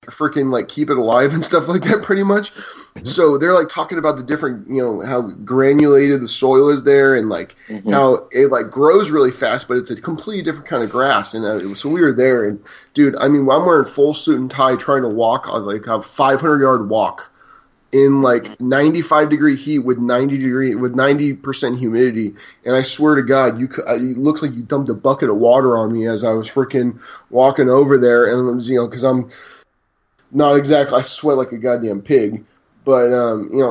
freaking like keep it alive and stuff like that pretty much. So they're like talking about the different, how granulated the soil is there and like how it like grows really fast, but it's a completely different kind of grass. And so we were there, and dude, I mean, I'm wearing full suit and tie trying to walk on like a 500-yard walk in like 95 degree heat with 90% humidity. And I swear to God, it looks like you dumped a bucket of water on me as I was freaking walking over there. And it was, cause I'm not exactly, I sweat like a goddamn pig, but,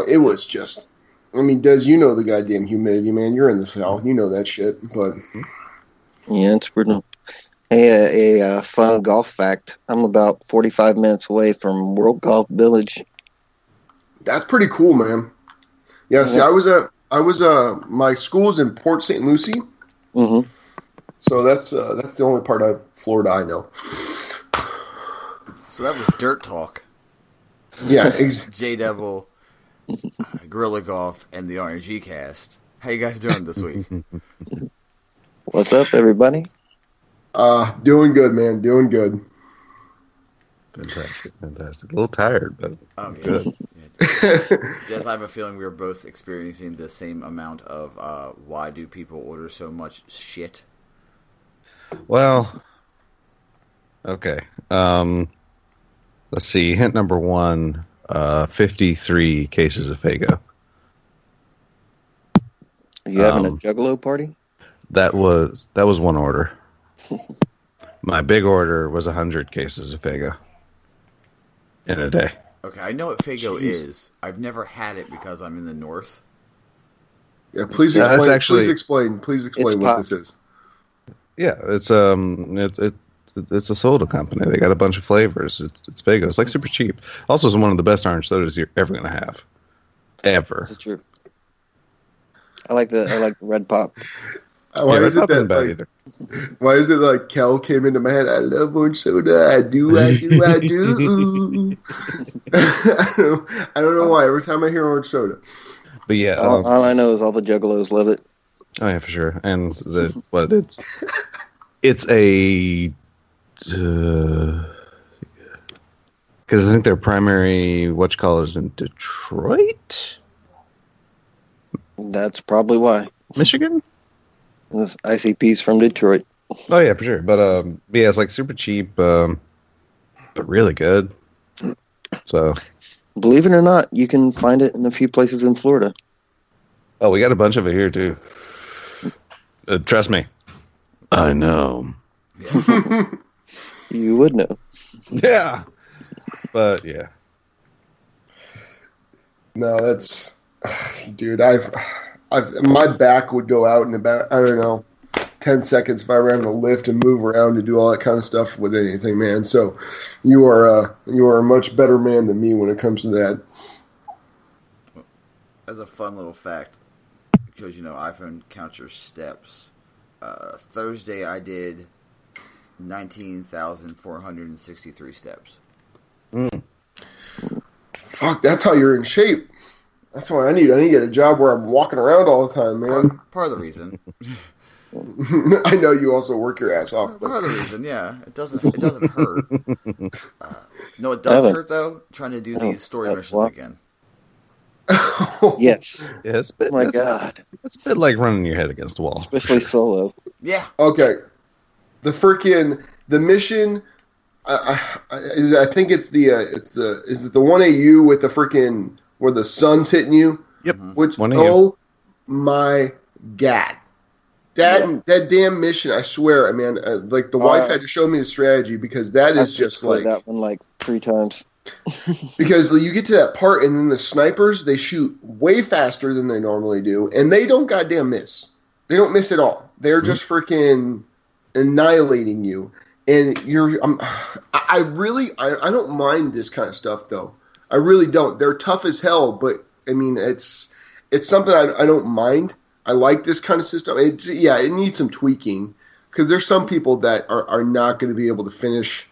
it was just, I mean, Des, the goddamn humidity, man. You're in the South. You know that shit, but. Yeah, it's brutal. Hey, a fun golf fact. I'm about 45 minutes away from World Golf Village. That's pretty cool, man. Yeah, see, I was my school's in Port St. Lucie. Mm-hmm. So that's the only part of Florida I know. So that was Dirt Talk. Yeah, JaeDevil, Gorilla Golf, and the RNGCast. How you guys doing this week? What's up, everybody? Doing good, man. Doing good. Fantastic. A little tired, but good. Yes, I have a feeling we were both experiencing the same amount of why do people order so much shit? Well, okay. Let's see. Hint number 1, 53 cases of Faygo. Are you having a Juggalo party? That was one order. My big order was 100 cases of Faygo in a day. Okay, I know what Faygo is. I've never had it because I'm in the north. Yeah, please explain what this is. Yeah, it's a soda company. They got a bunch of flavors. It's Faygo. It's like super cheap. Also, it's one of the best orange sodas you're ever gonna have. Ever. That's true. I like the red pop. Why is it that bad either? Why is it like Kel came into my head? I love orange soda. I do. I don't know why. Every time I hear orange soda. But yeah, all I know is all the Juggalos love it. Oh yeah, for sure. And it's a because I think their primary is in Detroit. That's probably why. Michigan. This ICP's from Detroit. Oh yeah, for sure. But yeah, it's like super cheap, but really good. So, believe it or not, you can find it in a few places in Florida. Oh, we got a bunch of it here too. Trust me, I know. Yeah. You would know. Yeah, but yeah. No, that's, dude. I've my back would go out in about 10 seconds if I were having to lift and move around to do all that kind of stuff with anything, man. So you are a much better man than me when it comes to that. As a fun little fact, because iPhone counts your steps. Thursday I did 19,463 steps. Fuck, that's how you're in shape. That's why I need to get a job where I'm walking around all the time, man. Part of the reason. I know you also work your ass off. Part of the reason, yeah. It doesn't hurt. No, it does hurt though. Trying to do these story missions again. Yes. Yeah, my God. It's a bit like running your head against a wall. Especially solo. Yeah. Okay. The mission. I think it's is it the 1AU with the freaking where the sun's hitting you? Yep. Which my God. That damn mission, I swear, man, like the wife had to show me the strategy because that is just like that one like 3 times. Because you get to that part and then the snipers, they shoot way faster than they normally do, and they don't goddamn miss. They don't miss at all. They're just freaking annihilating you. And I don't mind this kind of stuff though. I really don't. They're tough as hell, but I mean it's something I don't mind. I like this kind of system. It needs some tweaking because there's some people that are not going to be able to finish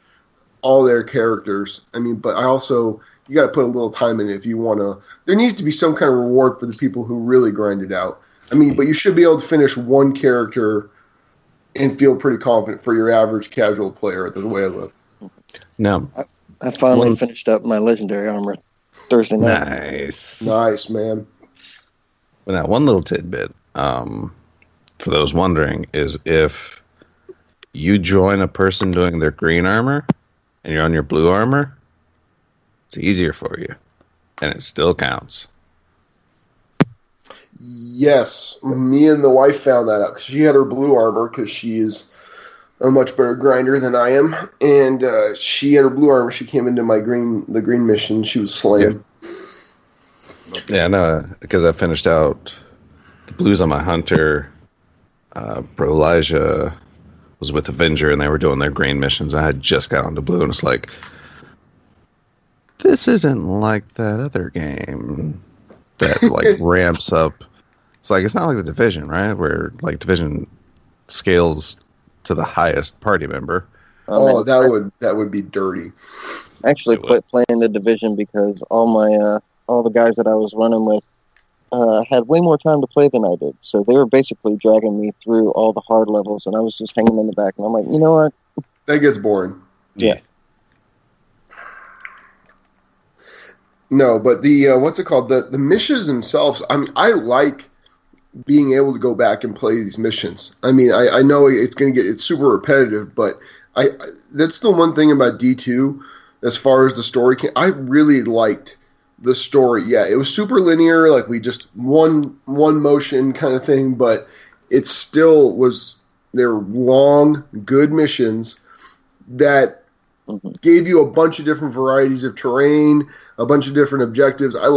all their characters. I mean, but you got to put a little time in it if you want to. There needs to be some kind of reward for the people who really grind it out. I mean, but you should be able to finish one character and feel pretty confident for your average casual player. The way I look. No, I finally finished up my legendary armor Thursday night. Nice, man. But now, one little tidbit, for those wondering, is if you join a person doing their green armor and you're on your blue armor, it's easier for you, and it still counts. Yes, me and the wife found that out. She had her blue armor because she is a much better grinder than I am, and she had her blue armor. She came into the green mission. She was slaying. Yeah, no, because I finished out the blues on my hunter. Bro Elijah was with Avenger, and they were doing their green missions. I had just got onto blue, and it's like, this isn't like that other game that like ramps up. It's like, it's not like the Division, right? Where like Division scales to the highest party member. Oh, that would be dirty. I actually quit playing the Division because all the guys that I was running with had way more time to play than I did. So they were basically dragging me through all the hard levels, and I was just hanging in the back. And I'm like, you know what? That gets boring. Yeah. No, but the what's it called? The missions themselves. I mean, I like being able to go back and play these missions. I mean, I know it's super repetitive, but that's the one thing about D2 as far as the story. I really liked the story. Yeah, it was super linear, like we just one motion kind of thing, but it still was. They're long, good missions that gave you a bunch of different varieties of terrain, a bunch of different objectives. I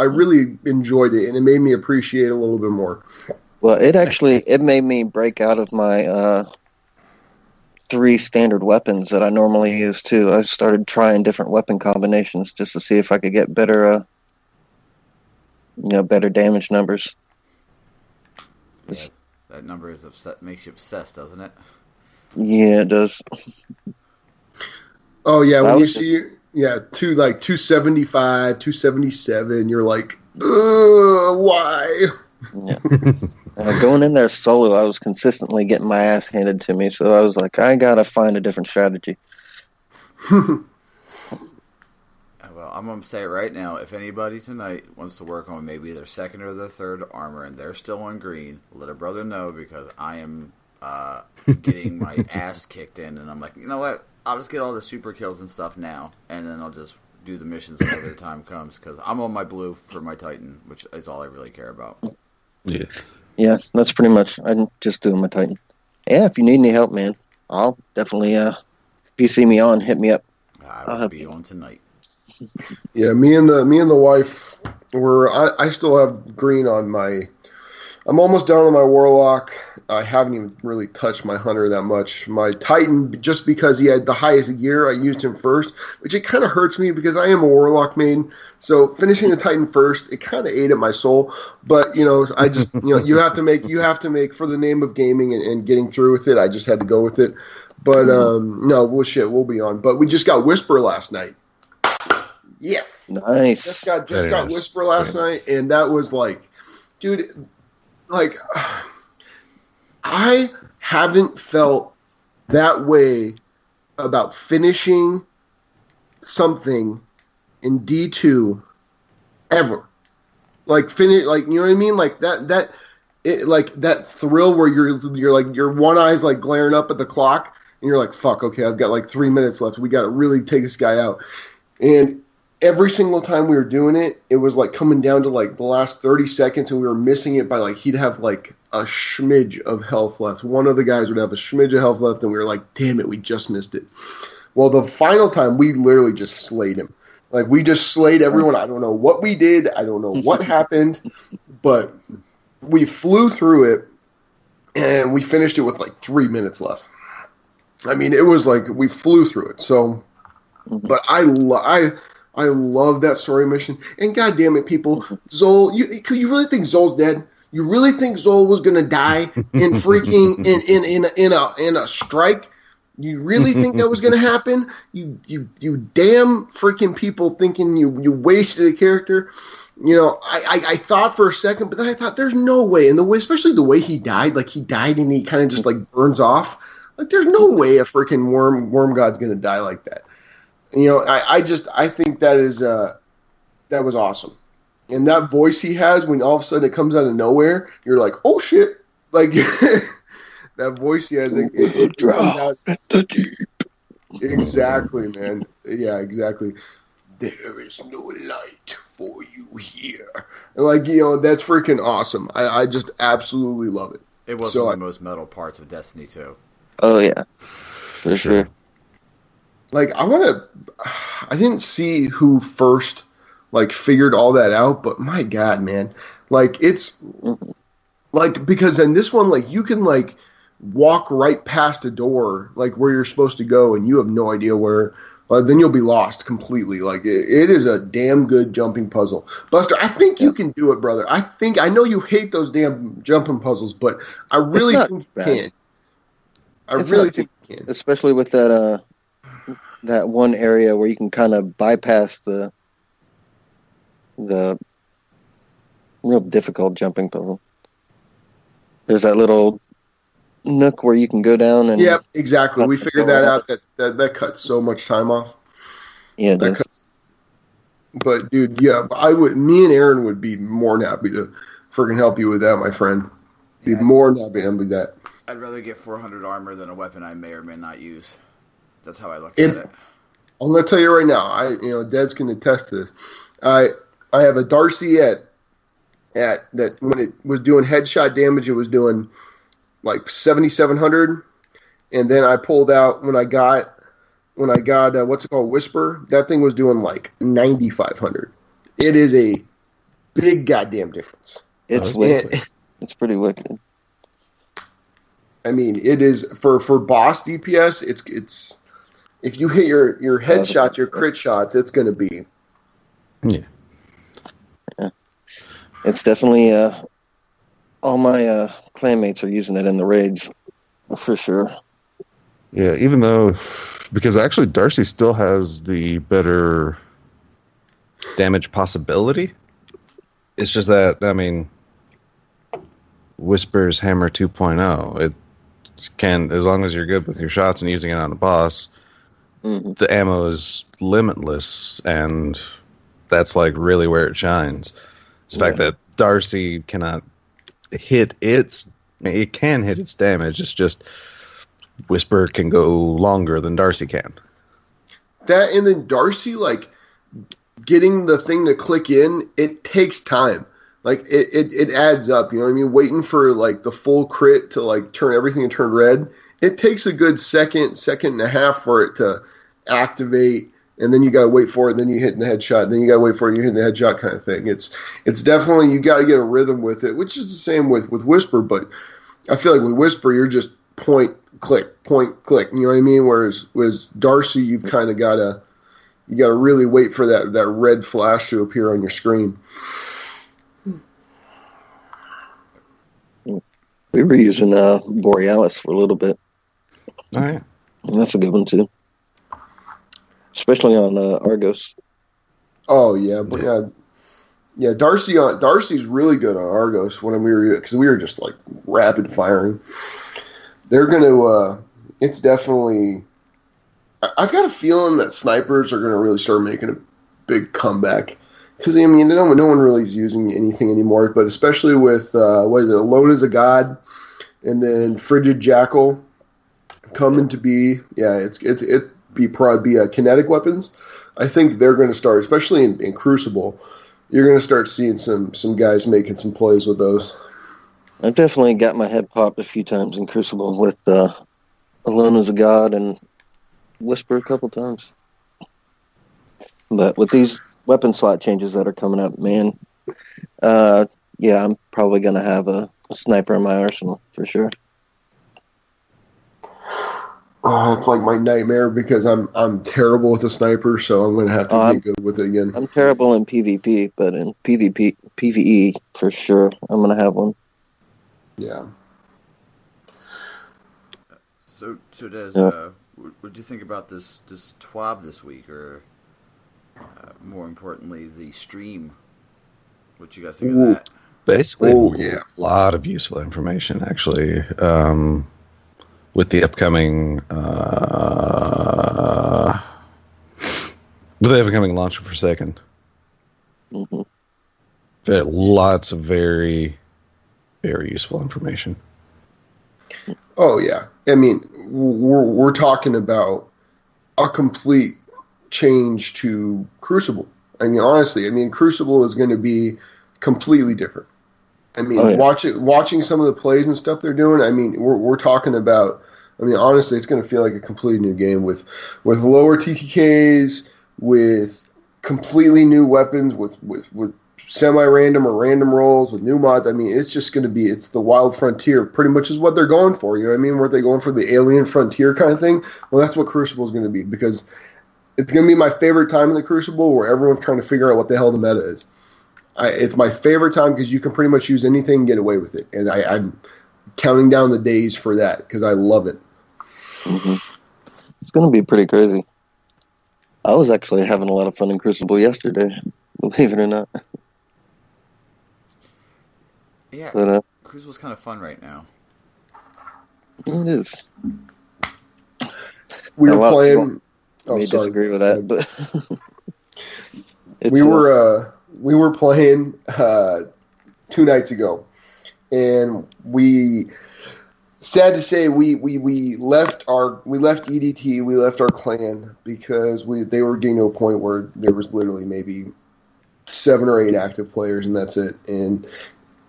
really enjoyed it, and it made me appreciate it a little bit more. Well, it made me break out of my 3 standard weapons that I normally use too. I started trying different weapon combinations just to see if I could get better, better damage numbers. Yeah, that number makes you obsessed, doesn't it? Yeah, it does. Oh yeah, when you see 275, 277, you're like, why? Yeah. Going in there solo, I was consistently getting my ass handed to me, so I was like, I gotta find a different strategy. Well, I'm gonna say it right now, if anybody tonight wants to work on maybe their second or their third armor and they're still on green, let a brother know, because I am getting my ass kicked in, and I'm like, you know what? I'll just get all the super kills and stuff now, and then I'll just do the missions whenever the time comes, because I'm on my blue for my Titan, which is all I really care about. Yeah. Yeah, that's pretty much. I'm just doing my Titan. Yeah, if you need any help, man, I'll definitely, if you see me on, hit me up. I will be on tonight. Yeah, me and the wife I still have green on my. I'm almost done on my Warlock. I haven't even really touched my Hunter that much. My Titan, just because he had the highest gear, I used him first, which it kind of hurts me because I am a Warlock main. So finishing the Titan first, it kind of ate at my soul. But I just you have to make for the name of gaming and getting through with it. I just had to go with it. But no, we'll be on. But we just got Whisper last night. Yeah, nice. Just got Whisper last night, and that was like, dude. Like, I haven't felt that way about finishing something in D2 ever. Like you know what I mean? Like that thrill where you're like your one eye's like glaring up at the clock, and you're like, fuck, okay, I've got like 3 minutes left. We got to really take this guy out. And every single time we were doing it, it was like coming down to like the last 30 seconds, and we were missing it by like he'd have like a smidge of health left. One of the guys would have a smidge of health left, and we were like, damn it, we just missed it. Well, the final time, we literally just slayed him. Like, we just slayed everyone. I don't know what we did. I don't know what happened, but we flew through it, and we finished it with like 3 minutes left. I mean, it was like we flew through it. So, but I love that story mission. And goddamn it, people, Zol, you really think Zol's dead? You really think Zol was gonna die in freaking in a strike? You really think that was gonna happen? You damn freaking people thinking you wasted a character. I thought for a second, but then I thought there's no way. And especially the way he died, like he died and he kind of just like burns off. Like there's no way a freaking worm god's gonna die like that. I think that is that was awesome. And that voice he has when all of a sudden it comes out of nowhere, you're like, oh shit. Like that voice he has, it comes out. Exactly, man. Yeah, exactly. There is no light for you here. And like, that's freaking awesome. I just absolutely love it. It was one of the most metal parts of Destiny 2. Oh, yeah. For sure. Like, I didn't see who first, like, figured all that out, but my God, man. Like, it's, like, because in this one, like, you can, like, walk right past a door, like, where you're supposed to go, and you have no idea where, then you'll be lost completely. Like, it is a damn good jumping puzzle. Buster, I think you can do it, brother. I know you hate those damn jumping puzzles, but I really think you can. I really think you can. Especially with that, that one area where you can kind of bypass the real difficult jumping puzzle. There's that little nook where you can go down and... Yep, exactly. We figured that out. That cuts so much time off. Yeah, it does. But, dude, yeah, me and Aaron would be more than happy to freaking help you with that, my friend. Be more than happy to do that. I'd rather get 400 armor than a weapon I may or may not use. That's how I look at it. I'm going to tell you right now, Dez can attest to this. I have a Darcy that when it was doing headshot damage, it was doing like 7,700, and then I pulled out when I got what's it called, Whisper. That thing was doing like 9,500. It is a big goddamn difference. It's wicked. It's pretty wicked. I mean, it is for boss DPS. It's if you hit your headshots, your crit shots, it's going to be. Yeah. It's definitely all my clanmates are using it in the raids for sure. Yeah, even though because actually Darcy still has the better damage possibility. It's just that, I mean, Whisper's Hammer 2.0, it can, as long as you're good with your shots and using it on the boss, the ammo is limitless, and that's like really where it shines. It's the fact that Darcy cannot hit it can hit its damage. It's just Whisper can go longer than Darcy can. That, and then Darcy, like, getting the thing to click in, it takes time. Like, it adds up, you know what I mean? Waiting for, like, the full crit to, like, turn everything to turn red, it takes a good second and a half for it to activate, and then you got to wait for it, and then you hit the headshot, then you got to wait for it, and you hit the headshot kind of thing. It's definitely, you got to get a rhythm with it, which is the same with Whisper, but I feel like with Whisper, you're just point, click, you know what I mean? Whereas with Darcy, you've kind of got to, really wait for that red flash to appear on your screen. We were using Borealis for a little bit. All right. And that's a good one, too. Especially on Argos. Oh, yeah. But yeah, Darcy's really good on Argos because we were just, like, rapid firing. They're going to, it's definitely, I've got a feeling that snipers are going to really start making a big comeback. Because, I mean, no one really is using anything anymore, but especially with, Alone as a God, and then Frigid Jackal coming to be, it'd be kinetic weapons. I think they're going to start, especially in Crucible, you're going to start seeing some guys making some plays with those. I've definitely got my head popped a few times in Crucible with Alone as a God and Whisper a couple times. But with these weapon slot changes that are coming up, man, I'm probably going to have a sniper in my arsenal for sure. Oh, it's like my nightmare because I'm terrible with a sniper, so I'm going to have to get good with it again. I'm terrible in PvP, but in PvE for sure, I'm going to have one. Yeah. So Des, what do you think about this TWAB this week, or more importantly, the stream? What you guys think of that? Basically, a lot of useful information, actually, with the upcoming But they have a coming launch for Forsaken. Mm-hmm. Lots of very, very useful information. Oh yeah, I mean, we're talking about a complete change to Crucible. I mean, honestly, Crucible is going to be completely different. I mean, watching some of the plays and stuff they're doing. I mean, we're talking about. I mean, honestly, it's going to feel like a completely new game with lower TTKs, with completely new weapons, with semi-random or random rolls, with new mods. I mean, it's just going to be, it's the wild frontier, pretty much is what they're going for. You know what I mean? Were they going for the alien frontier kind of thing? Well, that's what Crucible is going to be, because it's going to be my favorite time in the Crucible where everyone's trying to figure out what the hell the meta is. It's my favorite time because you can pretty much use anything and get away with it. And I'm counting down the days for that because I love it. Mm-hmm. It's going to be pretty crazy. I was actually having a lot of fun in Crucible yesterday, believe it or not. Yeah, Crucible's kind of fun right now. It is. We were playing. I may disagree with that, but we were playing 2 nights ago, and sad to say, we left EDT, we left our clan because they were getting to a point where there was literally maybe 7 or 8 active players, and that's it. And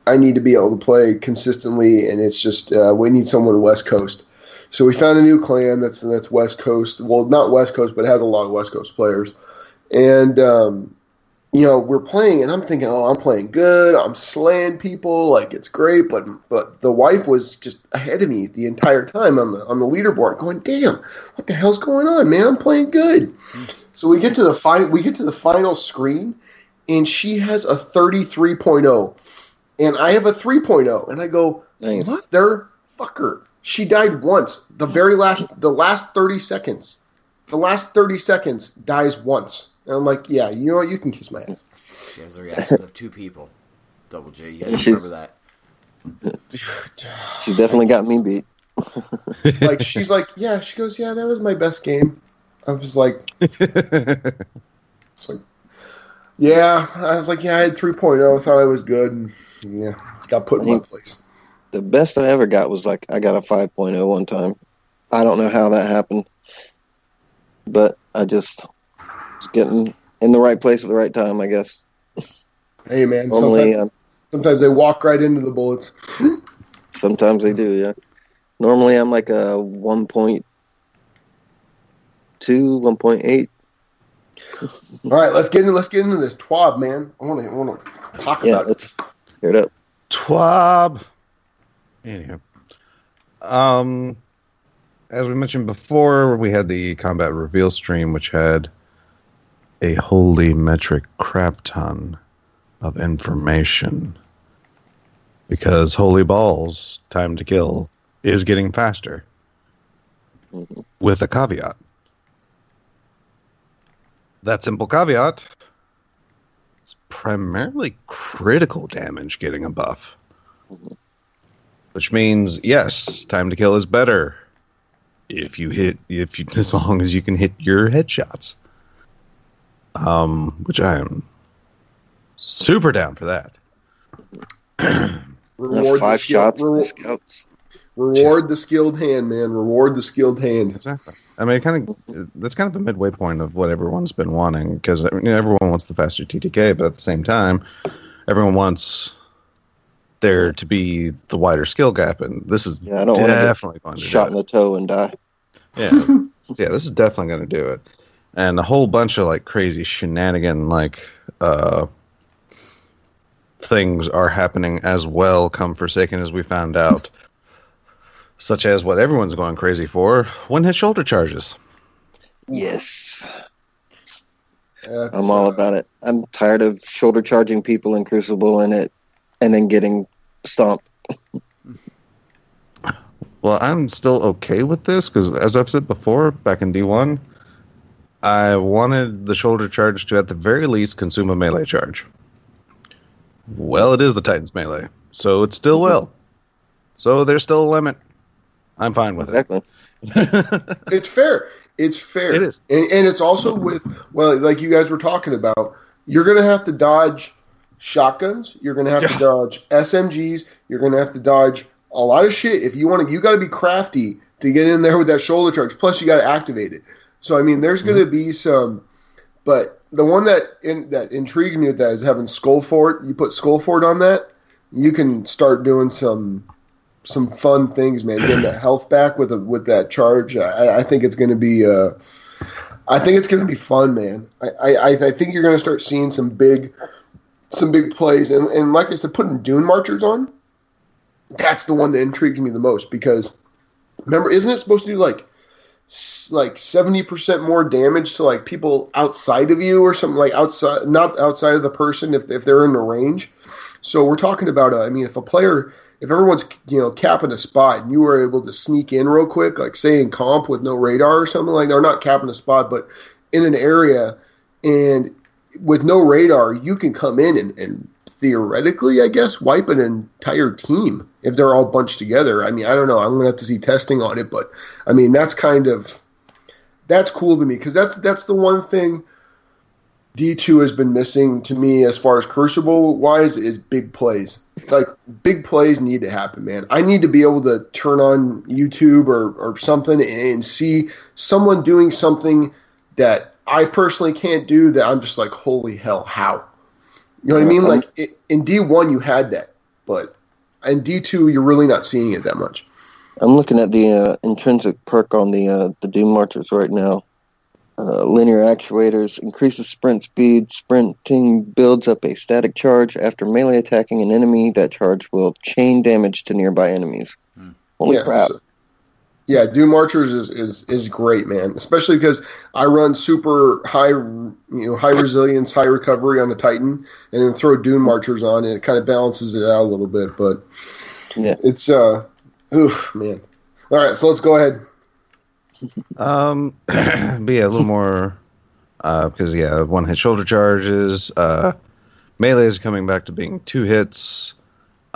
I need to be able to play consistently, and it's just we need someone West Coast. So we found a new clan that's West Coast. Well, not West Coast, but it has a lot of West Coast players. And we're playing, and I'm thinking, I'm playing good. I'm slaying people, like it's great. But the wife was just ahead of me the entire time on the leaderboard, going, "Damn, what the hell's going on, man? I'm playing good." So we get to the final screen, and she has a 33.0, and I have a 3.0, and I go, nice. Motherfucker. She died once. The last 30 seconds. The last 30 seconds dies once. And I'm like, yeah, you know what? You can kiss my ass. She has the reactions of 2 people. Double J, you have to remember that. She definitely got me beat. Like, she's like, yeah, she goes, yeah, that was my best game. I was like, yeah, I had 3.0. I thought I was good. And, yeah, got put in my place. The best I ever got was I got a 5.0 one time. I don't know how that happened, but I just was getting in the right place at the right time, I guess. Hey, man. Normally, sometimes they walk right into the bullets. Sometimes they do, yeah. Normally, I'm like a 1.2, 1.8. All right, let's get into this TWAB, man. I want to talk about it. Yeah, let's hear it up. TWAB. Anyhow, as we mentioned before, we had the combat reveal stream, which had a holy metric crap ton of information. Because holy balls, time to kill is getting faster. Mm-hmm. With a caveat. That simple caveat is primarily critical damage getting a buff. Mm-hmm. Which means, yes, time to kill is better as long as you can hit your headshots. Which I am super down for that. Reward 5 shots. Reward the skilled hand, man. Reward the skilled hand. Exactly. I mean, that's kind of the midway point of what everyone's been wanting, because everyone wants the faster TTK, but at the same time, everyone wants there to be the wider skill gap, and this is definitely going to shot in the toe and die. Yeah, this is definitely going to do it, and a whole bunch of crazy shenanigan things are happening as well. Come Forsaken, as we found out, such as what everyone's going crazy for: one-hit shoulder charges. Yes. I'm all about it. I'm tired of shoulder charging people in Crucible and then getting stomped. Well, I'm still okay with this because, as I've said before, back in D1, I wanted the shoulder charge to, at the very least, consume a melee charge. Well, it is the Titan's melee, so it still will. So there's still a limit. I'm fine with it. It's fair. It's fair. It is. And it's also with, well, like you guys were talking about, you're going to have to dodge shotguns. You're going to have to dodge SMGs. You're going to have to dodge a lot of shit. If you want to, you got to be crafty to get in there with that shoulder charge. Plus, you got to activate it. So, I mean, there's going to be some, but the one that intrigues me with that is having Skull Fort. You put Skull Fort on that, you can start doing some fun things, man. Getting that health back with that charge. I think it's going to be. I think it's going to be fun, man. I think you're going to start seeing some big plays, and like I said, putting Dune Marchers on. That's the one that intrigues me the most because remember, isn't it supposed to do like 70% more damage to like people outside of you or something, like outside, not outside of the person if they're in the range. So we're talking about I mean, if everyone's capping a spot and you were able to sneak in real quick, like say in comp with no radar or something, like they're not capping a spot, but in an area and with no radar, you can come in and theoretically, I guess, wipe an entire team if they're all bunched together. I mean, I don't know. I'm going to have to see testing on it, but I mean, that's cool to me because that's the one thing D2 has been missing to me as far as Crucible-wise is big plays. Like, big plays need to happen, man. I need to be able to turn on YouTube or something and see someone doing something that I personally can't do that I'm just like, holy hell, how? You know what I mean? Like, in D1 you had that, but in D2 you're really not seeing it that much. I'm looking at the intrinsic perk on the Doom Marchers right now. Linear actuators increases sprint speed. Sprinting builds up a static charge after melee attacking an enemy. That charge will chain damage to nearby enemies. Holy crap! Yeah, Doom Marchers is great, man. Especially because I run super high, high resilience, high recovery on the Titan, and then throw Doom Marchers on, and it kind of balances it out a little bit. But it's man. All right, so let's go ahead. But yeah, a little more because one hit shoulder charges. Melee is coming back to being 2 hits.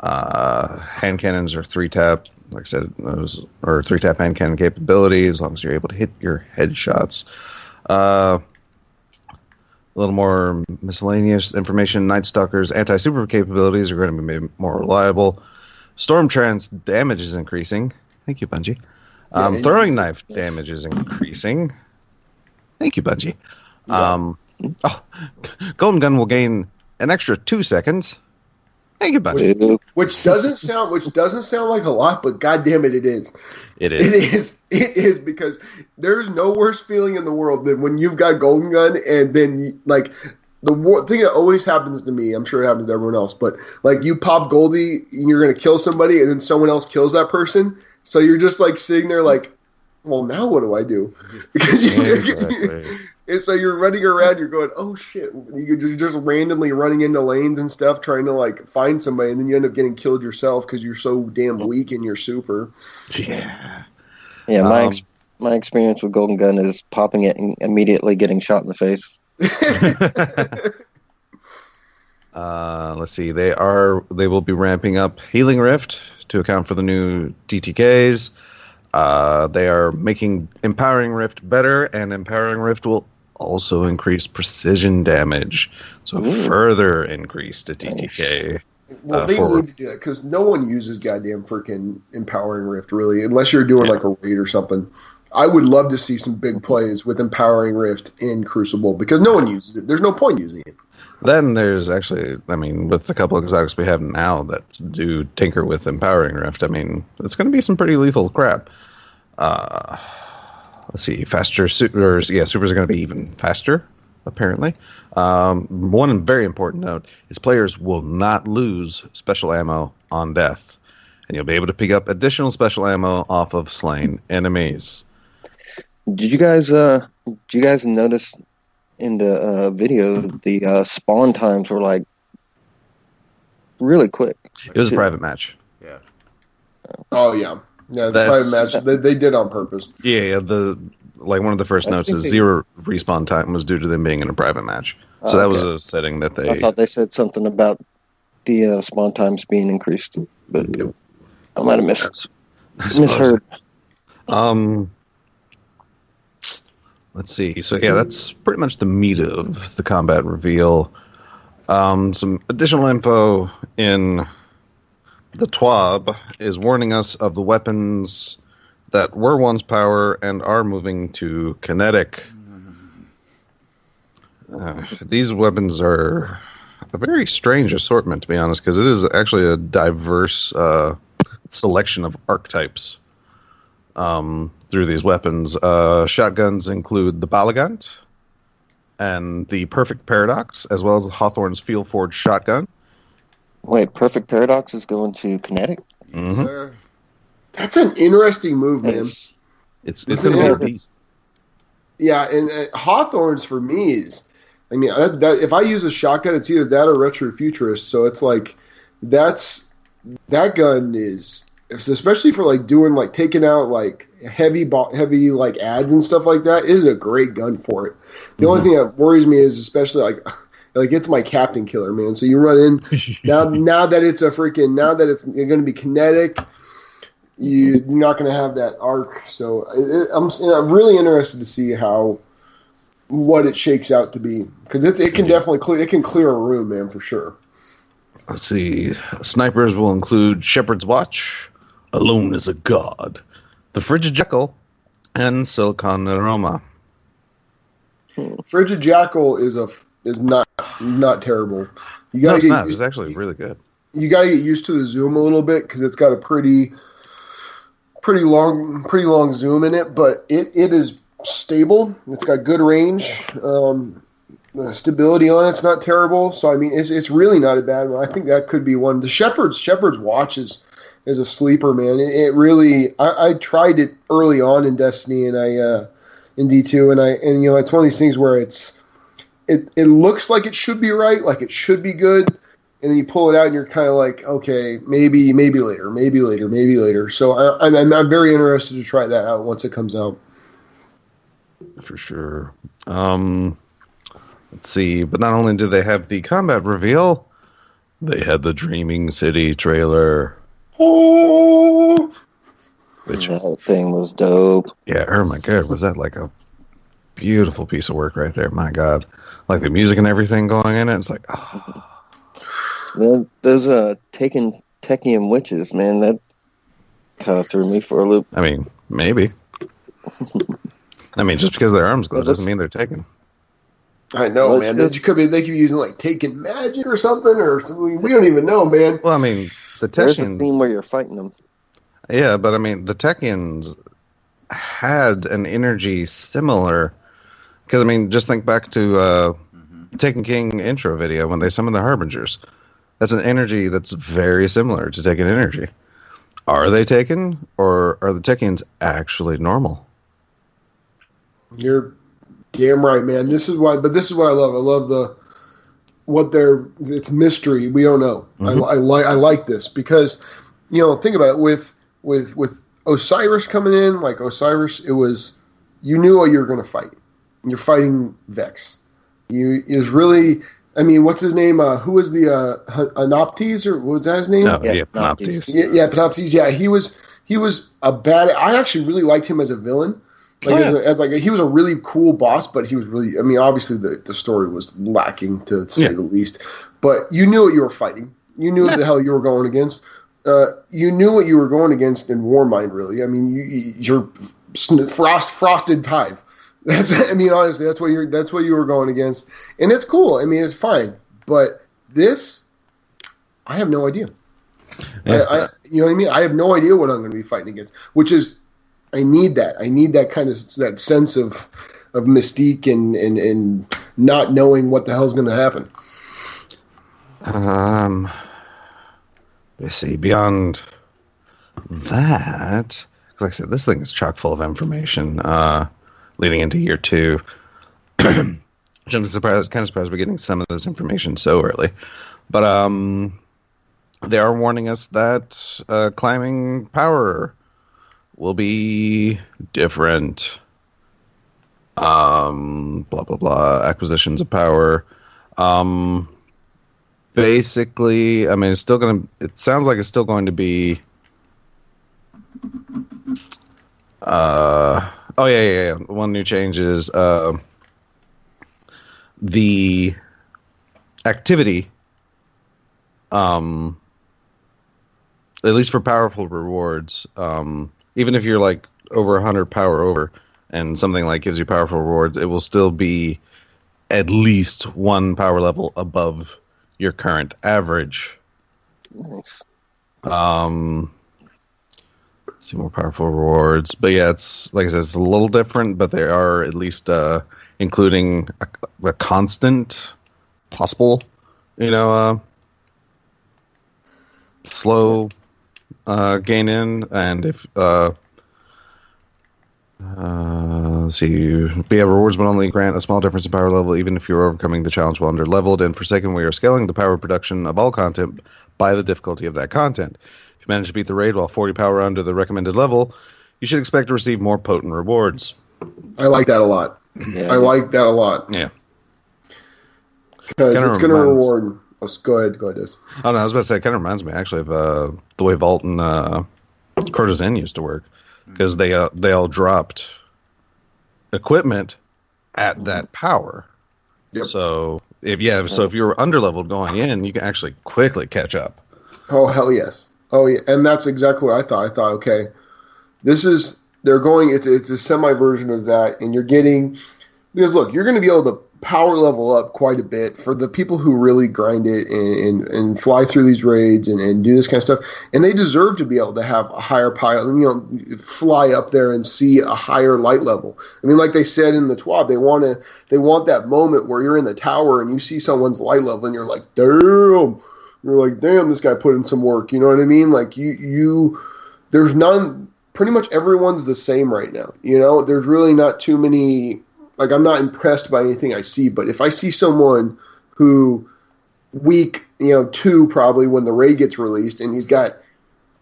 Hand cannons are 3-tap. Like I said, those are 3-tap hand cannon capability as long as you're able to hit your headshots. A little more miscellaneous information. Night Stalker's anti-super capabilities are going to be made more reliable. Storm Trance damage is increasing. Thank you, Bungie. Throwing knife damage is increasing. Thank you, Bungie. Golden Gun will gain an extra 2 seconds. Thank you, Bungie. Which doesn't sound like a lot, but goddamn it, it is. It is. It is because there's no worse feeling in the world than when you've got Golden Gun and then like the thing that always happens to me. I'm sure it happens to everyone else, but like you pop Goldie and you're gonna kill somebody and then someone else kills that person. So you're just like sitting there like, well, now what do I do? Because and so you're running around, you're going, oh shit. You're just randomly running into lanes and stuff, trying to like find somebody, and then you end up getting killed yourself because you're so damn weak in your super. Yeah. Yeah, my experience with Golden Gun is popping it and immediately getting shot in the face. Let's see. They will be ramping up Healing Rift to account for the new TTKs. They are making Empowering Rift better, and Empowering Rift will also increase precision damage, so further increase to TTK. Well, they need to do that because no one uses goddamn freaking Empowering Rift, really, unless you're doing like a raid or something. I would love to see some big plays with Empowering Rift in Crucible because no one uses it. There's no point using it. Then there's actually, I mean, with the couple of exotics we have now that do tinker with Empowering Rift, I mean, it's going to be some pretty lethal crap. Let's see, faster supers. Yeah, supers are going to be even faster, apparently. One very important note is players will not lose special ammo on death, and you'll be able to pick up additional special ammo off of slain enemies. Did you guys notice in the video the spawn times were like really quick? It was a private match. Yeah. Oh yeah. Yeah, the private match they did on purpose. Yeah, one of the first notes is 0 respawn time was due to them being in a private match. So that was a setting that they. I thought they said something about the spawn times being increased, but I might have misheard. let's see. So yeah, that's pretty much the meat of the combat reveal. Some additional info in the TWAB is warning us of the weapons that were once power and are moving to kinetic. These weapons are a very strange assortment, to be honest, because it is actually a diverse selection of archetypes through these weapons. Shotguns include the Balagant and the Perfect Paradox, as well as Hawthorne's Field Forged shotgun. Wait, Perfect Paradox is going to kinetic? Yes, sir. That's an interesting move, man. It's going to be a beast. Yeah, and Hawthorne's for me is, I mean, if I use a shotgun, it's either that or Retrofuturist. So it's like that gun is, especially for like doing like taking out like heavy like ads and stuff like that, it is a great gun for it. The only thing that worries me is especially like it's my captain killer, man. So you run in now that it's going to be kinetic, you're not going to have that arc. So I'm really interested to see what it shakes out to be, because it can definitely clear a room, man, for sure. Let's see. Snipers will include Shepherd's Watch, Alone is a God, the Frigid Jackal, and Silicon Aroma. Frigid Jackal is not terrible. It's actually really good. You got to get used to the zoom a little bit, because it's got a pretty long zoom in it, but it is stable. It's got good range. The stability on it's not terrible. So I mean, it's really not a bad one. I think that could be one. The Shepherd's Watch is a sleeper, man. It really. I tried it early on in Destiny, and in D2, and it's one of these things where it looks like it should be right, like it should be good, and then you pull it out and you're kind of like, okay, maybe later. So I'm very interested to try that out once it comes out. For sure. Let's see. But not only did they have the combat reveal, they had the Dreaming City trailer. Oh, that thing was dope. Yeah, oh my god, was that like a beautiful piece of work right there? My god. Like the music and everything going in it, it's like, oh. Those taken Techium witches, man, that kind of threw me for a loop. I mean, maybe. I mean, just because their arms glow doesn't mean they're taken. I know, man. They could be using like taken magic or something, or we don't even know, man. Well, I mean, the Techians. There's a scene where you're fighting them. Yeah, but I mean, the Techians had an energy similar. Because, I mean, just think back to Taken King intro video when they summon the Harbingers. That's an energy that's very similar to Taken energy. Are they Taken, or are the Techians actually normal? You're damn right, man. This is what I love. I love it's mystery. We don't know. I like this because, think about it with Osiris coming in, like Osiris, it was, you knew what you were going to fight. You're fighting Vex. Is really, I mean, what's his name? Who was the Anoptes, or was that his name? No, yeah, Panoptes. Yeah, Panoptes. Yeah, he was a bad. I actually really liked him as a villain. Like he was a really cool boss, but he was really. I mean, obviously the story was lacking, to say the least. But you knew what you were fighting. You knew what the hell you were going against. You knew what you were going against in Warmind. Really, I mean, you're frosted hive. Honestly, that's what you were going against, and it's cool. I mean, it's fine, but this, I have no idea. Yeah. You know what I mean? I have no idea what I'm going to be fighting against, which is, I need that. I need that kind of that sense of mystique and not knowing what the hell's going to happen. Let's see. Beyond that, like I said, this thing is chock full of information. Leading into year 2. I'm kind of surprised we're getting some of this information so early. But they are warning us that climbing power will be different. Blah, blah, blah. Acquisitions of power. Basically, I mean, it sounds like it's still going to be Oh yeah. One new change is the activity. At least for powerful rewards, even if you're like over 100 power over, and something like gives you powerful rewards, it will still be at least one power level above your current average. Nice. See more powerful rewards, but yeah, it's like I said, it's a little different, but they are at least including a constant possible, slow gain in, and if see, but yeah, rewards would only grant a small difference in power level, even if you're overcoming the challenge while under leveled. And for second, we are scaling the power production of all content by the difficulty of that content. If you manage to beat the raid while 40 power under the recommended level, you should expect to receive more potent rewards. I like that a lot. Yeah. I like that a lot. Yeah. Because it's going to reward. Oh, go ahead, Des. Oh, no, I was about to say, it kind of reminds me, actually, of the way Vault and Courtesan used to work. Because they all dropped equipment at that power. Yep. So if you were underleveled going in, you can actually quickly catch up. Oh hell yes. Oh yeah, and that's exactly what I thought. I thought, okay, it's a semi version of that, and you're getting, because look, you're going to be able to power level up quite a bit for the people who really grind it and fly through these raids and do this kind of stuff, and they deserve to be able to have a higher pile, fly up there and see a higher light level. I mean, like they said in the TWAB, they want that moment where you're in the tower and you see someone's light level and you're like, damn, this guy put in some work. You know what I mean? Like there's none. Pretty much everyone's the same right now. There's really not too many. Like, I'm not impressed by anything I see, but if I see someone who week 2 probably when the raid gets released and he's got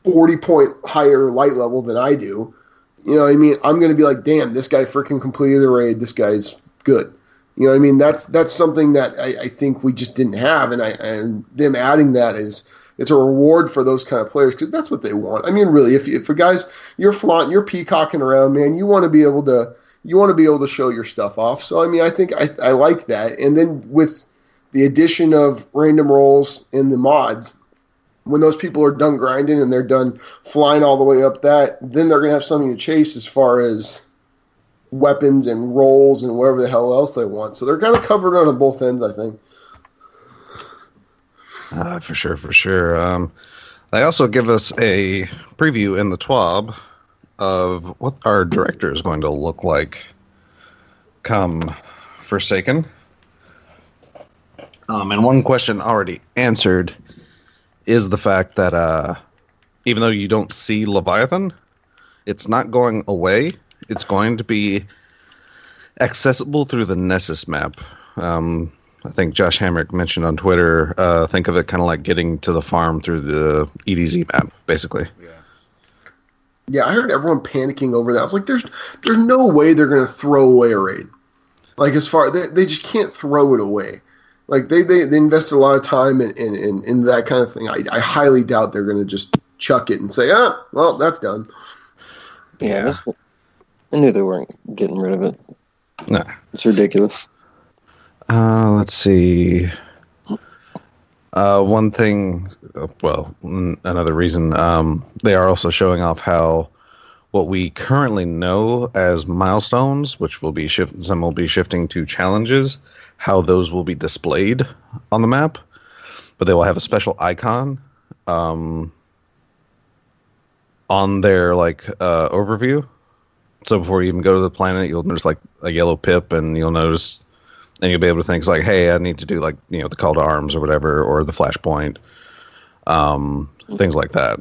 40-point higher light level than I do, you know what I mean? I'm going to be like, damn, this guy freaking completed the raid. This guy's good. You know what I mean? That's something that I think we just didn't have, and them adding that it's a reward for those kind of players because that's what they want. I mean, really, if for guys, you're flaunting, you're peacocking around, man, you want to be able to show your stuff off. So, I mean, I think I like that. And then with the addition of random rolls in the mods, when those people are done grinding and they're done flying all the way up that, then they're going to have something to chase as far as weapons and rolls and whatever the hell else they want. So they're kind of covered on both ends, I think. For sure. They also give us a preview in the TWAB of what our director is going to look like come Forsaken. And one question already answered is the fact that even though you don't see Leviathan, it's not going away. It's going to be accessible through the Nessus map. I think Josh Hamrick mentioned on Twitter, think of it kind of like getting to the farm through the EDZ map, basically. Yeah, I heard everyone panicking over that. I was like, there's no way they're going to throw away a raid. Like, they just can't throw it away. Like, they invested a lot of time in that kind of thing. I highly doubt they're going to just chuck it and say, well, that's done. Yeah. I knew they weren't getting rid of it. No. It's ridiculous. Let's see. One thing, another reason, they are also showing off how what we currently know as milestones, which will be some will be shifting to challenges, how those will be displayed on the map, but they will have a special icon on their overview. So before you even go to the planet, you'll notice like a yellow pip, and you'll notice. And you'll be able to think like, hey, I need to do the call to arms or whatever, or the flashpoint, things like that.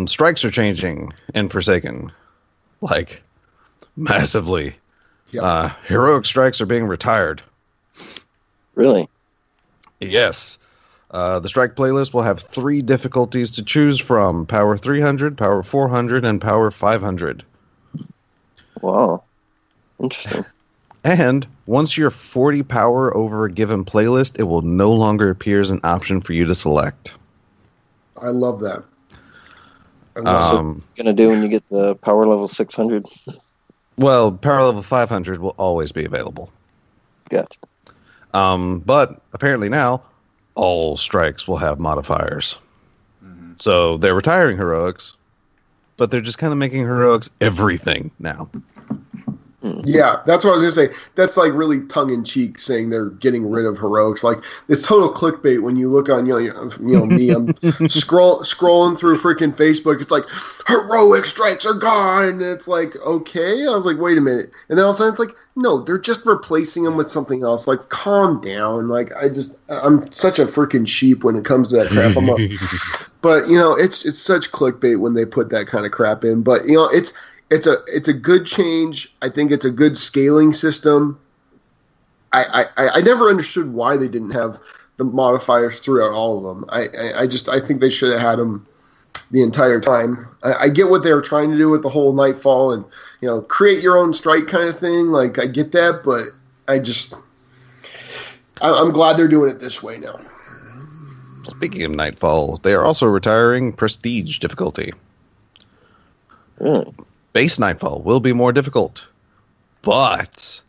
Strikes are changing in Forsaken, like massively. Yep. Heroic strikes are being retired. Really? Yes. The strike playlist will have 3 difficulties to choose from: Power 300, Power 400, and Power 500. Wow. Interesting. And once you're 40 power over a given playlist, it will no longer appear as an option for you to select. I love that. What you're gonna do when you get the power level 600? Well, power level 500 will always be available. Gotcha. But apparently now, all strikes will have modifiers. Mm-hmm. So they're retiring heroics, but they're just kind of making heroics everything now. Yeah, that's what I was gonna say. That's like really tongue-in-cheek saying they're getting rid of heroics. Like it's total clickbait when you look on me. I'm scrolling through freaking Facebook. It's like heroic strikes are gone. And it's like okay. I was like, wait a minute. And then all of a sudden it's like, no, they're just replacing them with something else. Like calm down. Like I'm such a freaking sheep when it comes to that crap. But it's such clickbait when they put that kind of crap in. But it's a good change. I think it's a good scaling system. I never understood why they didn't have the modifiers throughout all of them. I think they should have had them the entire time. I get what they were trying to do with the whole Nightfall and create your own strike kind of thing. Like I get that, but I'm glad they're doing it this way now. Speaking of Nightfall, they are also retiring Prestige difficulty. Base Nightfall will be more difficult, but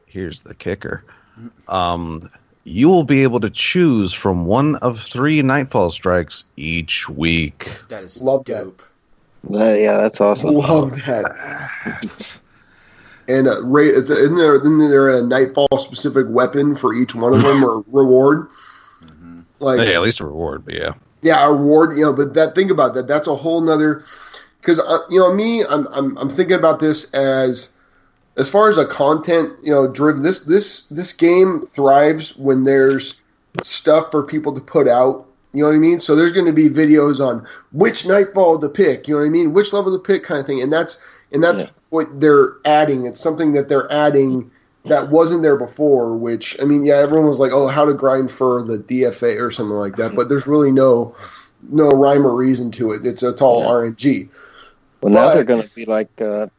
here's the kicker. You will be able to choose from one of 3 Nightfall strikes each week. That is dope. Yeah, that's awesome. Love that. And isn't there a Nightfall specific weapon for each one of them or reward? Mm-hmm. Like at least a reward, but yeah. Yeah, a reward. But think about that. That's a whole nother. Because me, I'm thinking about this as far as a content driven. This game thrives when there's stuff for people to put out. You know what I mean? So there's going to be videos on which Nightfall to pick. You know what I mean? Which level to pick, kind of thing. And that's what they're adding. It's something that they're adding that wasn't there before. Which everyone was like, oh, how to grind for the DFA or something like that. But there's really no rhyme or reason to it. It's all RNG. Well, now they're going to be like, do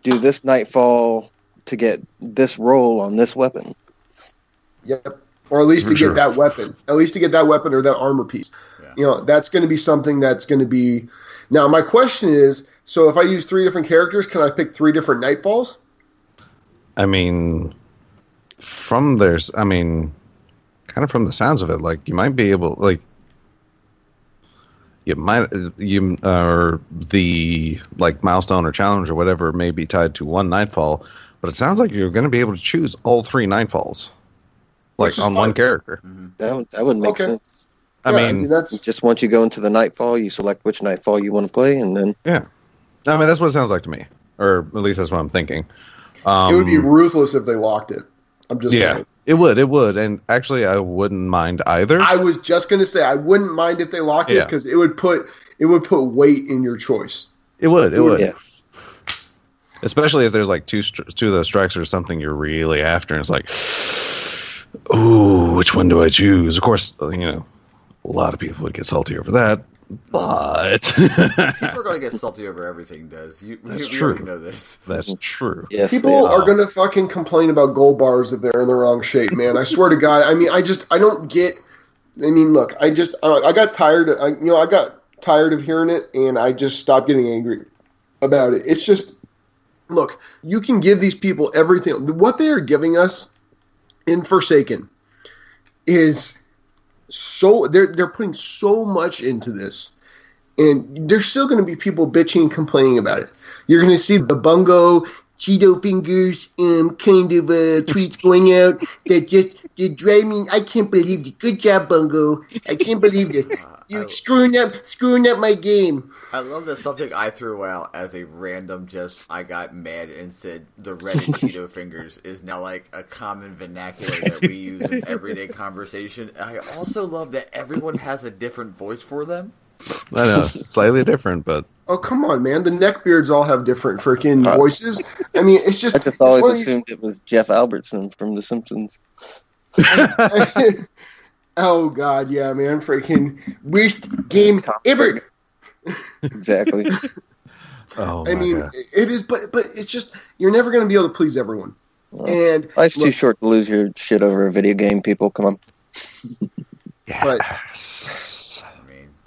this Nightfall to get this roll on this weapon. Yep. Or at least to get that weapon. At least to get that weapon or that armor piece. Yeah. That's going to be something that's going to be... Now, my question is, so if I use 3 different characters, can I pick 3 different Nightfalls? Kind of from the sounds of it, like, you might be able... like. The milestone or challenge or whatever may be tied to one Nightfall, but it sounds like you're going to be able to choose all 3 Nightfalls, like on one character. Mm-hmm. That would make sense. That's just once you go into the Nightfall, you select which Nightfall you want to play, and then that's what it sounds like to me, or at least that's what I'm thinking. It would be ruthless if they locked it. I'm just saying. It would, and actually, I wouldn't mind either. I was just going to say I wouldn't mind if they locked it because it would put weight in your choice. It would. Yeah. Especially if there's like two of those strikes or something you're really after, and it's like, ooh, which one do I choose? Of course, a lot of people would get salty over that, but people are going to get salty over everything. That's true. Already know this. That's true. Yes, people are going to fucking complain about gold bars if they're in the wrong shape, man. I swear to God. I don't get. Look, I got tired. I got tired of hearing it, and I just stopped getting angry about it. It's just, look, you can give these people everything. What they are giving us in Forsaken is. So they're putting so much into this, and there's still going to be people bitching and complaining about it. You're going to see the bungo Cheeto fingers kind of tweets going out that just drive me. I can't believe it. Good job, bungo. I can't believe it. You're screwing up my game. I love that something I threw out as a random I got mad and said the Reddit Cheeto fingers is now like a common vernacular that we use in everyday conversation. I also love that everyone has a different voice for them. I know, slightly different, but... Oh, come on, man. The neckbeards all have different freaking voices. It's just... I just always assumed it was Jeff Albertson from The Simpsons. Oh, God, yeah, man. Freaking worst game ever. Exactly. Oh, God. It is, but it's just, you're never going to be able to please everyone. And life's too short to lose your shit over a video game, people. Come on. Yes.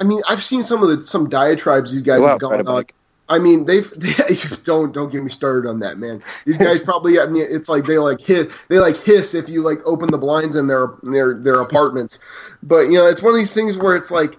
mean, I've seen some diatribes these guys have gone on. I mean, they don't get me started on that, man. These guys probably, I mean, it's like they hiss if you like open the blinds in their apartments. But it's one of these things where it's like,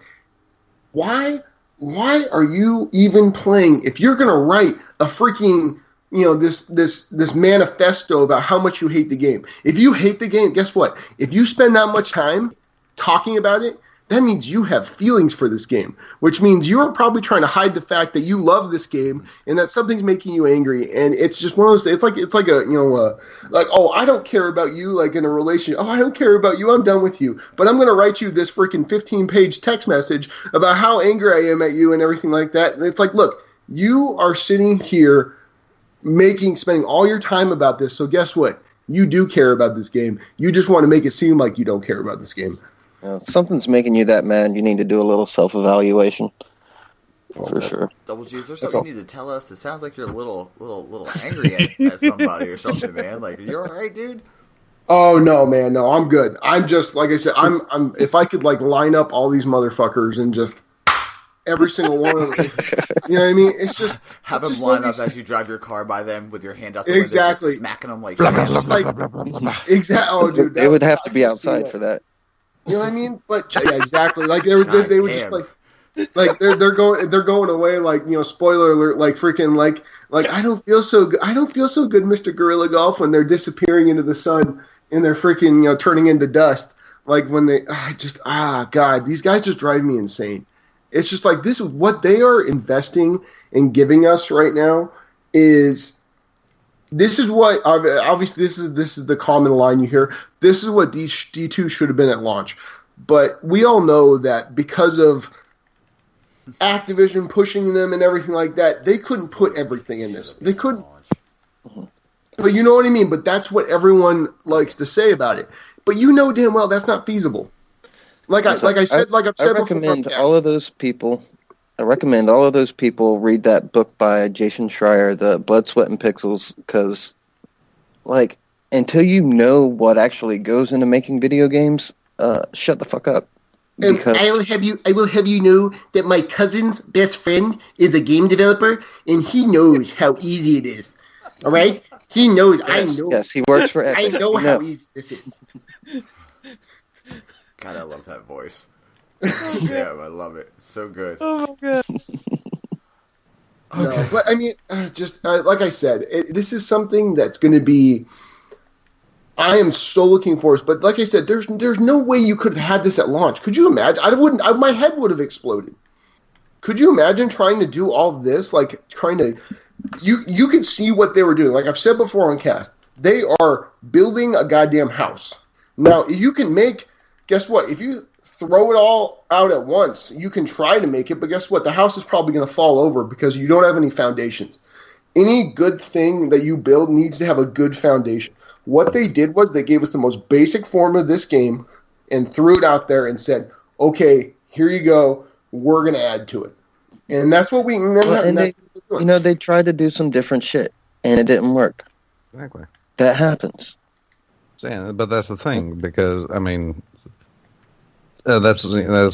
why are you even playing? If you're gonna write a freaking this manifesto about how much you hate the game. If you hate the game, guess what? If you spend that much time talking about it, that means you have feelings for this game, which means you're probably trying to hide the fact that you love this game and that something's making you angry. And it's just one of those. It's like oh, I don't care about you, like in a relationship. Oh, I don't care about you. I'm done with you. But I'm going to write you this freaking 15-page text message about how angry I am at you and everything like that. And it's like, look, you are sitting here spending all your time about this. So guess what? You do care about this game. You just want to make it seem like you don't care about this game. If something's making you that mad, you need to do a little self-evaluation. For sure. Double G, is there something you need to tell us? It sounds like you're a little angry at somebody or something, man. Like, are you all right, dude? Oh no, man, no, I'm good. I'm just like I said. I'm if I could like line up all these motherfuckers and just every single one of them, you know what I mean? It's just have them line up as you drive your car by them with your hand out the window, just smacking them like exactly. Oh, dude, they would have to be outside for that. You know what I mean? But yeah, exactly. Like they would just like they're going away like spoiler alert, like freaking like I don't feel so good. I don't feel so good, Mr. Gorilla Golf, when they're disappearing into the sun and they're freaking turning into dust. Like when they God, these guys just drive me insane. It's just like this is what they are investing and giving us right now is. This is what obviously this is the common line you hear. This is what D2 should have been at launch, but we all know that because of Activision pushing them and everything like that, they couldn't put everything in this. They couldn't. But you know what I mean. But that's what everyone likes to say about it. But you know damn well that's not feasible. Like I've said I recommend all of those people. I recommend all of those people read that book by Jason Schreier, The Blood, Sweat, and Pixels, because, like, until you know what actually goes into making video games, shut the fuck up. Because I will have you know that my cousin's best friend is a game developer, and he knows how easy it is. All right, he knows. Yes, I know. Yes, he works for Epic. I know how easy this is. God, I love that voice. Yeah, I love it. It's so good. Oh my god. No, but I mean, just like I said, this is something that's going to be. I am so looking forward. But like I said, there's no way you could have had this at launch. Could you imagine? My head would have exploded. Could you imagine trying to do all this? Like trying to, you could see what they were doing. Like I've said before on cast, they are building a goddamn house. Now you can make. Guess what? If you throw it all out at once, you can try to make it, but guess what? The house is probably going to fall over because you don't have any foundations. Any good thing that you build needs to have a good foundation. What they did was they gave us the most basic form of this game and threw it out there and said, okay, here you go. We're going to add to it. And that's what we... they tried to do some different shit, and it didn't work. Exactly. That happens. But that's the thing, because, I mean... that's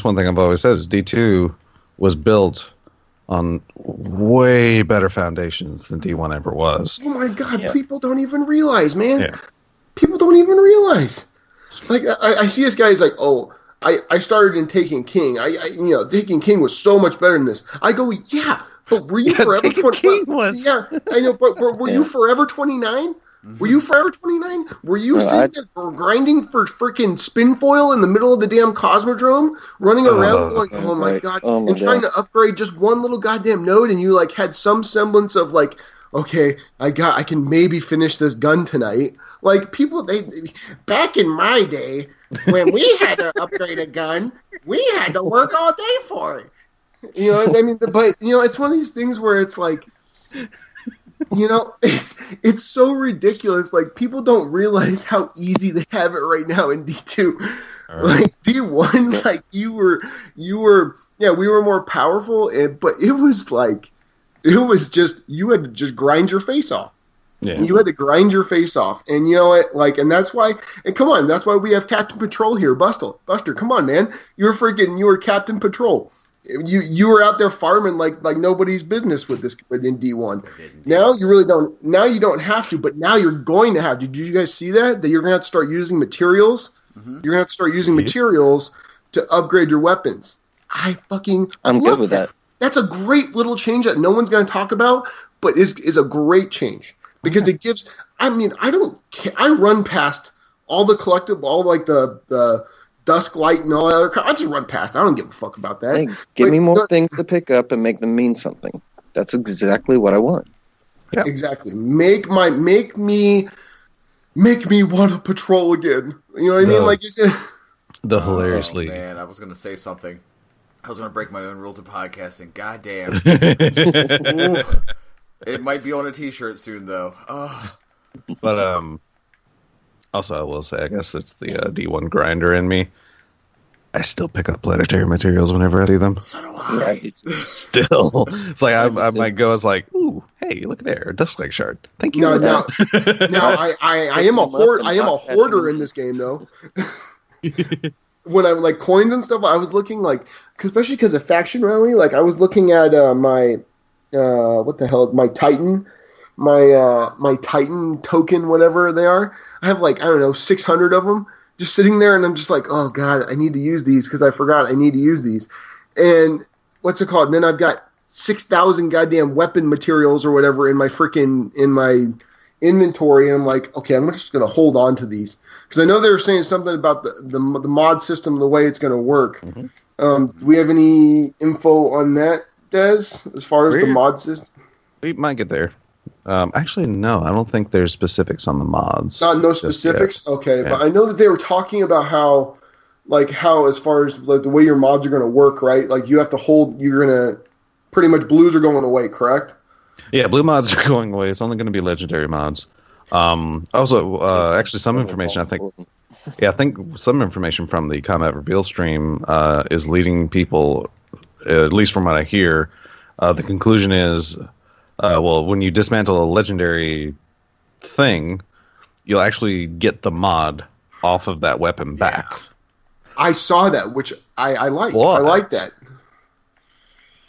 one thing I've always said is D2 was built on way better foundations than D1 ever was. Oh my god, people don't even realize, man. Yeah. People don't even realize. Like I see this guy, he's like, oh, I started in Taken King. Taken King was so much better than this. I go, yeah, but were you forever 29? Yeah, I know, but were you forever 29? Were you forever 29? Were you sitting there grinding for freaking spin foil in the middle of the damn Cosmodrome, running around going, oh my god, and trying to upgrade just one little goddamn node, and you like had some semblance of like, okay, I can maybe finish this gun tonight. Like people, back in my day when we had to upgrade a gun, we had to work all day for it. You know what I mean? But it's one of these things where it's like. It's so ridiculous. Like people don't realize how easy they have it right now in D2. Right. Like D1, like you were, we were more powerful, but it was just you had to just grind your face off. Yeah. You had to grind your face off, and you know what? Like, and that's why. And come on, that's why we have Captain Patrol here, Buster. Come on, man, you were Captain Patrol. You were out there farming like nobody's business with this within D1. Now you really don't. Now you don't have to, but now you're going to have to. Did you guys see that you're going to have to start using materials? Mm-hmm. You're going to have to start using materials to upgrade your weapons. I'm good with that. That's a great little change that no one's going to talk about, but is a great change because it gives. I mean, I don't care. I run past all the collectible, all like the Dusk Light and all that other crap. I just run past. I don't give a fuck about that. Hey, give me more things to pick up and make them mean something. That's exactly what I want. Yeah. Exactly. Make me want to patrol again. You know what I mean? Like you said. Hilariously. Oh, man, I was going to say something. I was going to break my own rules of podcasting. God damn. It might be on a t-shirt soon, though. But, also, I will say, I guess it's the D1 grinder in me. I still pick up planetary materials whenever I see them. So do I. Still. It's like, I might go, it's like, ooh, hey, look there, a Dusklight shard. Thank you. No, I am a hoarder in this game, though. When I like coins and stuff, I was looking like, especially because of Faction Rally, like I was looking at my my Titan, my Titan token, whatever they are. I have 600 of them just sitting there, and I'm just like, oh god, I need to use these because I forgot I need to use these. And what's it called? And then I've got 6,000 goddamn weapon materials or whatever in my inventory, and I'm like, okay, I'm just gonna hold on to these because I know they were saying something about the mod system, the way it's gonna work. Mm-hmm. Do we have any info on that, Des, as far as the mod system? We might get there. Actually, no, I don't think there's specifics on the mods. No specifics? Okay, yeah. But I know that they were talking about how as far as the way your mods are going to work, right? Like you have to you're going to, pretty much blues are going away, correct? Yeah, blue mods are going away. It's only going to be legendary mods. Also, actually some information, I think some information from the Combat Reveal stream is leading people, at least from what I hear, the conclusion is, when you dismantle a legendary thing, you'll actually get the mod off of that weapon back. Yeah. I saw that, which I like. I like that.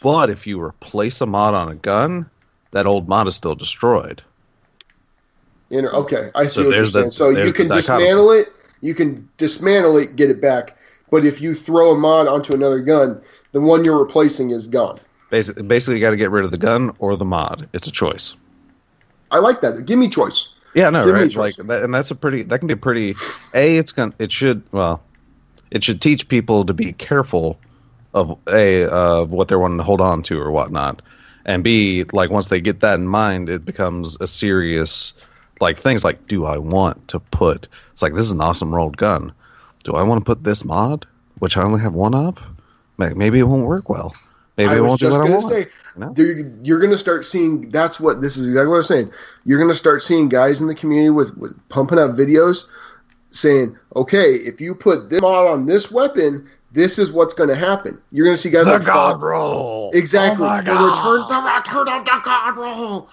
But if you replace a mod on a gun, that old mod is still destroyed. Okay, I see what you're saying. So you can dismantle it. You can dismantle it, get it back. But if you throw a mod onto another gun, the one you're replacing is gone. Basically, you got to get rid of the gun or the mod. It's a choice. I like that. Give me choice. Yeah, no, right? Like that, and that can be pretty. It should teach people to be careful of what they're wanting to hold on to or whatnot, and B, like once they get that in mind, it becomes a serious things like, do I want to put? It's like, this is an awesome rolled gun. Do I want to put this mod, which I only have one of? Maybe it won't work well. Maybe I was just going to say, you're going to start seeing, this is exactly what I was saying. You're going to start seeing guys in the community with pumping up videos saying, okay, if you put this mod on this weapon, this is what's going to happen. You're going to see guys the God roll. Exactly. Oh my God. The return of the God roll.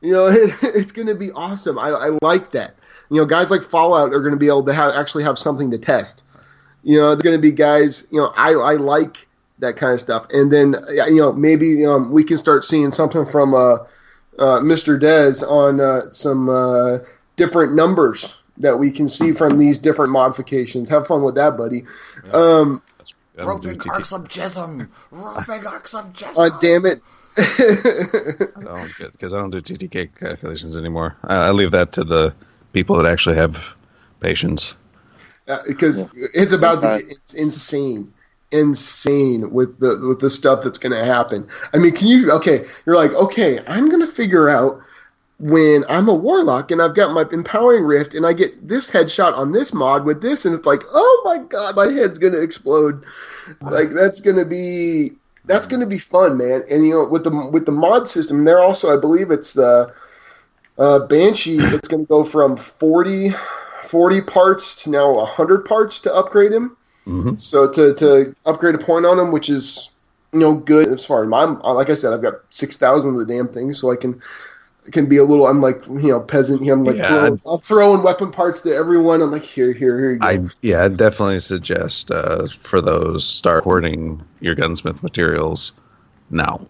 It's going to be awesome. I like that. Guys like Fallout are going to be able to actually have something to test. They're going to be guys, I like that kind of stuff. And then, maybe we can start seeing something from Mr. Dez on some different numbers that we can see from these different modifications. Have fun with that, buddy. Roping arcs of jism. Damn it. Because I don't do TTK calculations anymore. I leave that to the people that actually have patience. Because it's about to get insane with the stuff that's going to happen. I mean, you're like, okay, I'm going to figure out when I'm a warlock and I've got my empowering rift and I get this headshot on this mod with this, and it's like, oh my god, my head's going to explode. That's going to be fun, man. And with the mod system, there also, I believe it's the Banshee. It's going to go from 40 parts to now 100 parts to upgrade him. Mm-hmm. So to upgrade a point on him, which is good as far as like I said, I've got 6,000 of the damn thing, so I can can be a little. I'm like, peasant. I'm like, I'm throwing weapon parts to everyone. I'm like, here you go. I'd definitely suggest for those, start hoarding your gunsmith materials now.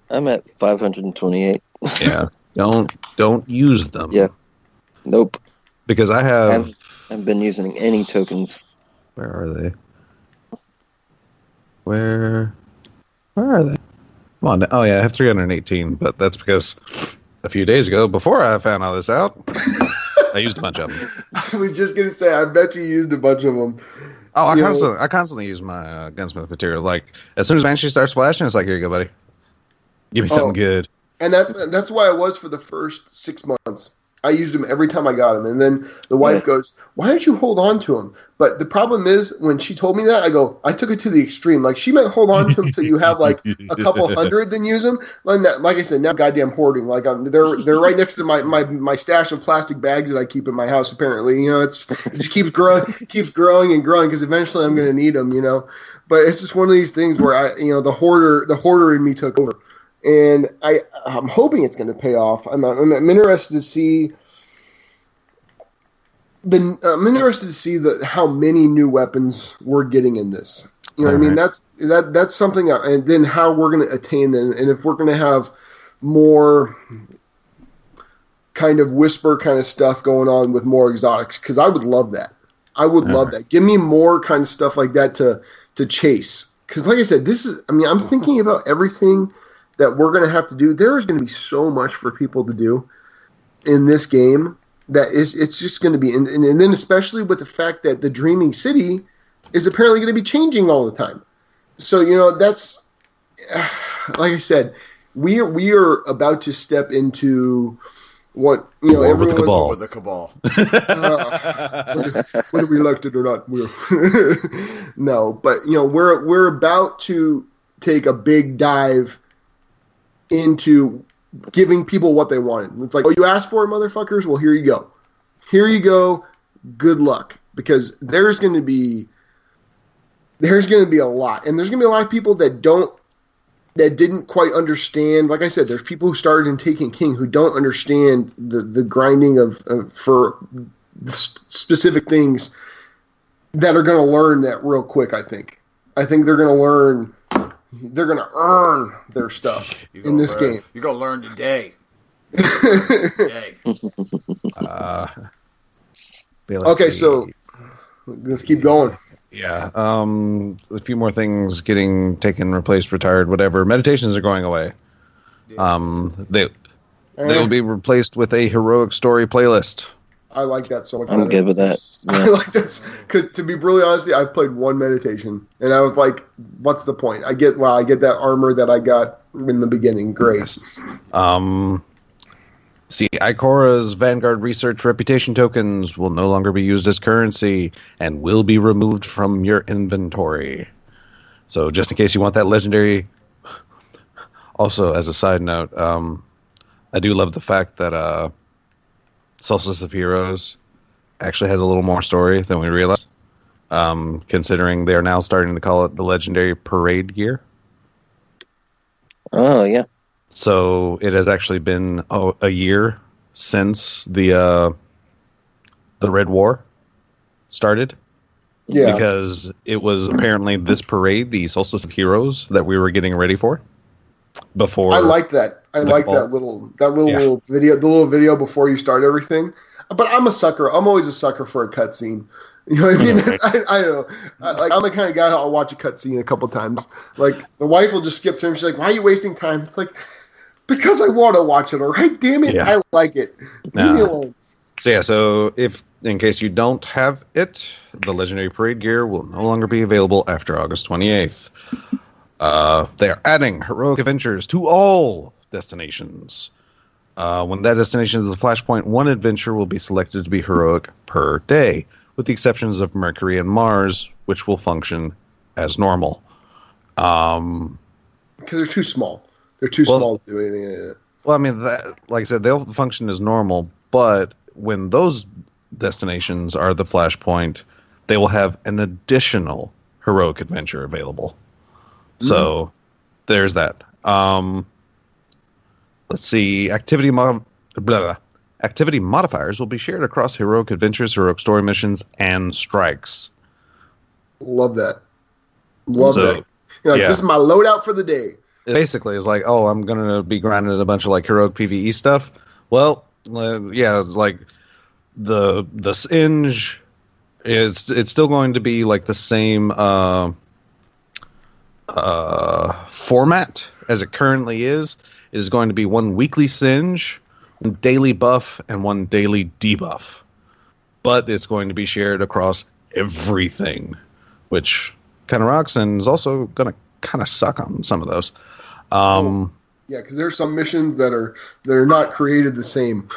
I'm at 528. Yeah, don't use them. Yeah, nope. Because I haven't been using any tokens. Where are they? Where are they? Come on. Oh, yeah, I have 318, but that's because a few days ago, before I found all this out, I used a bunch of them. I was just going to say, I bet you used a bunch of them. Oh, I constantly use my gunsmith material. Like, as soon as Banshee starts flashing, it's like, here you go, buddy. Give me something good. And that's why I was for the first 6 months. I used them every time I got them. And then the wife goes, why don't you hold on to them? But the problem is, when she told me that, I took it to the extreme. Like, she meant hold on to them until you have, like, a couple hundred, then use them. Like I said, now goddamn hoarding. Like, they're right next to my stash of plastic bags that I keep in my house, apparently. It just keeps growing and growing, because eventually I'm going to need them, But it's just one of these things where the hoarder in me took over. And I'm hoping it's going to pay off. I'm interested to see how many new weapons we're getting in this. You know what I mean? That's something. And then how we're going to attain them, and if we're going to have more kind of whisper kind of stuff going on with more exotics, because I would love that. I would love that. Give me more kind of stuff like that to chase. Because like I said, I'm thinking about everything that we're going to have to do. There is going to be so much for people to do in this game that it's just going to be, and then especially with the fact that the Dreaming City is apparently going to be changing all the time. So, that's, like I said, we are about to step into what, everyone... With the Cabal. Whether we liked it or not. No, but, we're about to take a big dive into giving people what they wanted. It's like, you asked for it, motherfuckers? Well, here you go. Here you go. Good luck. Because there's going to be a lot. And there's going to be a lot of people that didn't quite understand. Like I said, there's people who started in Taken King who don't understand the grinding for specific things that are going to learn that real quick, I think. I think they're going to learn... They're going to earn their stuff in this game. You're going to learn today. Okay, so let's keep going. Yeah. A few more things getting taken, replaced, retired, whatever. Meditations are going away. They will be replaced with a heroic story playlist. I like that so much. I'm good with that. Yeah. I like that because, to be really honest, I've played one meditation, and I was like, "What's the point?" I get that armor that I got in the beginning. Great. Ikora's Vanguard Research Reputation tokens will no longer be used as currency and will be removed from your inventory. So, just in case you want that legendary. Also, as a side note, I do love the fact that Solstice of Heroes actually has a little more story than we realize, considering they are now starting to call it the Legendary Parade Gear. Oh, yeah. So it has actually been a year since the Red War started. Yeah. Because it was apparently this parade, the Solstice of Heroes, that we were getting ready for. Before I like that. I like that little video, the little video before you start everything. But I'm a sucker. I'm always a sucker for a cutscene. You know what I mean? I know. I'm the kind of guy who'll watch a cutscene a couple times. Like, the wife will just skip through and she's like, "Why are you wasting time?" It's like, because I want to watch it, all right? Damn it, yeah. I like it. Leave me alone. So if, in case you don't have it, the Legendary Parade Gear will no longer be available after August 28th. They are adding heroic adventures to all destinations. When that destination is the Flashpoint, one adventure will be selected to be heroic per day, with the exceptions of Mercury and Mars, which will function as normal. Because they're too small. They're too small to do anything like that. Well, I mean, like I said, they'll function as normal, but when those destinations are the Flashpoint, they will have an additional heroic adventure available. So, there's that. Let's see. Activity modifiers will be shared across heroic adventures, heroic story missions, and strikes. Love that. Love that. You're like, this is my loadout for the day. Basically, it's like, oh, I'm going to be grinding a bunch of like heroic PvE stuff. Well, it's like the Singe it's still going to be like the same format as it currently is. It is going to be one weekly Singe, one daily buff, and one daily debuff. But it's going to be shared across everything, which kind of rocks and is also going to kind of suck on some of those. Yeah, because there's some missions that are not created the same.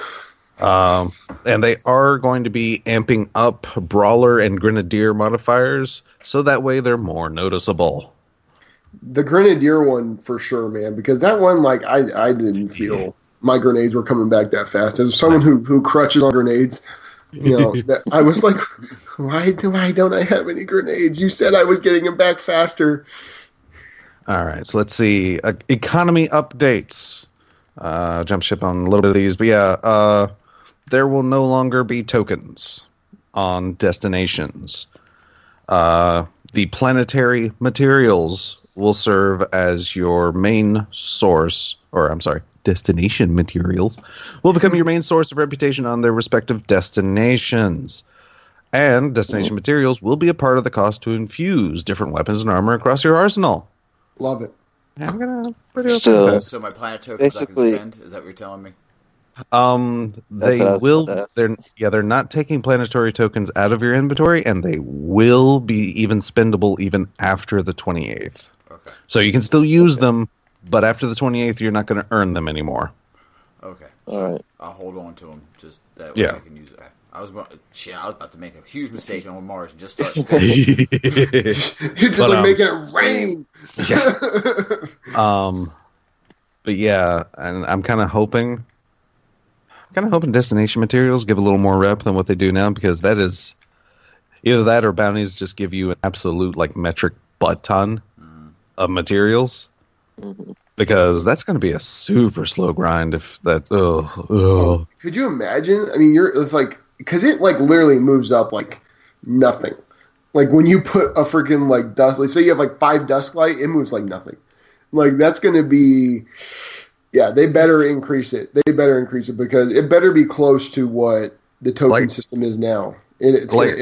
And they are going to be amping up Brawler and Grenadier modifiers, so that way they're more noticeable. The Grenadier one for sure, man, because that one, like, I didn't feel my grenades were coming back that fast. As someone who crutches on grenades, you know, that I was like, why don't I have any grenades? You said I was getting them back faster. All right, so let's see. Economy updates. Jump ship on a little bit of these, but yeah, there will no longer be tokens on destinations. The planetary materials will serve as your main source, destination materials will become your main source of reputation on their respective destinations. And destination materials will be a part of the cost to infuse different weapons and armor across your arsenal. Love it. Yeah, I'm gonna pretty So my planet tokens I can spend? Is that what you're telling me? They will. They're not taking planetary tokens out of your inventory, and they will be even spendable even after the 28th. Okay. So you can still use them, but after the 28th, you're not going to earn them anymore. Okay. All right. I'll hold on to them just that way I can use it. I was about to make a huge mistake on Mars and just start spending. You're just making it rain. Yeah. But yeah, and I'm kind of hoping destination materials give a little more rep than what they do now, because that is either that or bounties just give you an absolute like metric butt ton of materials, because that's going to be a super slow grind if that. Could you imagine? I mean, it's like, because it like literally moves up like nothing. Like when you put a freaking like dust, like say you have like 5 dusk light, it moves like nothing. Like that's going to be. Yeah, they better increase it. Because it better be close to what the token system is now. Like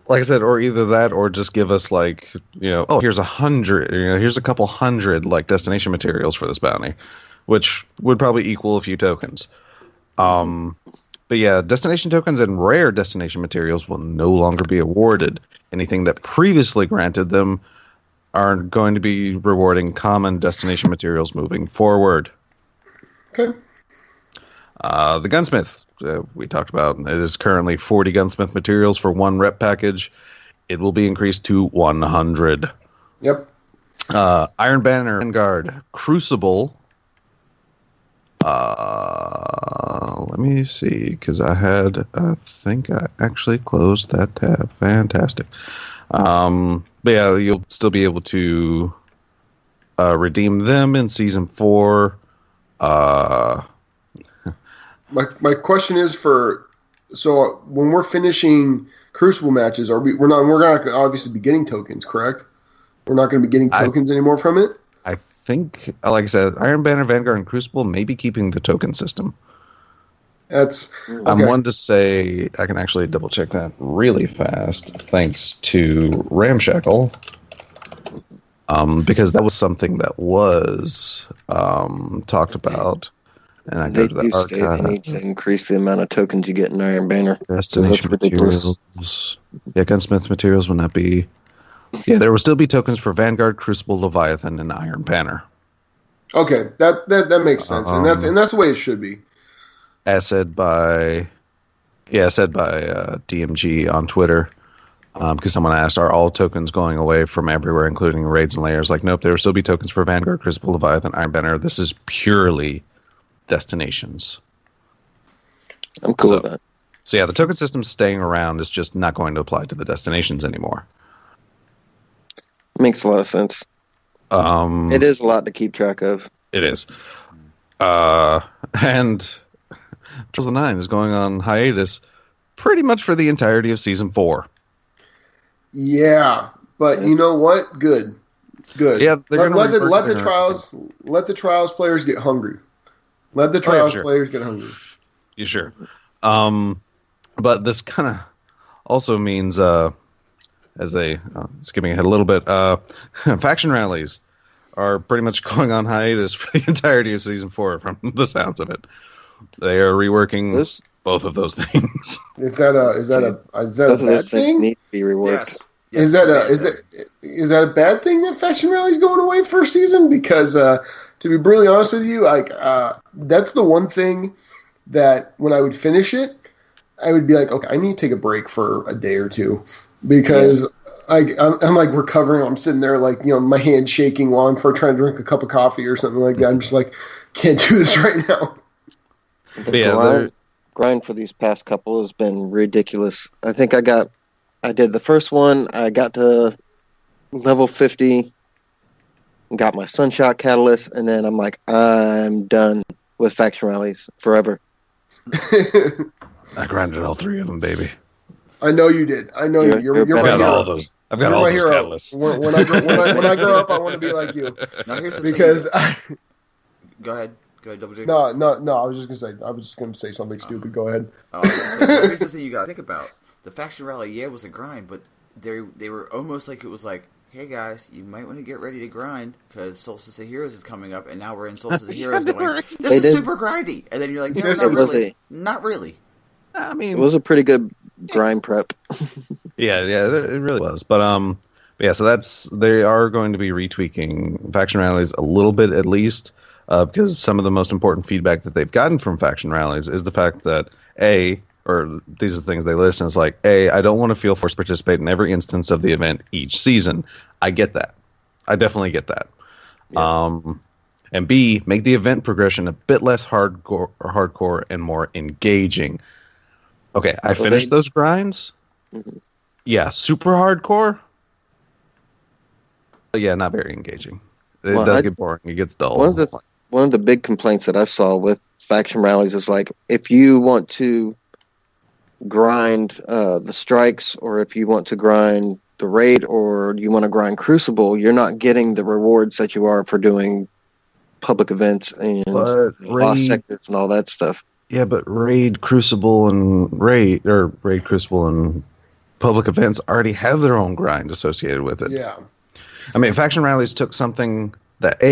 I said, or either that, or just give us like, here's 100, here's a couple hundred like destination materials for this bounty, which would probably equal a few tokens. But yeah, destination tokens and rare destination materials will no longer be awarded. Anything that previously granted them are going to be rewarding common destination materials moving forward. Okay. The gunsmith we talked about. It is currently 40 gunsmith materials for 1 rep package. It will be increased to 100. Yep. Iron Banner, Vanguard, Crucible. Let me see, because I think I actually closed that tab. Fantastic. But yeah, you'll still be able to redeem them in Season 4. My question is so when we're finishing Crucible matches, we're not going to obviously be getting tokens, correct? We're not going to be getting tokens anymore from it? I think, like I said, Iron Banner, Vanguard, and Crucible may be keeping the token system. That's okay. I'm one to say I can actually double check that really fast, thanks to Ramshackle. Because that was something that was talked about, and I go to the archive. They need to increase the amount of tokens you get in Iron Banner. Destination materials. Yeah, gunsmith materials will not be. Yeah, there will still be tokens for Vanguard, Crucible, Leviathan, and Iron Banner. Okay, that makes sense, and that's the way it should be. As said by DMG on Twitter. Because someone asked, are all tokens going away from everywhere, including raids and layers? Like, nope, there will still be tokens for Vanguard, Crucible, Leviathan, Iron Banner. This is purely destinations. I'm cool with that. So yeah, the token system staying around is just not going to apply to the destinations anymore. Makes a lot of sense. It is a lot to keep track of. It is. And Trials of the Nine is going on hiatus pretty much for the entirety of Season 4. Yeah, but you know what? Good. Yeah, let the trials players get hungry. Let the trials players get hungry. You sure? But this kind of also means, skipping ahead a little bit, faction rallies are pretty much going on hiatus for the entirety of Season 4, from the sounds of it. They are reworking both of those things. Is that a bad thing? Need to be reworked. Yes. Is that a bad thing that faction rally's going away for a season? Because to be brutally honest with you, that's the one thing that when I would finish it, I would be like, okay, I need to take a break for a day or two because I'm like recovering. I'm sitting there like, my hand shaking while I'm trying to drink a cup of coffee or something like that. I'm just like, can't do this right now. The grind for these past couple has been ridiculous. I think I did the first one. I got to level 50, got my Sunshot Catalyst, and then I'm like, I'm done with faction rallies forever. I grinded all 3 of them, baby. I know you did. I know you're my hero. All those. I've got all those catalysts. When I grow up, I want to be like you. Go ahead, Double J. No. I was just gonna say something stupid. Go ahead. Here's the thing you gotta think about. The faction rally, was a grind, but they were almost like it was like, hey guys, you might want to get ready to grind because Solstice of Heroes is coming up, and now we're in Solstice of Heroes going, this is super grindy. And then you're like, no, not really. I mean, it was a pretty good grind prep. yeah, it really was. But so they are going to be retweaking faction rallies a little bit at least, because some of the most important feedback that they've gotten from faction rallies is the fact that or these are the things they list, and it's like, I don't want to feel forced to participate in every instance of the event each season. I get that. I definitely get that. Yeah. And B, make the event progression a bit less hardcore and more engaging. Okay, I finished those grinds. Mm-hmm. Yeah, super hardcore. But yeah, not very engaging. It does get boring. It gets dull. One of the big complaints that I saw with faction rallies is like, if you want to grind the strikes, or if you want to grind the raid, or you want to grind Crucible, you're not getting the rewards that you are for doing public events and lost sectors and all that stuff. Yeah, but Raid Crucible and public events already have their own grind associated with it. Yeah. I mean, faction rallies took something that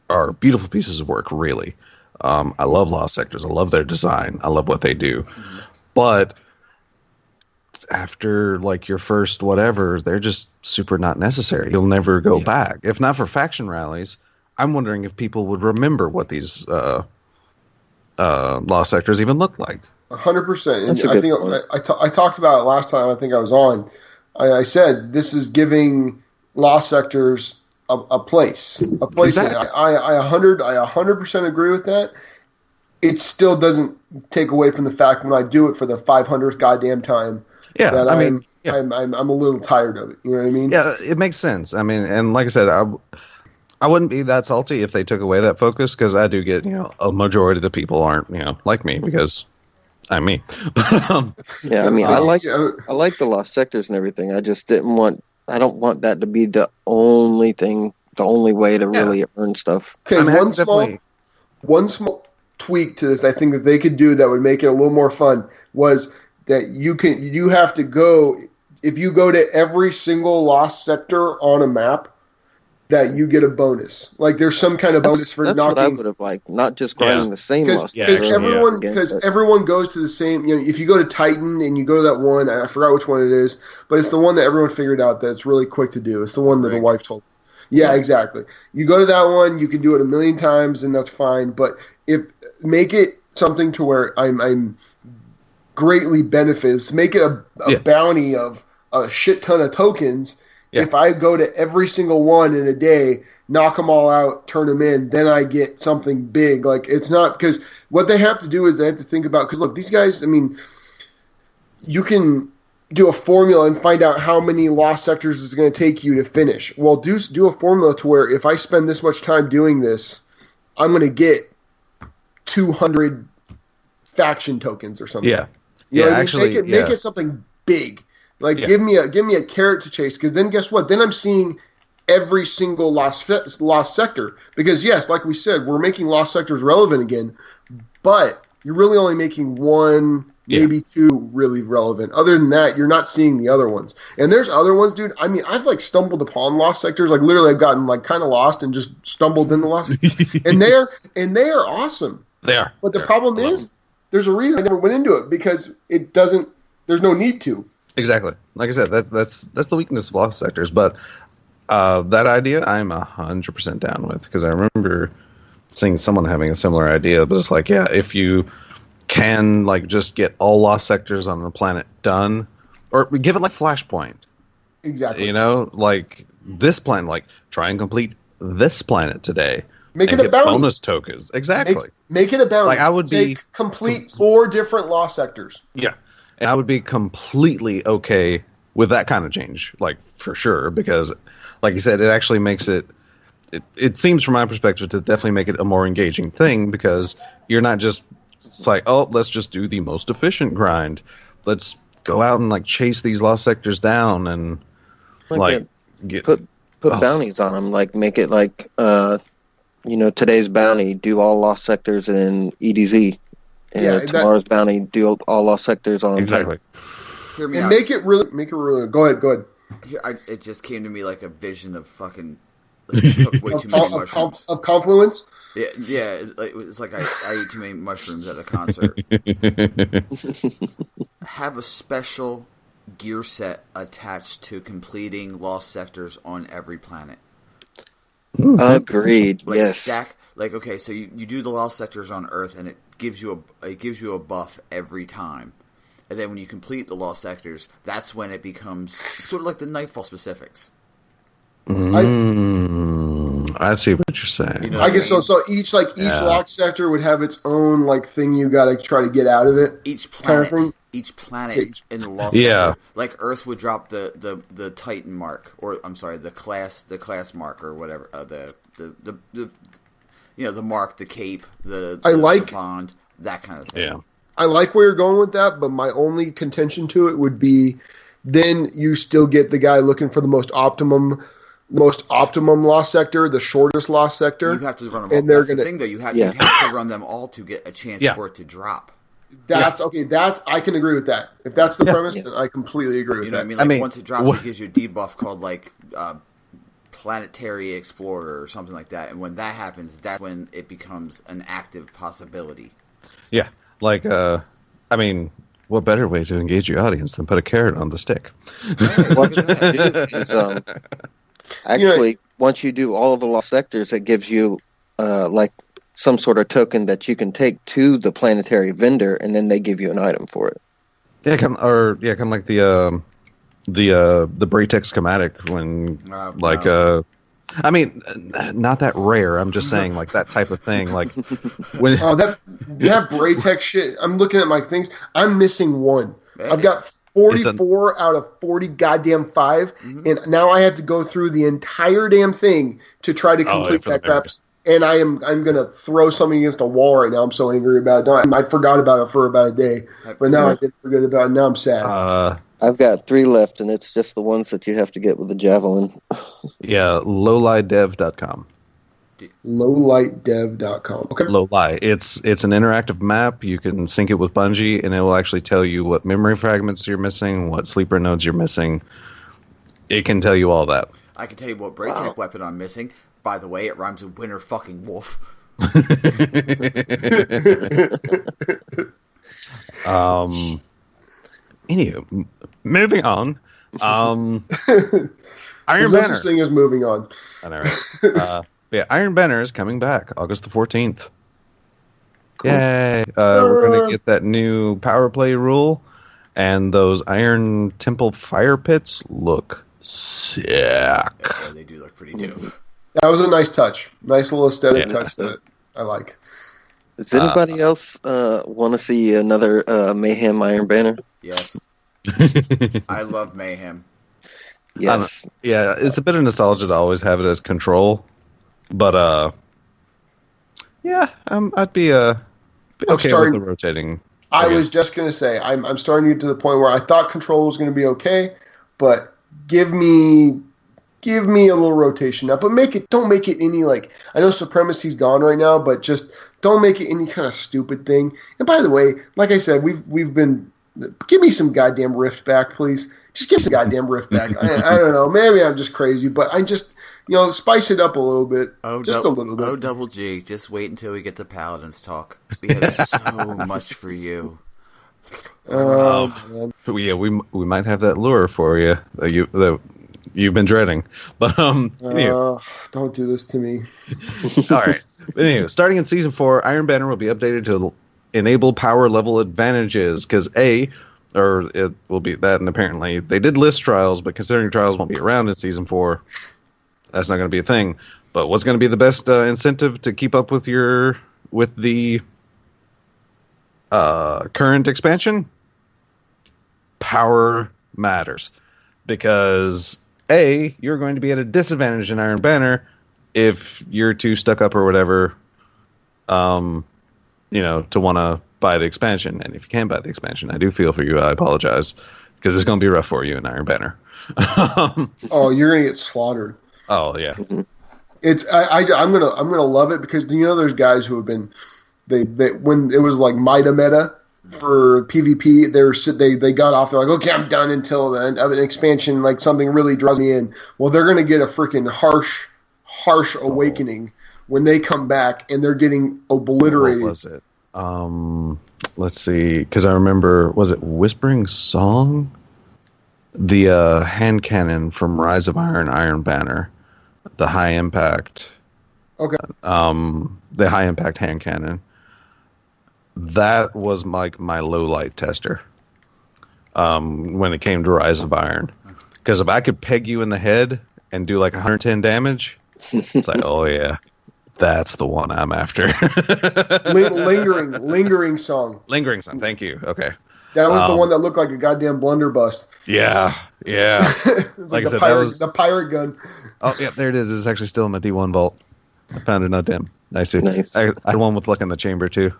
are beautiful pieces of work, really. I love Lost Sectors. I love their design. I love what they do. Mm-hmm. But after like your first whatever, they're just super not necessary. You'll never go back. If not for faction rallies, I'm wondering if people would remember what these Lost Sectors even look like. 100%. I think I talked about it last time I think I was on. I said this is giving Lost Sectors a place. Exactly. I 100% agree with that. It still doesn't take away from the fact when I do it for the 500th goddamn time that I'm a little tired of it. You know what I mean? Yeah, it makes sense. I mean, and like I said, I wouldn't be that salty if they took away that focus, because I do get, a majority of the people aren't, like me, because I'm me. Yeah, I mean, I like the Lost Sectors and everything. I just I don't want that to be the only way to really earn stuff. Okay, I mean, one small tweak to this I think that they could do that would make it a little more fun was that you have to go, if you go to every single Lost Sector on a map, that you get a bonus. Like there's some kind of bonus for knocking. That's what I would have liked, not just grinding the same Lost Sector. Because everyone goes to the same. If you go to Titan and you go to that one, I forgot which one it is, but it's the one that everyone figured out that it's really quick to do. It's the one that the wife told me. Yeah, exactly. You go to that one, you can do it 1,000,000 times, and that's fine. But make it something to where I'm greatly benefits. Make it a bounty of a shit ton of tokens. Yeah. If I go to every single one in a day, knock them all out, turn them in, then I get something big. Like, it's not, because what they have to do is they have to think about, because look, these guys, I mean, you can do a formula and find out how many Lost Sectors it's going to take you to finish. Well, do a formula to where if I spend this much time doing this, I'm going to get 200 faction tokens or something. Yeah. You know what actually, I mean? Make it something big. Like give me a carrot to chase, because then guess what? Then I'm seeing every single lost sector. Because yes, like we said, we're making lost sectors relevant again, but you're really only making one, maybe two really relevant. Other than that, you're not seeing the other ones. And there's other ones, dude. I mean, I've like stumbled upon lost sectors. Like literally, I've gotten like kind of lost and just stumbled into lost. and they are awesome. They are. But the problem is, there's a reason I never went into it, because it doesn't. There's no need to. Exactly. Like I said, that's the weakness of lost sectors. But that idea, I'm 100% down with, because I remember seeing someone having a similar idea. But it's like, if you can like just get all lost sectors on the planet done, or give it like Flashpoint. Exactly. You know, like this planet, like try and complete this planet today. Make it a bounty. Bonus tokens. Exactly. Make it a bounty. Like I would complete 4 different lost sectors. Yeah. And I would be completely okay with that kind of change, like for sure, because like you said, it actually makes it seems from my perspective to definitely make it a more engaging thing, because you're not just, it's like, oh, let's just do the most efficient grind. Let's go out and like chase these lost sectors down and like put bounties on them, like make it like, today's bounty, do all lost sectors in EDZ. And tomorrow's bounty, do all lost sectors on exactly. Hear me and out. make it really. Go ahead. Here, it just came to me like a vision of fucking. Like, I took way too many mushrooms. Of confluence. Yeah. It's like I ate too many mushrooms at a concert. Have a special gear set attached to completing lost sectors on every planet. Agreed. Like yes. Stack. Like okay, so you do the lost sectors on Earth, and it gives you a buff every time. And then when you complete the lost sectors, that's when it becomes sort of like the Nightfall specifics. I see what you're saying. You know I guess so. So each locked sector would have its own like thing you got to try to get out of it. Each planet in the lost sector, like Earth would drop the Titan mark, or I'm sorry, the class mark or whatever. The mark, the cape, the bond, that kind of thing. Yeah. I like where you're going with that, but my only contention to it would be then you still get the guy looking for the most optimum lost sector, the shortest lost sector. You have to run them all. And that's the thing, though. You have to run them all to get a chance for it to drop. Okay. I can agree with that. If that's the premise, then I completely agree with you know that. What I mean? Like once it drops, it gives you a debuff called like Planetary Explorer or something like that. And when that happens, that's when it becomes an active possibility. Yeah. Like, what better way to engage your audience than put a carrot on the stick? What you do is, actually, once you do all of the lost sectors, it gives you like some sort of token that you can take to the planetary vendor, and then they give you an item for it. Yeah, kind of like the Braytech schematic when not that rare. I'm just saying, like that type of thing. Like when that Braytech shit. I'm looking at my things. I'm missing one. I've got 44 out of 40 goddamn 5, and now I have to go through the entire damn thing to try to complete that crap. And I'm gonna throw something against a wall right now. I'm so angry about it. I forgot about it for about a day, but now I didn't forget about it. Now I'm sad. I've got 3 left, and it's just the ones that you have to get with the javelin. Yeah, lowlidev.com. Lowlightdev.com. Okay. Lowlight. It's an interactive map. You can sync it with Bungie, and it will actually tell you what memory fragments you're missing, what sleeper nodes you're missing. It can tell you all that. I can tell you what Braytech weapon I'm missing. By the way, it rhymes with winter fucking wolf. Anywho, moving on. Iron There's no such thing as moving on. I know, right? Iron Banner is coming back August the 14th. Cool. Yay! We're gonna get that new power play rule, and those Iron Temple fire pits look sick. Yeah, they do look pretty dope. That was a nice touch. Nice little aesthetic touch that I like. Does anybody else want to see another Mayhem Iron Banner? Yes. I love Mayhem. Yes. Yeah, it's a bit of nostalgia to always have it as Control, but Yeah, I'd be okay with the rotating. I was just going to say, I'm starting to get to the point where I thought control was going to be okay, but give me a little rotation now. But don't make it any, like, I know Supremacy's gone right now, but just don't make it any kind of stupid thing. And by the way, like I said, we've been, give me some goddamn Rift back, please. Just give me some goddamn Rift back. I don't know, maybe I'm just crazy, but I just, spice it up a little bit. A little bit. Oh, double G, just wait until we get the Paladins talk. We have so much for you. Yeah, we might have that lure for you that you've been dreading. But don't do this to me. All right. But anyway, starting in Season 4, Iron Banner will be updated to enable power level advantages, because it will be that, and apparently they did list trials, but considering trials won't be around in Season 4, that's not going to be a thing. But what's going to be the best incentive to keep up with the current expansion? Power matters. Because you're going to be at a disadvantage in Iron Banner if you're too stuck up or whatever, to want to buy the expansion. And if you can't buy the expansion, I do feel for you. I apologize, because it's going to be rough for you in Iron Banner. Oh, you're going to get slaughtered. Oh yeah. I'm gonna love it, because there's guys who have been they when it was like meta for PvP, they got off. They're like, okay, I'm done until the end of an expansion, like something really draws me in. Well, they're gonna get a freaking harsh awakening when they come back, and they're getting obliterated. What was it? Let's see, because I remember, was it Whispering Song? The hand cannon from Rise of Iron Banner. The high impact. Okay. The high impact hand cannon. That was my low light tester. When it came to Rise of Iron, because if I could peg you in the head and do like 110 damage, it's like, oh yeah, that's the one I'm after. Lingering song. Lingering song. Thank you. Okay. That was the one that looked like a goddamn blunderbuss. Yeah. It was like the pirate gun. Oh, yeah, there it is. It's actually still in my D1 vault. I found it, not dim. Nice. I had one with Luck in the Chamber, too.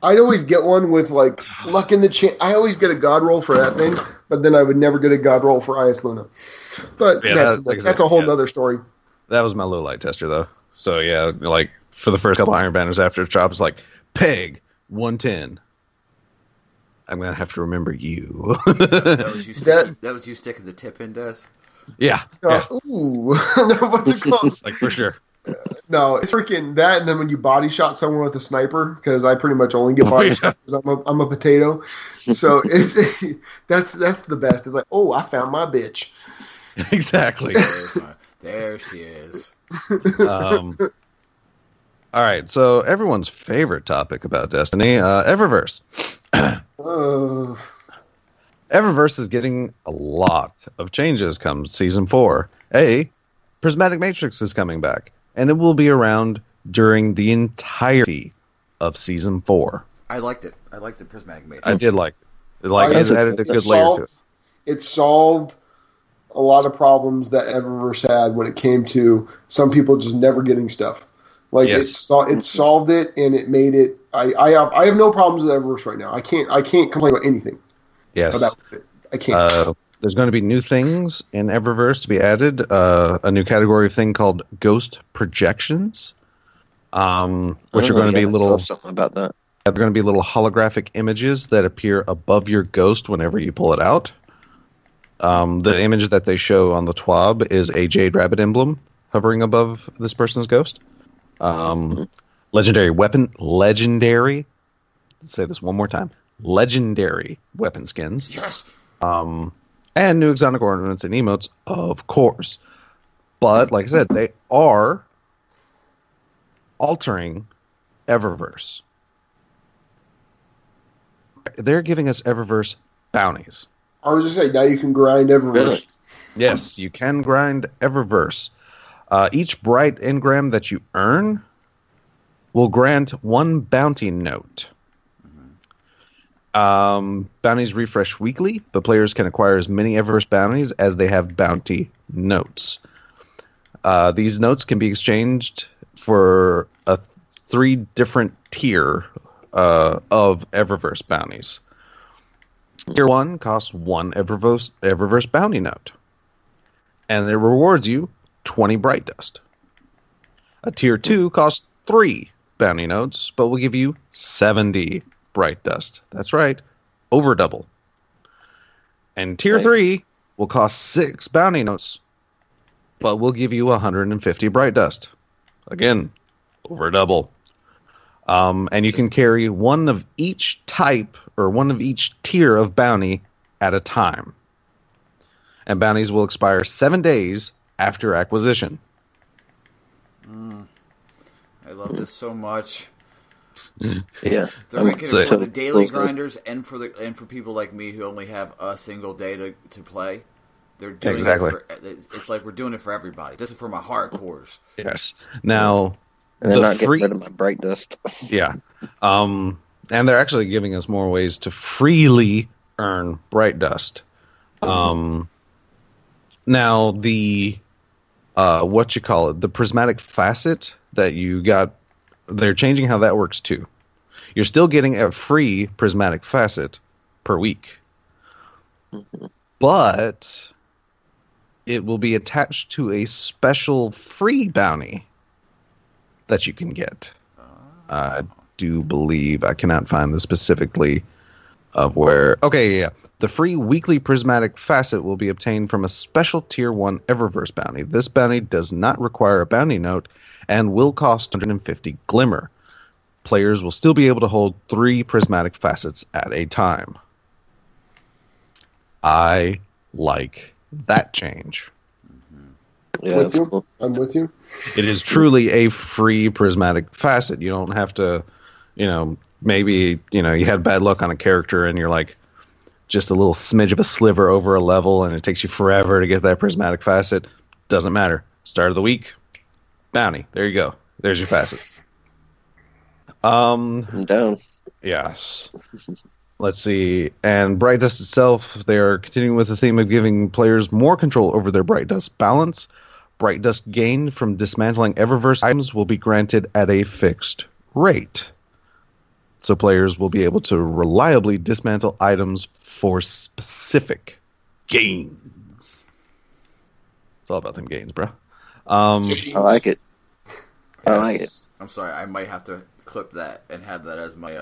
I'd always get one with, like, Luck in the Chamber. I always get a God roll for that thing, but then I would never get a God roll for Ias Luna. But yeah, that's a whole other story. That was my low light tester, though. So, yeah, like, for the first couple Iron Banners after the drop, it's like, peg, 110. I'm going to have to remember you. That was you sticking the tip in, Des? Yeah. Ooh. What's it called? Like, for sure. No, it's freaking that, and then when you body shot someone with a sniper, because I pretty much only get body shots because I'm a potato. So that's the best. It's like, oh, I found my bitch. Exactly. There she is. All right, so everyone's favorite topic about Destiny, Eververse. Eververse is getting a lot of changes come Season 4. Prismatic Matrix is coming back, and it will be around during the entirety of Season 4. I liked it. I liked the Prismatic Matrix. I did like it. It added a good layer to it. It solved a lot of problems that Eververse had when it came to some people just never getting stuff. Like, yes. It solved it, and it made it. I have no problems with Eververse right now. I can't complain about anything. Yes, about it. I can't. There's going to be new things in Eververse to be added. A new category of thing called Ghost Projections, which are going to be little. Something about that. They're going to be little holographic images that appear above your ghost whenever you pull it out. The image that they show on the TWAB is a Jade Rabbit emblem hovering above this person's ghost. Legendary weapon. Let's say this one more time. Legendary weapon skins. Yes. And new exotic ornaments and emotes, of course. But, like I said, they are altering Eververse. They're giving us Eververse bounties. I was just saying, now you can grind Eververse. Really? Yes, you can grind Eververse. Each bright engram that you earn will grant one bounty note. Bounties refresh weekly, but players can acquire as many Eververse bounties as they have bounty notes. These notes can be exchanged for a 3 different tier of Eververse bounties. Tier 1 costs 1 Eververse bounty note, and it rewards you 20 Bright Dust. A Tier 2 costs 3 bounty notes, but will give you 70 Bright Dust. That's right, over double. And Tier 3 will cost 6 bounty notes, but will give you 150 Bright Dust. Again, over double. And you can carry one of each type or one of each tier of bounty at a time. And bounties will expire 7 days after acquisition. I love this so much. Yeah, They're making it for the daily grinders and for people like me who only have a single day to play. They're doing it's like we're doing it for everybody. This is for my hardcores. Yes. Now, and they're not getting rid of my Bright Dust. Yeah. And they're actually giving us more ways to freely earn Bright Dust. Now, the the prismatic facet that you got, they're changing how that works too. You're still getting a free prismatic facet per week, but it will be attached to a special free bounty that you can get. I do believe, I cannot find the specifically of where. Okay, yeah. The free weekly prismatic facet will be obtained from a special Tier 1 Eververse bounty. This bounty does not require a bounty note and will cost 150 Glimmer. Players will still be able to hold 3 prismatic facets at a time. I like that change. Yeah, I'm with you. It is truly a free prismatic facet. You don't have to, maybe, you had bad luck on a character and you're like, just a little smidge of a sliver over a level and it takes you forever to get that prismatic facet. Doesn't matter. Start of the week, bounty. There you go. There's your facet. I'm down. Yes. Let's see. And Bright Dust itself, they are continuing with the theme of giving players more control over their Bright Dust balance. Bright Dust gained from dismantling Eververse items will be granted at a fixed rate. So players will be able to reliably dismantle items for specific gains. It's all about them gains, bro. I like it. I like it. I'm sorry, I might have to clip that and have that as my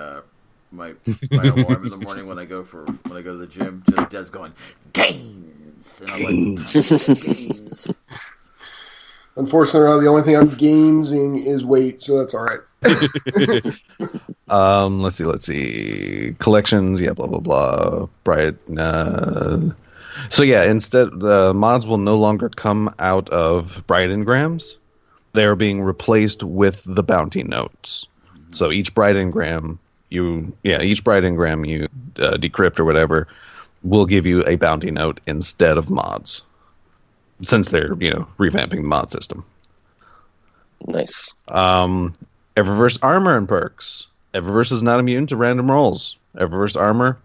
my alarm in the morning when I go to the gym. Just Des going gains, and I'm like gains. Unfortunately, the only thing I'm gaining is weight, so that's all right. Let's see. Collections, yeah, blah blah blah. Bright. So yeah, instead the mods will no longer come out of Bright Engrams. They are being replaced with the bounty notes. So each Bright Engram you decrypt or whatever will give you a bounty note instead of mods, since they're revamping the mod system. Nice. Eververse armor and perks. Eververse is not immune to random rolls. Eververse armor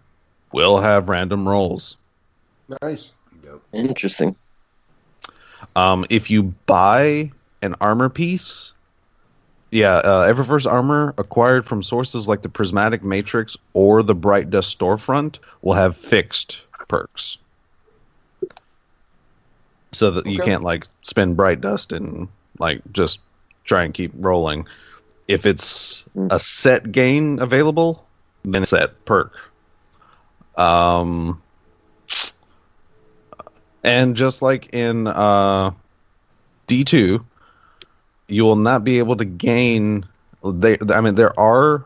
will have random rolls. Nice. Interesting. If you buy an armor piece, Eververse armor acquired from sources like the Prismatic Matrix or the Bright Dust storefront will have fixed perks. So that you can't spend Bright Dust and just try and keep rolling. If it's a set gain available, then it's set perk. And just like in D2, you will not be able to gain. There are,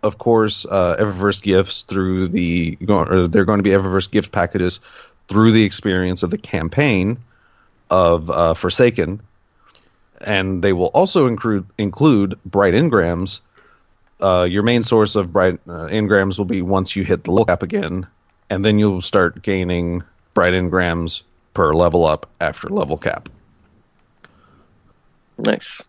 of course, Eververse gifts through they're going to be Eververse gift packages through the experience of the campaign of Forsaken, and they will also include Bright Engrams. Your main source of Bright Engrams will be once you hit the level cap again, and then you'll start gaining Bright Engrams per level up after level cap. Nice.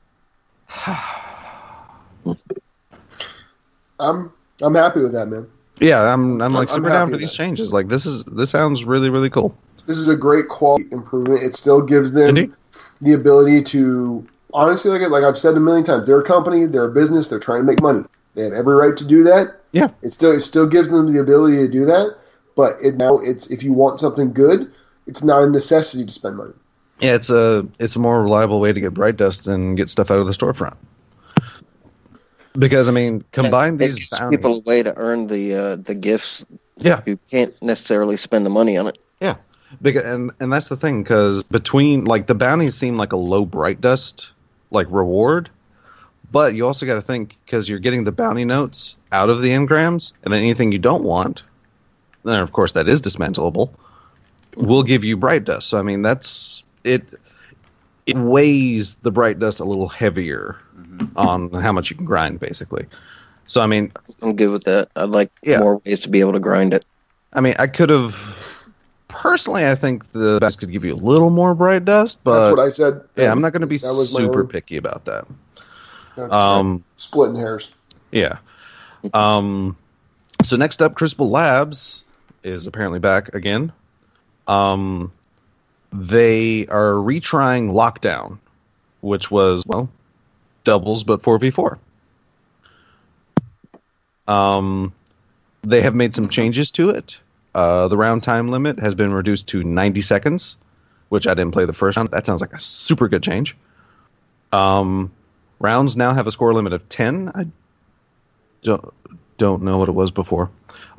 I'm happy with that, man. Yeah, I'm super down for these changes. This sounds really, really cool. This is a great quality improvement. It still gives them the ability to honestly, like I've said a million times, they're a company, they're a business, they're trying to make money. They have every right to do that. Yeah. It still gives them the ability to do that, but it's if you want something good, it's not a necessity to spend money. Yeah, it's a more reliable way to get Bright Dust and get stuff out of the storefront. Because I mean, combine these gives people a way to earn the gifts. Yeah, you can't necessarily spend the money on it. Yeah, because and that's the thing, because between like the bounties seem like a low Bright Dust like reward, but you also got to think, because you're getting the bounty notes out of the engrams, and then anything you don't want, then of course that is dismantleable, will give you Bright Dust. So I mean, that's it. It weighs the Bright Dust a little heavier on how much you can grind, basically. So I mean, I'm good with that. I'd like more ways to be able to grind it. I mean, I could have personally. I think the best could give you a little more Bright Dust, but that's what I said. Yeah, I'm not going to be super picky about that. That's splitting hairs. Yeah. So next up, Crucible Labs is apparently back again. They are retrying Lockdown, which was, well, doubles but 4v4. They have made some changes to it. The round time limit has been reduced to 90 seconds, which I didn't play the first round. That sounds like a super good change. Rounds now have a score limit of 10. I don't know what it was before.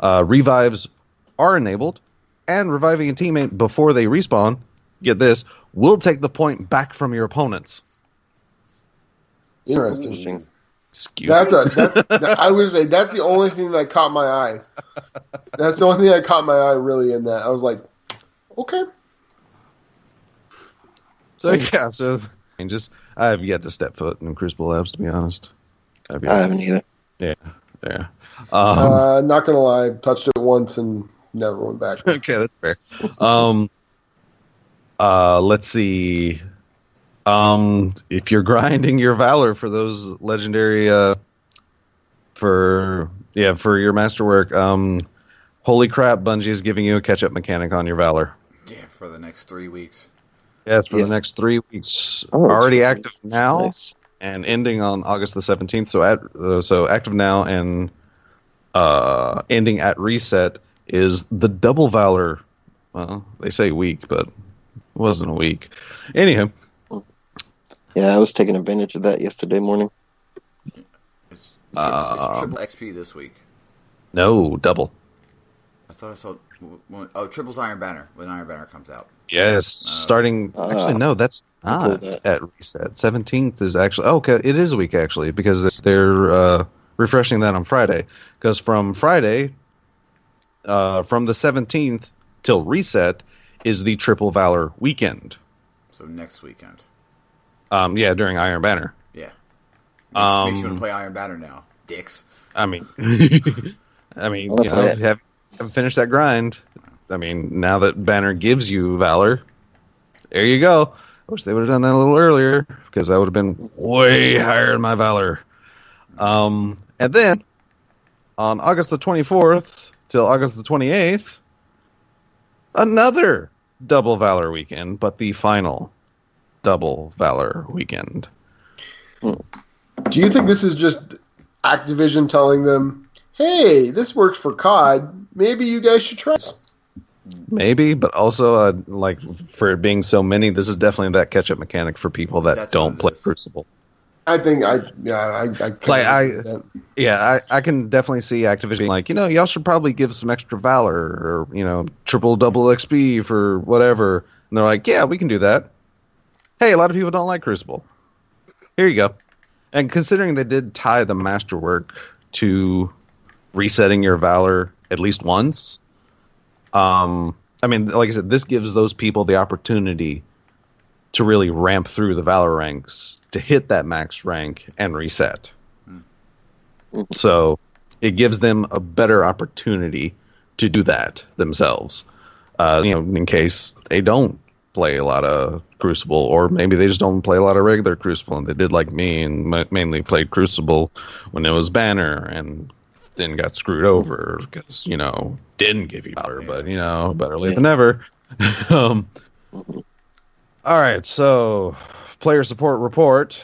Revives are enabled, and reviving a teammate before they respawn, get this, will take the point back from your opponents. Interesting. I would say that's the only thing that caught my eye. That's the only thing that caught my eye really in that. I was like, okay. So yeah, I have yet to step foot in Crucible Labs, to be honest. I haven't either. Yeah. Not gonna lie, touched it once and never went back. Okay, that's fair. Let's see. If you're grinding your Valor for those legendary, for your masterwork, holy crap, Bungie is giving you a catch-up mechanic on your Valor. Yeah, for the next 3 weeks. Yes, for the next 3 weeks. Already active now and ending on August the 17th. So active now and ending at reset is the double Valor. Well, they say week, but it wasn't a week. Anyhow. Yeah, I was taking advantage of that yesterday morning. It's triple XP this week. No, double. I thought I saw... triple's Iron Banner, when Iron Banner comes out. Yes, starting... Actually, no, that's not at reset. 17th is actually... okay, it is a week, actually, because they're refreshing that on Friday. Because from Friday, from the 17th till reset, is the Triple Valor weekend. So next weekend. During Iron Banner. Yeah. Makes you want to play Iron Banner now, dicks. I mean, haven't finished that grind. I mean, now that Banner gives you Valor, there you go. I wish they would have done that a little earlier, because that would have been way higher in my Valor. And then, on August the 24th till August the 28th, another double Valor weekend, but the final double Valor weekend. Do you think this is just Activision telling them, hey, this works for COD, maybe you guys should try this? Maybe, but also, for it being so many, this is definitely that catch-up mechanic for people that don't play Crucible. I think I can definitely see Activision being like, y'all should probably give some extra Valor, or, triple double XP for whatever. And they're like, yeah, we can do that. Hey, a lot of people don't like Crucible. Here you go. And considering they did tie the masterwork to resetting your Valor at least once, I mean, like I said, this gives those people the opportunity to really ramp through the Valor ranks to hit that max rank and reset. So it gives them a better opportunity to do that themselves. In case they don't play a lot of Crucible, or maybe they just don't play a lot of regular Crucible, and they did like me and mainly played Crucible when it was Banner, and then got screwed over because didn't give you Valor, but better late than never. All right, so player support report.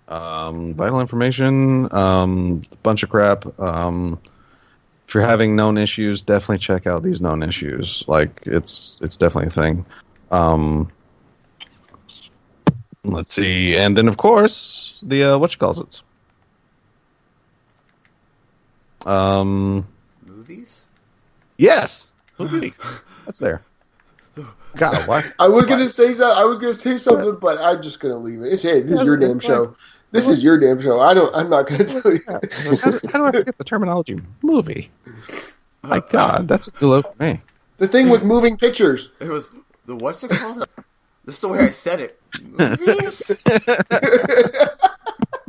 Vital information, bunch of crap. If you're having known issues, definitely check out these known issues. Like, it's definitely a thing. Let's see. And then, of course, the whatchamacallits. Movies? Yes! Movie. That's there. God, what? I was gonna say something, but I'm just gonna leave it. Hey, this is your damn show. This is your damn show. I'm not gonna tell you. How do I forget the terminology? Movie. My God, that's a good look for me. The thing with moving pictures. It was the what's it called? This is the way I said it. Movies?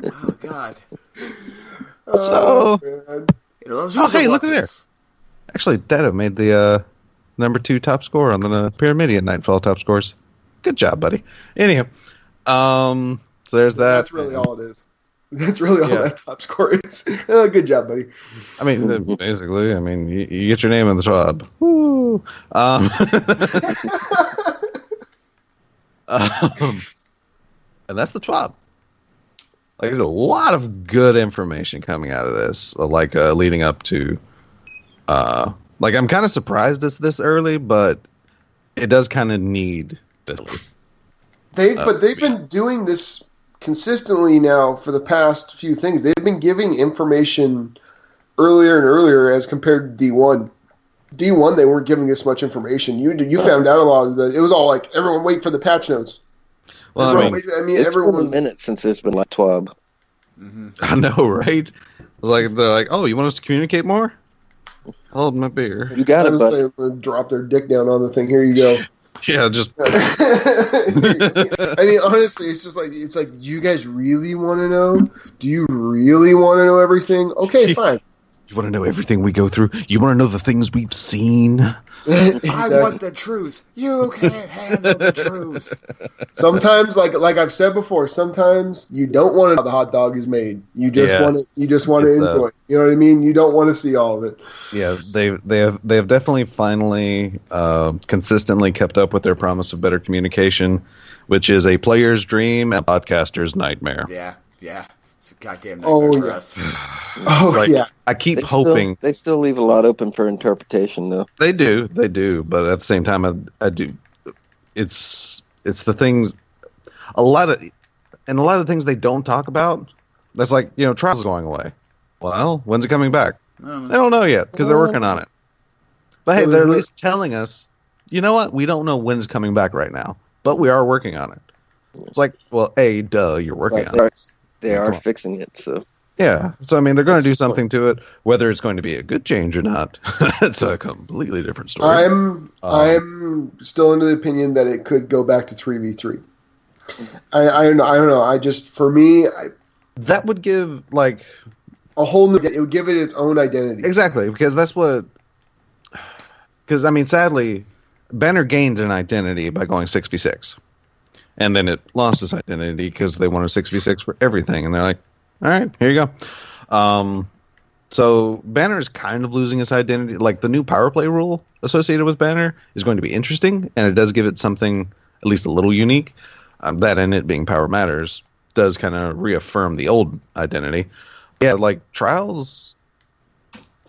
Oh God. So, hey, look at there. Actually, Dado made the number 2 top score on the Pyramidian Nightfall top scores. Good job, buddy. Anyhow, so there's that. That's really all it is. That's really all that top score is. Good job, buddy. I mean, basically, you get your name in the TWAB. Woo! And that's the TWAB. Like, there's a lot of good information coming out of this, like leading up to. Like, I'm kind of surprised it's this early, but it does kind of need this. They've been doing this consistently now for the past few things. They've been giving information earlier and earlier as compared to D1. D1, they weren't giving this much information. You found out a lot of it. It was all like, everyone wait for the patch notes. Well, it's been a minute since there's been like TWAB. Mm-hmm. I know, right? Like, they're like, oh, you want us to communicate more? Hold my beer. You got it, bud. Drop their dick down on the thing. Here you go. Yeah, just. I mean, honestly, it's like, do you guys really want to know? Do you really want to know everything? Okay, fine. You want to know everything we go through? You want to know the things we've seen? Exactly. I want the truth. You can't handle the truth. Sometimes, like I've said before, sometimes you don't want to know how the hot dog is made. You just want to. You just want to enjoy it. You know what I mean? You don't want to see all of it. Yeah, they have definitely finally consistently kept up with their promise of better communication, which is a player's dream and a podcaster's nightmare. Yeah. It's a goddamn nightmare for us. I keep hoping they still leave a lot open for interpretation, though. They do, but at the same time, I do. It's the things, a lot of things they don't talk about. That's like, trials going away. Well, when's it coming back? They don't know yet because they're working on it. But hey, they're at least telling us, you know what? We don't know when it's coming back right now, but we are working on it. It's like, well, you're working on it. They are fixing it, so. Yeah, so they're going to do something to it. Whether it's going to be a good change or not, it's a completely different story. I'm still under the opinion that it could go back to 3v3. I don't know. For me, that would give like a whole new. It would give it its own identity. Exactly, because that's what. Because sadly, Banner gained an identity by going 6v6. And then it lost its identity because they wanted 6v6 for everything. And they're like, all right, here you go. So Banner is kind of losing its identity. Like, the new power play rule associated with Banner is going to be interesting. And it does give it something at least a little unique. That and it being Power Matters does kind of reaffirm the old identity. Yeah, like, Trials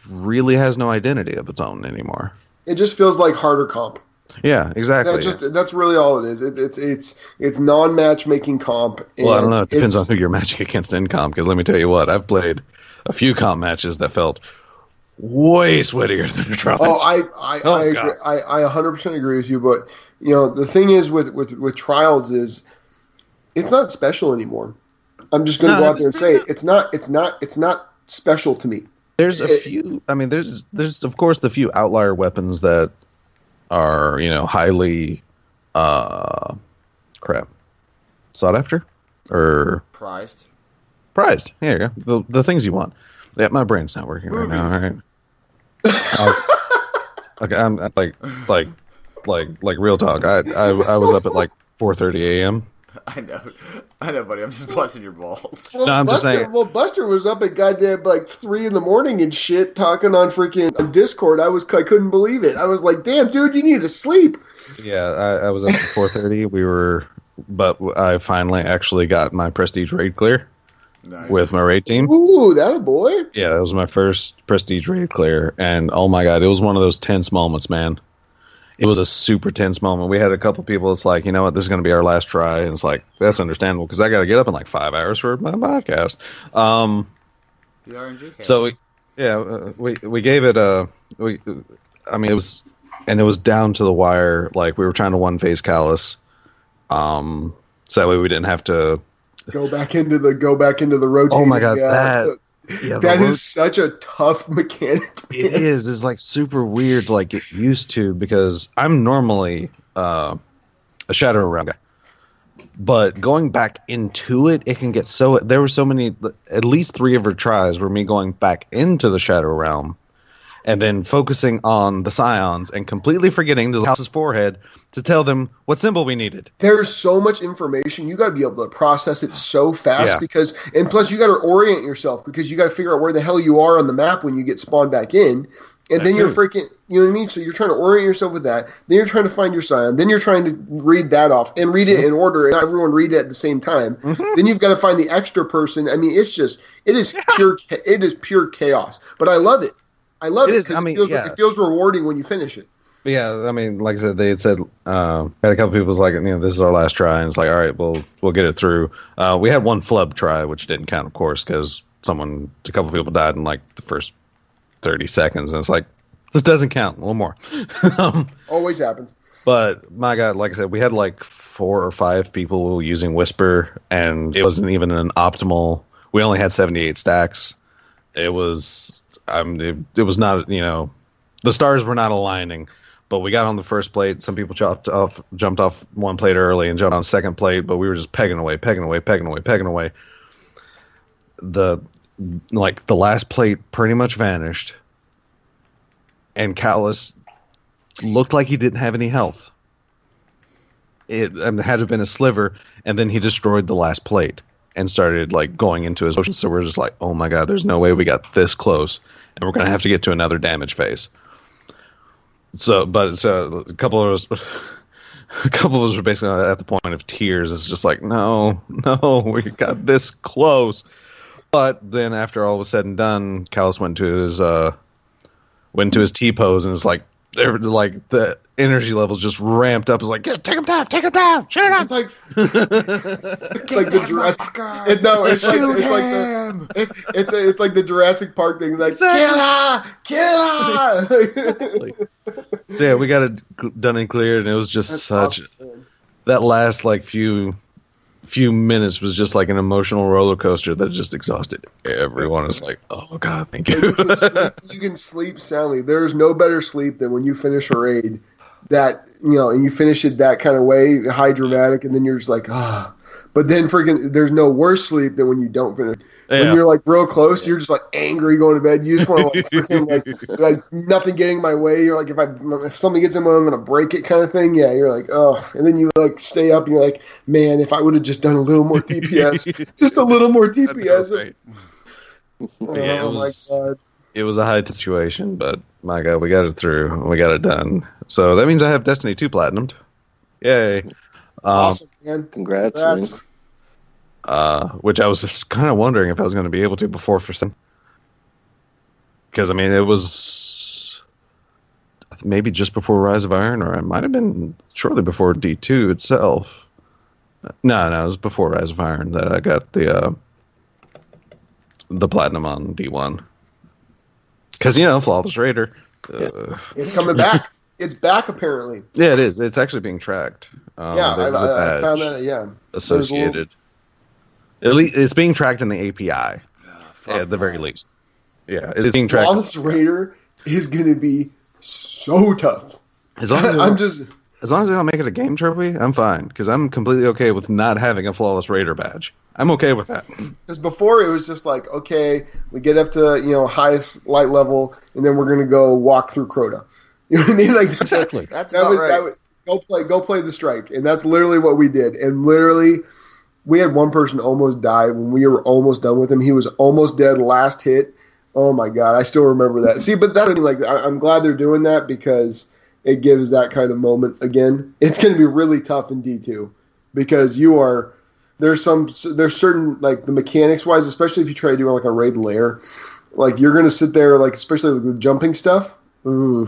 really has no identity of its own anymore. It just feels like harder comp. Yeah, exactly. That's really all it is. It's non-matchmaking comp. Well, I don't know. It depends on who you're matching against in comp. Because let me tell you what, I've played a few comp matches that felt way sweatier than a Trials. Oh, I agree. I 100% agree with you. But the thing is with Trials is it's not special anymore. I'm just going to go out there and say it. It's not special to me. There's a few. There's of course the few outlier weapons that are highly sought after or prized. Here you go. The things you want. Yeah, my brain's not working right now. All right. Okay, I'm like real talk. I was up at like 4:30 a.m. I know, buddy. I'm just busting your balls. Well, no, I'm just saying. Well, Buster was up at goddamn 3 a.m. and shit, talking on freaking Discord. I couldn't believe it. I was like, "Damn, dude, you need to sleep." Yeah, I was up at 4:30. We were but I finally actually got my prestige raid clear with my raid team. Ooh, that a boy! Yeah, that was my first prestige raid clear, and oh my god, it was one of those tense moments, man. It was a super tense moment. We had a couple people. It's like, you know what, this is going to be our last try, and it's like that's understandable because I got to get up in like 5 hours for my podcast. The RNGCast. So we gave it it was down to the wire. Like we were trying to one phase callus, so that way we didn't have to go back into the rotating. Oh my god, that is such a tough mechanic. It is. It's like super weird to like get used to because I'm normally a shadow realm guy. But going back into it, it can get so... There were so many... At least 3 of her tries were me going back into the Shadow Realm and then focusing on the Scions and completely forgetting the house's forehead to tell them what symbol we needed. There's so much information. You got to be able to process it so fast because... And plus, you got to orient yourself because you got to figure out where the hell you are on the map when you get spawned back in. And then you're freaking, you know what I mean? So you're trying to orient yourself with that. Then you're trying to find your Scion. Then you're trying to read that off and read it in order. And not everyone read it at the same time. Then you've got to find the extra person. I mean, it is pure chaos. But I love it. I love it. It feels rewarding when you finish it. Yeah, I mean, like I said, they had said, had a couple people was like, you know, this is our last try. And it's like, all right, we'll get it through. We had one flub try, which didn't count, of course, because a couple people died in like the first 30 seconds, and it's like, this doesn't count. A little more. Always happens. But my god, like I said, we had like 4 or 5 people using Whisper, and it wasn't even an optimal. We only had 78 stacks. It was not, you know, the stars were not aligning. But we got on the first plate. Some people jumped off one plate early and jumped on second plate, but we were just pegging away. The last plate pretty much vanished, and Callus looked like he didn't have any health. It had to have been a sliver, and then he destroyed the last plate and started like going into his motion. So we're just like, oh my god, there's no way we got this close, and we're gonna have to get to another damage phase. So a couple of us were basically at the point of tears. It's just like, no, we got this close. But then, after all was said and done, Callus went to his T pose, and it's like the energy levels just ramped up. It's like, yeah, take him down, shoot him. It's like the Jurassic. It's like the Jurassic Park thing. Like, kill her. So yeah, we got it done and cleared, and it was just that last like few minutes was just like an emotional roller coaster that just exhausted everyone. It's like, oh god, thank you. You can sleep soundly. There's no better sleep than when you finish a raid that, you know, and you finish it that kind of way, high dramatic, and then you're just like, ah. But then freaking, there's no worse sleep than when you don't finish. Yeah. When you're like real close, you're just like angry going to bed. You just want to like freaking like nothing getting in my way. You're like, if something gets in my way, I'm gonna break it, kind of thing. Yeah, you're like, oh, and then you like stay up and you're like, man, if I would have just done a little more DPS, just a little more DPS. Right. My god, it was a high situation, but my god, we got it through. We got it done. So that means I have Destiny 2 platinumed. Yay! Awesome, man. Congrats. Which I was just kind of wondering if I was going to be able to before for some. Because, I mean, it was maybe just before Rise of Iron, or it might have been shortly before D2 itself. No, it was before Rise of Iron that I got the platinum on D1. Because, you know, Flawless Raider. It's coming back. It's back, apparently. Yeah, it is. It's actually being tracked. I found that, associated. At least it's being tracked in the API, at the very least. Yeah, it's being tracked. Flawless Raider is going to be so tough. As long as they don't make it a game trophy, I'm fine. Because I'm completely okay with not having a Flawless Raider badge. I'm okay with that. Because before it was just like, okay, we get up to, you know, highest light level, and then we're going to go walk through Crota. You know what I mean? Like exactly. Go play the strike, and that's literally what we did. And literally, we had one person almost die when we were almost done with him. He was almost dead last hit. Oh my god, I still remember that. See, but that like I'm glad they're doing that because it gives that kind of moment again. It's going to be really tough in D2. because there's certain, like, the mechanics wise, especially if you try to do like a raid lair, like, you're gonna sit there, like, especially with the jumping stuff. Jumping,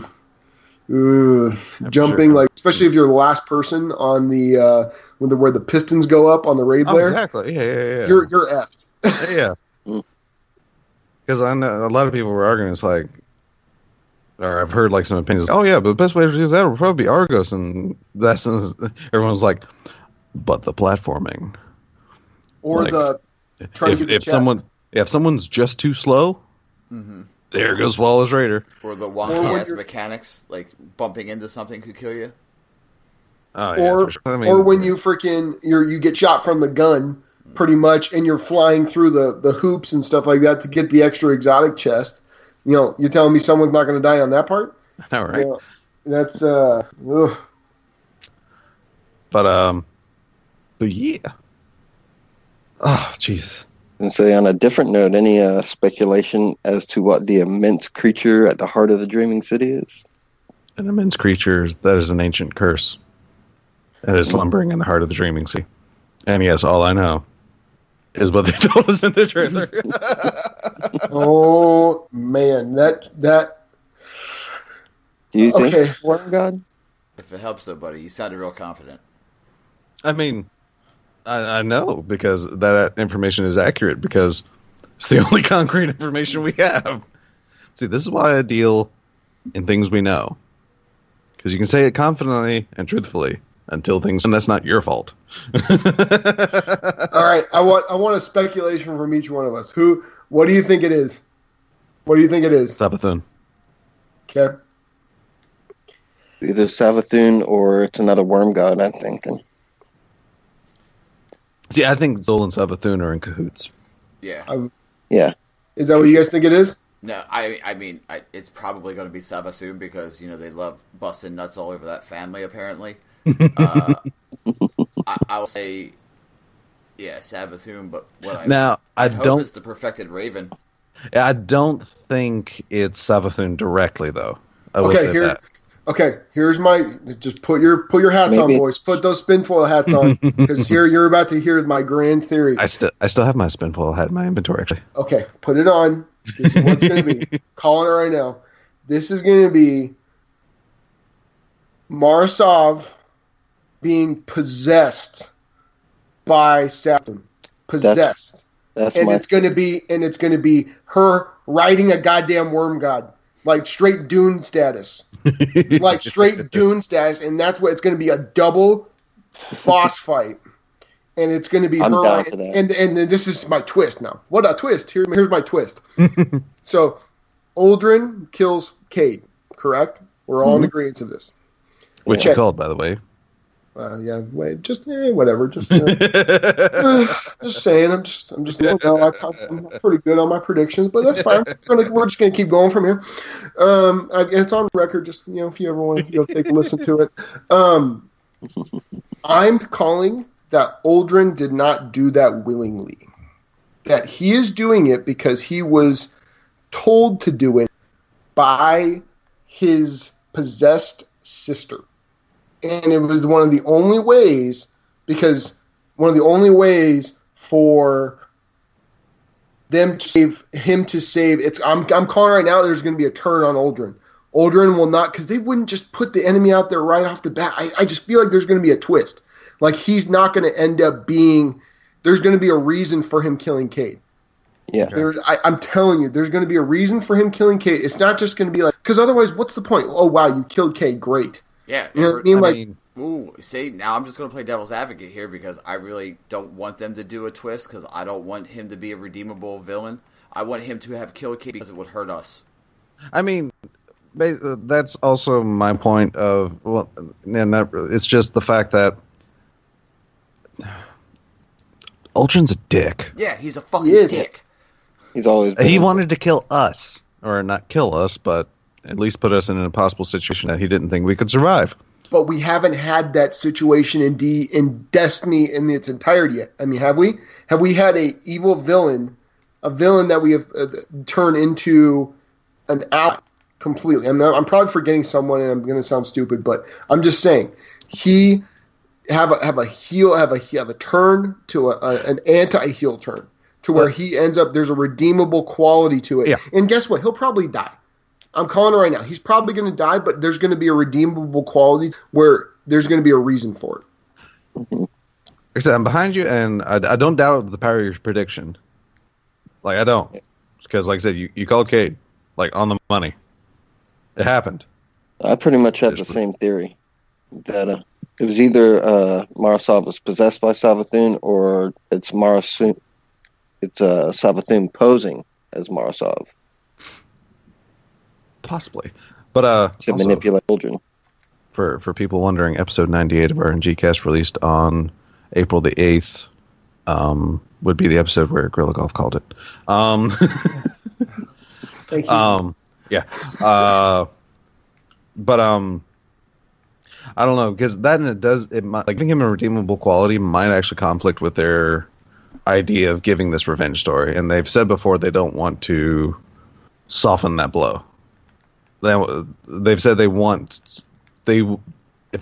sure. like, especially if you're the last person on the where the pistons go up on the raid lair. Exactly. Yeah. You're effed. Yeah. Because I know a lot of people were arguing. It's like, or I've heard like some opinions. Oh yeah, but the best way to do that would probably be Argos, and that's everyone's like, but the platforming, or like, the trying to get if someone's just too slow, there goes Flawless Raider. Or the wonky ass mechanics, like bumping into something could kill you. Oh, or sure. I mean, or when you you get shot from the gun, pretty much, and you're flying through the hoops and stuff like that to get the extra exotic chest. You know, you're telling me someone's not going to die on that part? All right. You know, that's ugh. But yeah. Oh, jeez. And say, on a different note, any speculation as to what the immense creature at the heart of the Dreaming City is? An immense creature, that is an ancient curse. It is slumbering in the heart of the Dreaming Sea. And yes, all I know is what they told us in the trailer. Oh, man. That... Do you think it's Worm God? If it helps though, buddy, you sounded real confident. I mean, I know, because that information is accurate, because it's the only concrete information we have. See, this is why I deal in things we know. Because you can say it confidently and truthfully until things, and that's not your fault. All right, I want a speculation from each one of us. What do you think it is? What do you think it is? Savathun. Okay. Either Savathun or it's another Worm God, I'm thinking. See, I think Zol and Savathun are in cahoots. Yeah. Yeah. Is that what you guys think it is? No, I mean, it's probably going to be Savathun because, you know, they love busting nuts all over that family, apparently. I'll say, yeah, Savathun, but what I hope is the perfected Raven. I don't think it's Savathun directly, though. I will say that. Okay, here's just put your hats on, boys. Put those spinfoil hats on, because here you're about to hear my grand theory. I still have my spinfoil hat in my inventory, actually. Okay, put it on. This is what's going to be. Calling it right now. This is going to be Marasov being possessed by Savathun. Possessed. It's going to be her riding a goddamn worm god. Like straight Dune status. Like straight Dune status, and that's what it's going to be, a double boss fight. And it's going to be I'm her. down for that. And this is my twist now. What a twist. Here's my twist. So, Uldren kills Cade, correct? We're all in agreement to this. Which you called, by the way. Yeah, wait, just whatever. Just just saying. I'm pretty good on my predictions, but that's fine. We're just gonna keep going from here. It's on record. Just if you ever want to go take a listen to it. I'm calling that Uldren did not do that willingly. That he is doing it because he was told to do it by his possessed sister. And it was one of the only ways, because one of the only ways for them to save. I'm calling right now. There's going to be a turn on Uldren. Uldren will not, because they wouldn't just put the enemy out there right off the bat. I just feel like there's going to be a twist. Like he's not going to end up being. There's going to be a reason for him killing Cade. Yeah. I'm telling you, there's going to be a reason for him killing Cade. It's not just going to be like, because otherwise, what's the point? Oh wow, you killed Cade, great. Yeah, you know what I mean? Ooh, see, now I'm just going to play devil's advocate here because I really don't want them to do a twist because I don't want him to be a redeemable villain. I want him to have killed Cade because it would hurt us. I mean, that's also my point of, it's just the fact that Uldren's a dick. Yeah, he's a fucking dick. He's always he wanted to kill us, or not kill us, but at least put us in an impossible situation that he didn't think we could survive. But we haven't had that situation in Destiny in its entirety yet. I mean, have we? Have we had a villain that we have turned into an ally completely? I'm probably forgetting someone, and I'm going to sound stupid, but I'm just saying have a turn to an anti-heel turn to where he ends up. There's a redeemable quality to it. Yeah. And guess what? He'll probably die. I'm calling it right now. He's probably going to die, but there's going to be a redeemable quality where there's going to be a reason for it. Like I said, I'm behind you, and I don't doubt the power of your prediction. Like, I don't. Because, like I said, you called Cade, like, on the money. It happened. I pretty much have the same theory. That it was either Marasov was possessed by Savathun, or it's Savathun posing as Marasov. Possibly. But to manipulate children. For people wondering, episode 98 of RNGCast released on April the 8th would be the episode where Gorilla Golf called it. Thank you. Yeah. But I don't know, because it might, like, giving him a redeemable quality might actually conflict with their idea of giving this revenge story, and they've said before they don't want to soften that blow. They've said if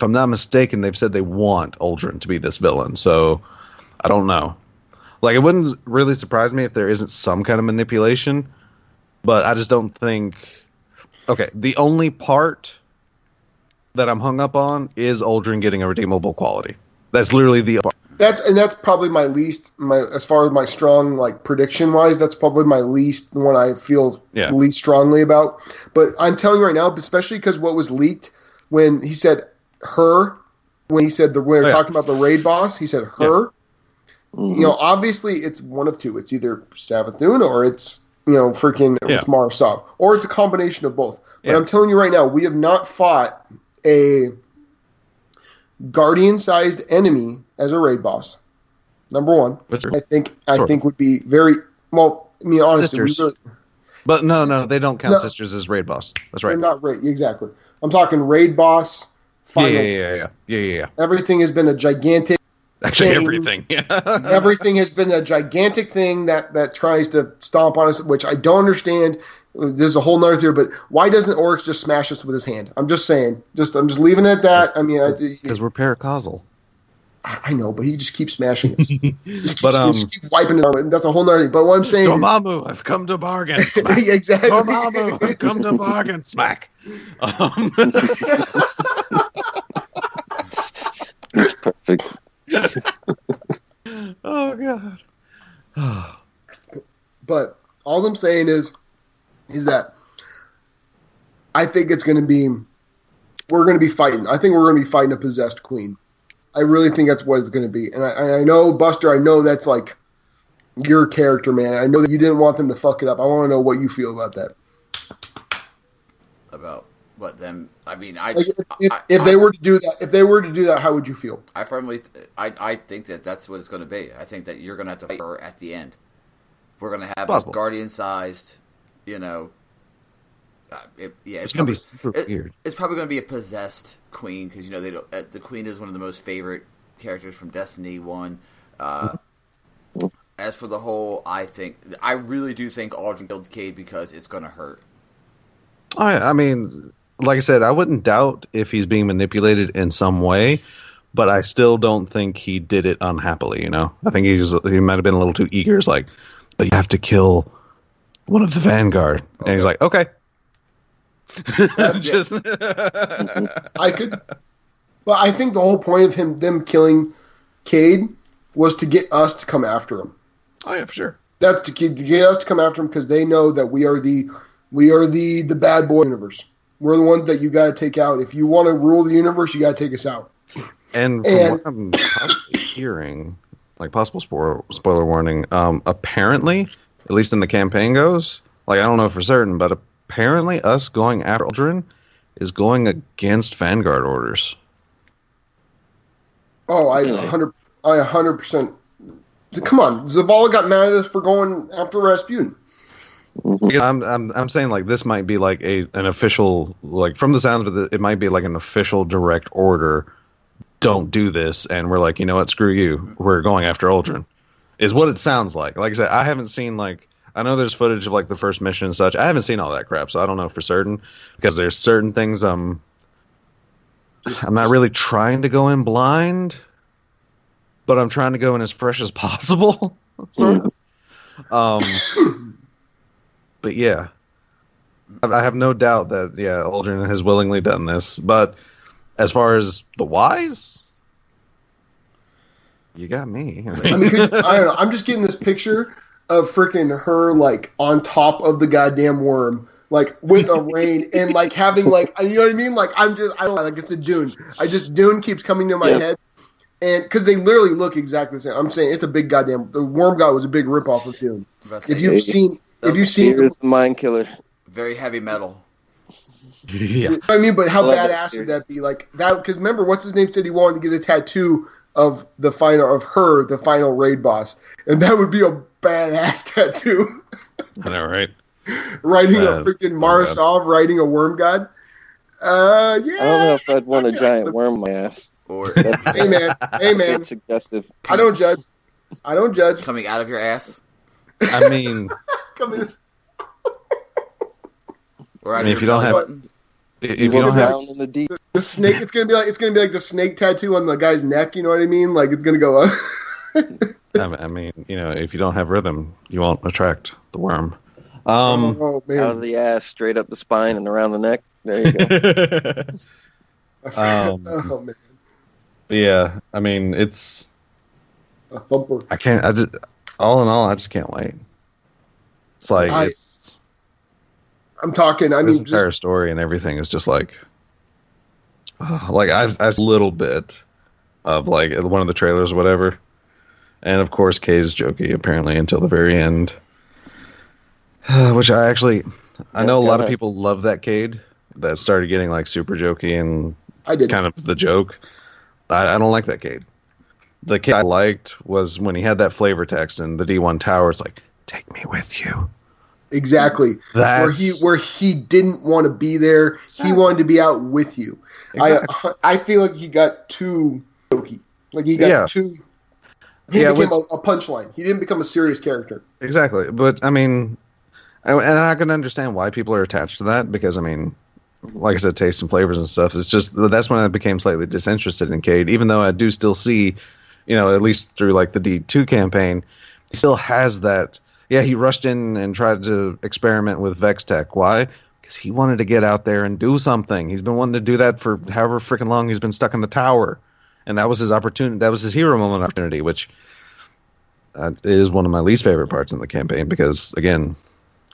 I'm not mistaken, they've said they want Uldren to be this villain. So I don't know. Like, it wouldn't really surprise me if there isn't some kind of manipulation, but I just don't think. Okay, the only part that I'm hung up on is Uldren getting a redeemable quality. That's literally the part. That's probably my least, as far as my strong, like, prediction wise, that's probably my least, the one I feel least strongly about. But I'm telling you right now, especially because what was leaked when he said her, when he said when we were talking about the raid boss, he said her. Yeah. You know, obviously it's one of two. It's either Savathun or it's, freaking it's Marasov, or it's a combination of both. But I'm telling you right now, we have not fought a Guardian-sized enemy as a raid boss. Number one, I think would be very well. I mean, honestly, but no, they don't count sisters as raid boss. That's right. They're not raid, exactly. I'm talking raid boss. Yeah. Everything has been a gigantic. Actually, thing. everything. Everything has been a gigantic thing that tries to stomp on us, which I don't understand. This is a whole nother theory, but why doesn't Oryx just smash us with his hand? I'm just saying. I'm just leaving it at that. I mean, because we're paracausal. I know, but he just keeps smashing us. Just keep wiping it on. That's a whole nother thing. But what I'm saying Dormammu, I've come to bargain. Smack. Exactly. Dormammu, I've come to bargain. Smack. That's perfect. Oh, God. But all I'm saying is that I think we're going to be fighting. I think we're going to be fighting a possessed queen. I really think that's what it's going to be. And I know, Buster, I know that's like your character, man. I know that you didn't want them to fuck it up. I want to know what you feel about that. About what them? I mean, if they were to do that, how would you feel? I think that's what it's going to be. I think that you're going to have to fight her at the end. We're going to have a guardian-sized, it's going to be super weird. It's probably going to be a possessed queen because the queen is one of the most favorite characters from Destiny 1. As for the whole, I really do think Uldren killed Cade because it's going to hurt. I mean, like I said, I wouldn't doubt if he's being manipulated in some way, but I still don't think he did it unhappily. I think he might have been a little too eager. It's like, but you have to kill one of the Vanguard, and he's like, okay. I could, but I think the whole point of them killing Cade was to get us to come after him. Oh yeah, for sure. That's to get us to come after him because they know that we are the bad boy universe. We're the ones that you got to take out. If you want to rule the universe, you got to take us out. And from what I'm possibly hearing, like possible spoiler warning, apparently, at least in the campaign goes, like I don't know for certain, but apparently us going after Uldren is going against Vanguard orders. Oh, I 100%. Come on, Zavala got mad at us for going after Rasputin. I'm saying like this might be like an official, like from the sounds of it might be like an official direct order. Don't do this, and we're like, you know what? Screw you. We're going after Uldren. Is what it sounds like. Like I said, I haven't seen I know there's footage of like the first mission and such. I haven't seen all that crap, so I don't know for certain because there's certain things I'm not really trying to go in blind but I'm trying to go in as fresh as possible. Sort of. But yeah, I have no doubt that Aldrin has willingly done this. But as far as the whys, you got me. I mean, I don't know. I'm just getting this picture of freaking her like on top of the goddamn worm, like with a rein and like having like, you know what I mean? Like I don't know, like it's a Dune. Dune keeps coming to my head, and because they literally look exactly the same. I'm saying it's a big goddamn. The worm god was a big ripoff of Dune. If you've seen the Mind Killer, very heavy metal. Yeah, you know what I mean, but how badass would that be? Like that, because remember, what's his name said he wanted to get a tattoo of the final raid boss, and that would be a badass tattoo. I know, right? Riding a freaking Marasov, riding a worm god. Yeah. I don't know if I'd want a giant worm on my ass. Or hey man, That's suggestive. I don't judge. Coming out of your ass. I mean, Or if you don't have, if you don't have down in the deep. The snake, it's gonna be like the snake tattoo on the guy's neck. You know what I mean? Like it's gonna go up. I mean, if you don't have rhythm, you won't attract the worm. Oh man! Out of the ass, straight up the spine, and around the neck. There you go. Oh man! Yeah, I mean, it's A thumper. All in all, I just can't wait. It's like I'm talking. I this mean, entire story and everything is just like I've a little bit of like one of the trailers or whatever, and of course Cade is jokey apparently until the very end, which I know a lot of people love that Cade that started getting like super jokey and I did kind of the joke. I don't like that Cade. The Cade I liked was when he had that flavor text in the D1 Tower. It's like, take me with you. Exactly. Where he didn't want to be there. He wanted to be out with you. Exactly. I feel like he got too jokey. Like he got too. He became a punchline. He didn't become a serious character. Exactly. But I mean, and I can understand why people are attached to that because I mean, like I said, taste and flavors and stuff. It's just that's when I became slightly disinterested in Cade. Even though I do still see, at least through like the D2 campaign, he still has that. Yeah, he rushed in and tried to experiment with Vex Tech. Why? Because he wanted to get out there and do something. He's been wanting to do that for however freaking long he's been stuck in the tower. And that was his opportunity. That was his hero moment opportunity, which is one of my least favorite parts in the campaign because, again,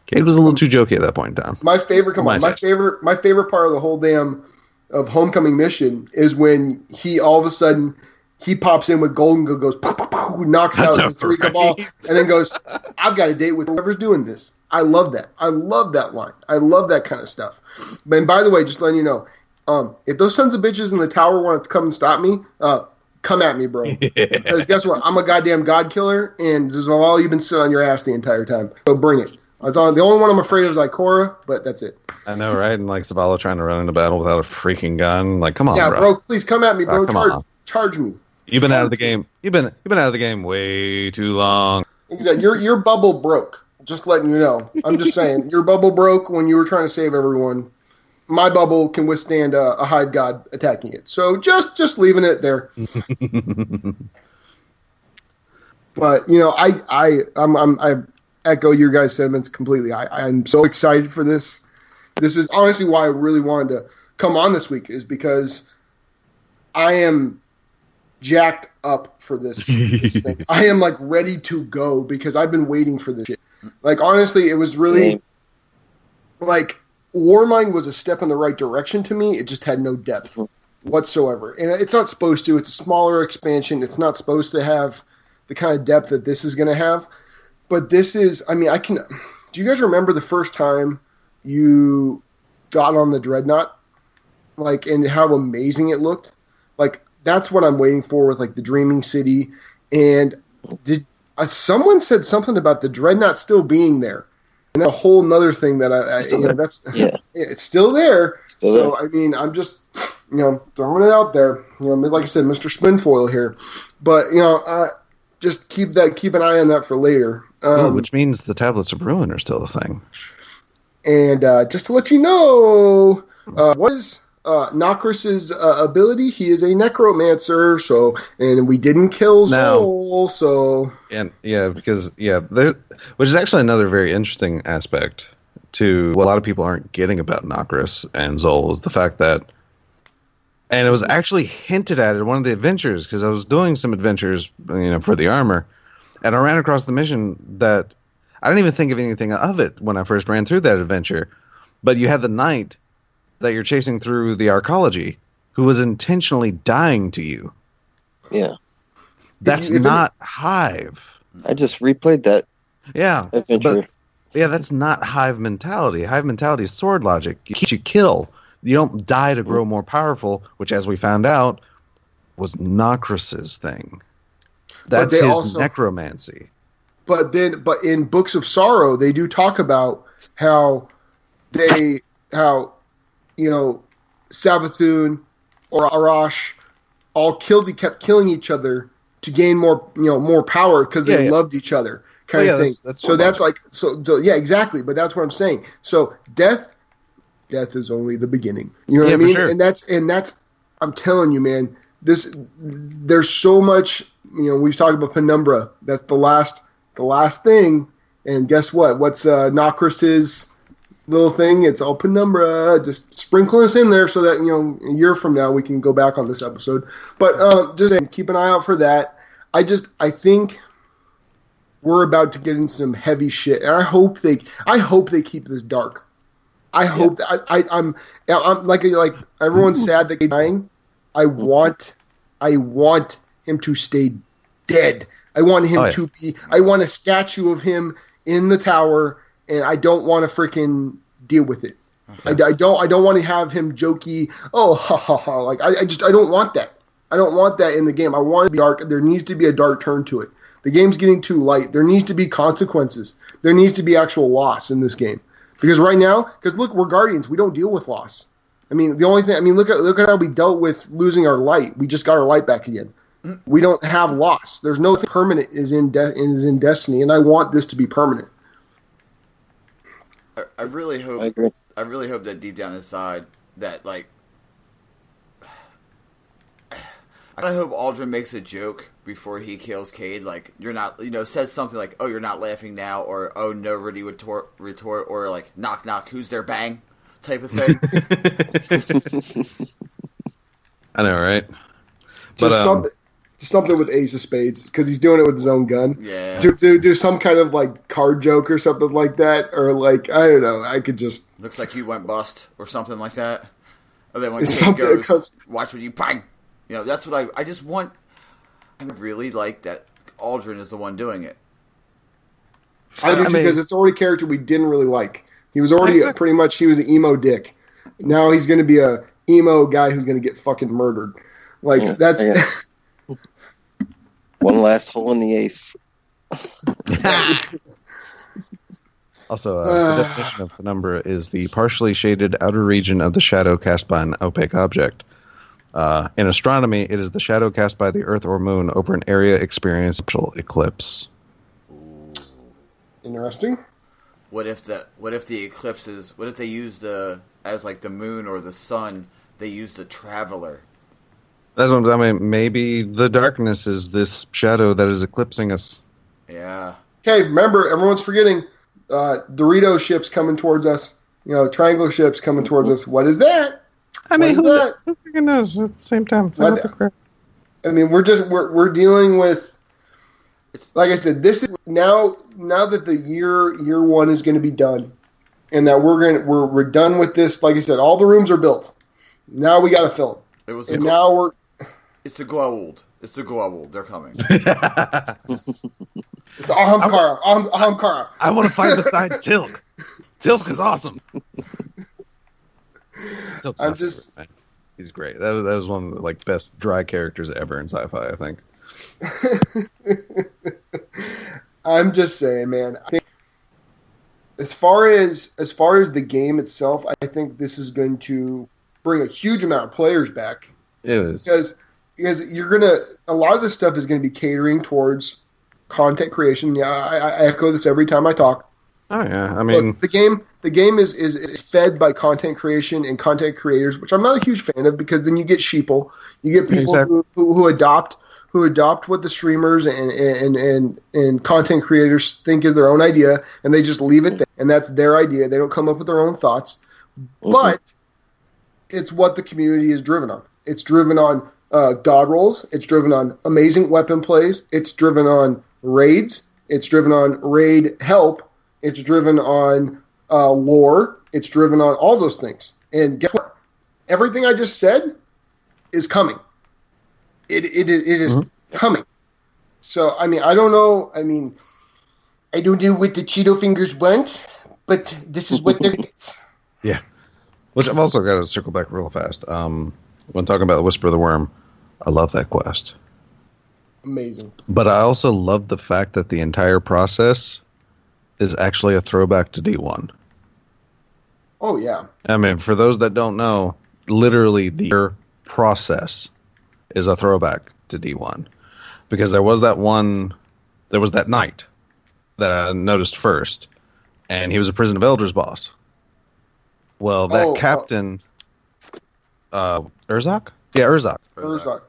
Cade was a little too jokey at that point in time. My favorite part of the whole damn of Homecoming mission is when he all of a sudden he pops in with Golden goes poof, poof, poof, knocks out the three cabal, and then goes, "I've got a date with whoever's doing this." I love that. I love that line. I love that kind of stuff. And by the way, just letting you know, if those sons of bitches in the tower want to come and stop me, come at me, bro. Because guess what? I'm a goddamn god killer, and this is all you've been sitting on your ass the entire time. So bring it. The only one I'm afraid of is Ikora, but that's it. I know, right? And like Zavala trying to run into battle without a freaking gun. Like, come on, yeah, bro. Please come at me, bro. Charge me. You've been out of the game. You've been out of the game way too long. Exactly. Your bubble broke. Just letting you know. I'm just saying. Your bubble broke when you were trying to save everyone. My bubble can withstand a hive god attacking it. So just leaving it there. But I echo your guys' sentiments completely. I'm so excited for this. This is honestly why I really wanted to come on this week, is because I am jacked up for this thing. I am like ready to go because I've been waiting for this shit. Like honestly, it was really like Warmind was a step in the right direction to me. It just had no depth whatsoever. And it's not supposed to. It's a smaller expansion. It's not supposed to have the kind of depth that this is going to have. But this is, I mean, do you guys remember the first time you got on the Dreadnought? Like, and how amazing it looked? Like, that's what I'm waiting for with, like, the Dreaming City. And someone said something about the Dreadnought still being there. And that's a whole nother thing that it's still there. I mean, I'm just, throwing it out there. Like I said, Mr. Spinfoil here. But, just keep an eye on that for later. Which means the Tablets of Ruin are still a thing. And just to let you know, what is Nokris's ability. He is a necromancer, and we didn't kill Zol, so which is actually another very interesting aspect to what a lot of people aren't getting about Nokris and Zol is the fact that, and it was actually hinted at in one of the adventures because I was doing some adventures, for the armor, and I ran across the mission that I didn't even think of anything of it when I first ran through that adventure, but you had the knight that you're chasing through the arcology who was intentionally dying to you. Yeah. That's not Hive. I just replayed that adventure. That's not Hive mentality. Hive mentality is sword logic. You kill. You don't die to grow more powerful, which, as we found out, was Nokris's thing. That's his necromancy. But in Books of Sorrow, they do talk about how Savathun or Arash all kept killing each other to gain more power because they loved each other, kind of thing. Exactly. But that's what I'm saying. So death is only the beginning. You know what I mean? Sure. And that's I'm telling you, man. There's so much. We've talked about Penumbra. That's the last thing. And guess what? What's Nokris's little thing? It's all Penumbra. Just sprinkling us in there so that a year from now we can go back on this episode. But just keep an eye out for that. I think we're about to get into some heavy shit, and I hope they keep this dark. I hope that I'm like everyone's sad that he's dying. I want him to stay dead. I want him to be. I want a statue of him in the tower, and I don't want to freaking deal with it. Okay. I don't want to have him jokey. Oh, ha ha ha! Like I don't want that. I don't want that in the game. I want it to be dark. There needs to be a dark turn to it. The game's getting too light. There needs to be consequences. There needs to be actual loss in this game. Because right now, look, we're Guardians. We don't deal with loss. I mean, the only thing. I mean, look at how we dealt with losing our light. We just got our light back again. We don't have loss. There's no thing permanent is in Destiny, and I want this to be permanent. I really hope. I agree. I really hope that deep down inside that I hope Aldrin makes a joke before he kills Cade. Like, you're not, says something like, "Oh, you're not laughing now," or "Oh, nobody would retort," or like, "Knock knock, who's there? Bang," type of thing. I know, right? Just something with Ace of Spades because he's doing it with his own gun. Yeah. Do some kind of card joke or something like that, or I don't know. I could just looks like you went bust or something like that. And then when Cade goes, watch what you bang. That's what I just want. I really like that Aldrin is the one doing it. I do because it's already a character we didn't really like. He was already pretty much he was an emo dick. Now he's going to be a emo guy who's going to get fucking murdered. That's. One last hole in the ace. Also, the definition of penumbra is the partially shaded outer region of the shadow cast by an opaque object. In astronomy, it is the shadow cast by the Earth or Moon over an area experiencing eclipse. Interesting. What if the eclipse is? What if they use as the moon or the sun? They use the traveler. That's what I mean. Maybe the darkness is this shadow that is eclipsing us. Yeah. Okay, remember, everyone's forgetting Dorito ships coming towards us. Triangle ships coming towards us. What is that? I mean, who freaking knows at the same time? I mean, we're dealing with. Like I said, this is now that the year one is going to be done, and that we're done with this. Like I said, all the rooms are built. Now we got to fill them. It's the Goa'uld. It's the Goa'uld. They're coming. It's Ahamkara. I want to fight beside Tilk. Tilk is awesome. He's great. That was one of the best dry characters ever in sci-fi, I think. I'm just saying, man. I think as far as the game itself, I think this is going to bring a huge amount of players back. It is because a lot of this stuff is gonna be catering towards content creation. Yeah, I echo this every time I talk. Oh yeah, I mean, look, the game is fed by content creation and content creators, which I'm not a huge fan of because then you get sheeple, you get people Exactly. who adopt what the streamers and content creators think is their own idea, and they just leave it there, and that's their idea. They don't come up with their own thoughts, but it's what the community is driven on. It's driven on god rolls. It's driven on amazing weapon plays. It's driven on raids. It's driven on raid help. It's driven on lore. It's driven on all those things. And guess what? Everything I just said is coming. It is coming. So, I mean, I don't know. I mean, I don't know what the Cheeto fingers want, but this is what they're... yeah. Which I've also got to circle back real fast. When talking about the Whisper of the Worm, I love that quest. Amazing. But I also love the fact that the entire process is actually a throwback to D1. Oh, yeah. I mean, for those that don't know, literally the process is a throwback to D1. Because there was that knight that I noticed first, and he was a Prison of Elders boss. Well, that captain, Urzak? Yeah, Urzak. Urzak.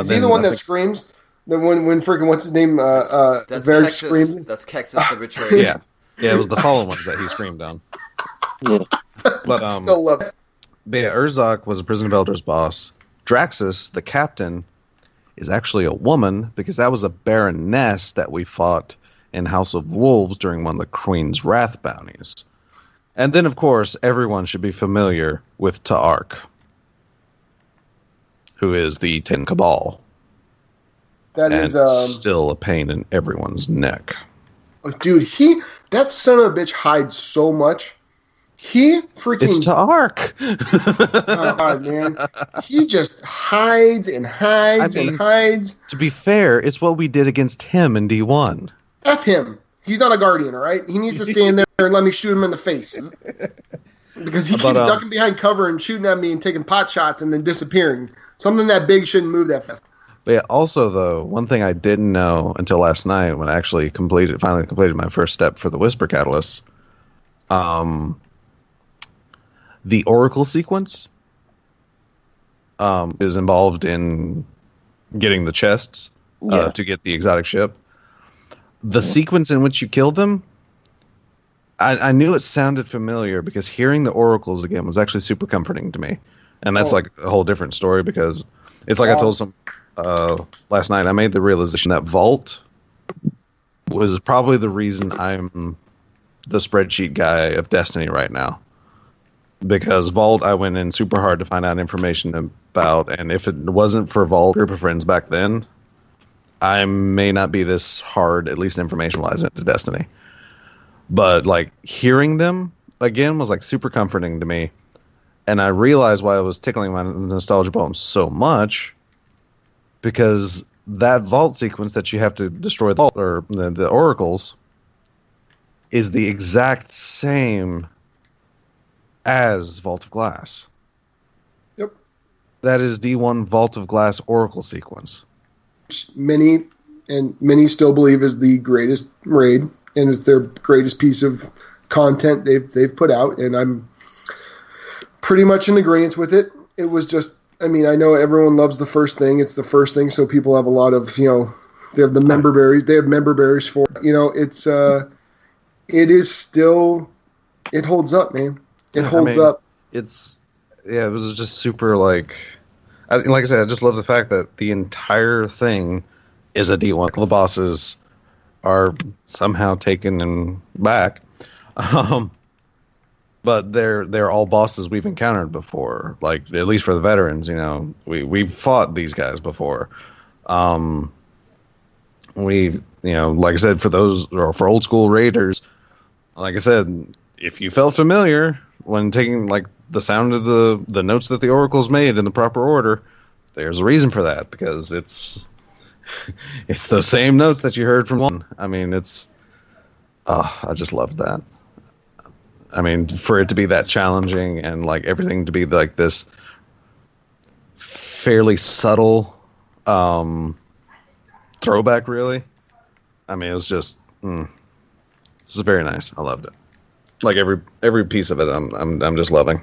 Is he the one that screams? The one when freaking what's his name? That's Varric Kexus. screamed. That's Kexus the Betrayer. Yeah, it was the fallen ones that he screamed on. Yeah. But Still love it. But yeah, Urzak was a Prison of Elders boss. Draxus, the captain, is actually a woman because that was a baroness that we fought in House of Wolves during one of the Queen's Wrath bounties. And then, of course, everyone should be familiar with Ta'ark, who is the Ten Cabal. That and is still a pain in everyone's neck. Dude, that son of a bitch hides so much. He freaking... It's Ta'ark! Oh, God, man. He just hides and hides and hides. To be fair, it's what we did against him in D1. F him. He's not a guardian, all right? He needs to stand there and let me shoot him in the face. Because he keeps ducking behind cover and shooting at me and taking pot shots and then disappearing. Something that big shouldn't move that fast. But yeah, also, though, one thing I didn't know until last night when I actually finally completed my first step for the Whisper Catalyst, the Oracle sequence is involved in getting the chests to get the exotic ship. The sequence in which you kill them, I knew it sounded familiar because hearing the oracles again was actually super comforting to me. And that's like a whole different story because it's like I told some last night, I made the realization that Vault was probably the reason I'm the spreadsheet guy of Destiny right now. Because Vault, I went in super hard to find out information about, and if it wasn't for Vault group of friends back then, I may not be this hard, at least information-wise, into Destiny. But, like, hearing them, again, was, like, super comforting to me. And I realized why I was tickling my nostalgia poem so much, because that Vault sequence that you have to destroy the Vault, or the oracles, is the exact same as Vault of Glass. Yep. That is D1 Vault of Glass Oracle sequence. Many still believe is the greatest raid, and it's their greatest piece of content they've put out, and I'm pretty much in agreement with it. It was just, I mean, I know everyone loves the first thing. It's the first thing, so people have a lot of, they have the member berries. They have member berries for it. It is still, it holds up, man. It holds up. It was just super like I said, I just love the fact that the entire thing is a D1. The bosses are somehow taken and back, but they're all bosses we've encountered before. Like at least for the veterans, we've fought these guys before. We like I said, for those or for old school raiders, like I said, if you felt familiar when taking like the sound of the notes that the oracles made in the proper order, there's a reason for that, because it's the same notes that you heard from one. I mean, I just loved that. I mean, for it to be that challenging and like everything to be like this fairly subtle throwback, really. I mean, it was just This is very nice. I loved it. Like every piece of it, I'm just loving.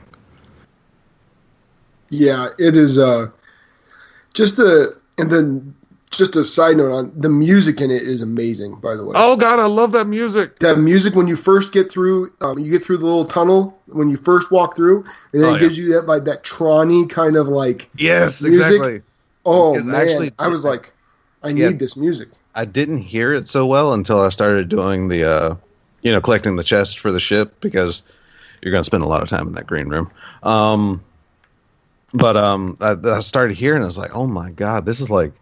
Yeah, it is. Just a side note on the music in it is amazing. By the way. Oh God, I love that music. That music when you first get through, you get through the little tunnel when you first walk through, and then it gives you that like that Tron-y kind of like yes, music. Exactly. Oh because man, actually, I was like, I need this music. I didn't hear it so well until I started doing the, collecting the chest for the ship because you're going to spend a lot of time in that green room. But I started hearing, I was like, oh my God, this is like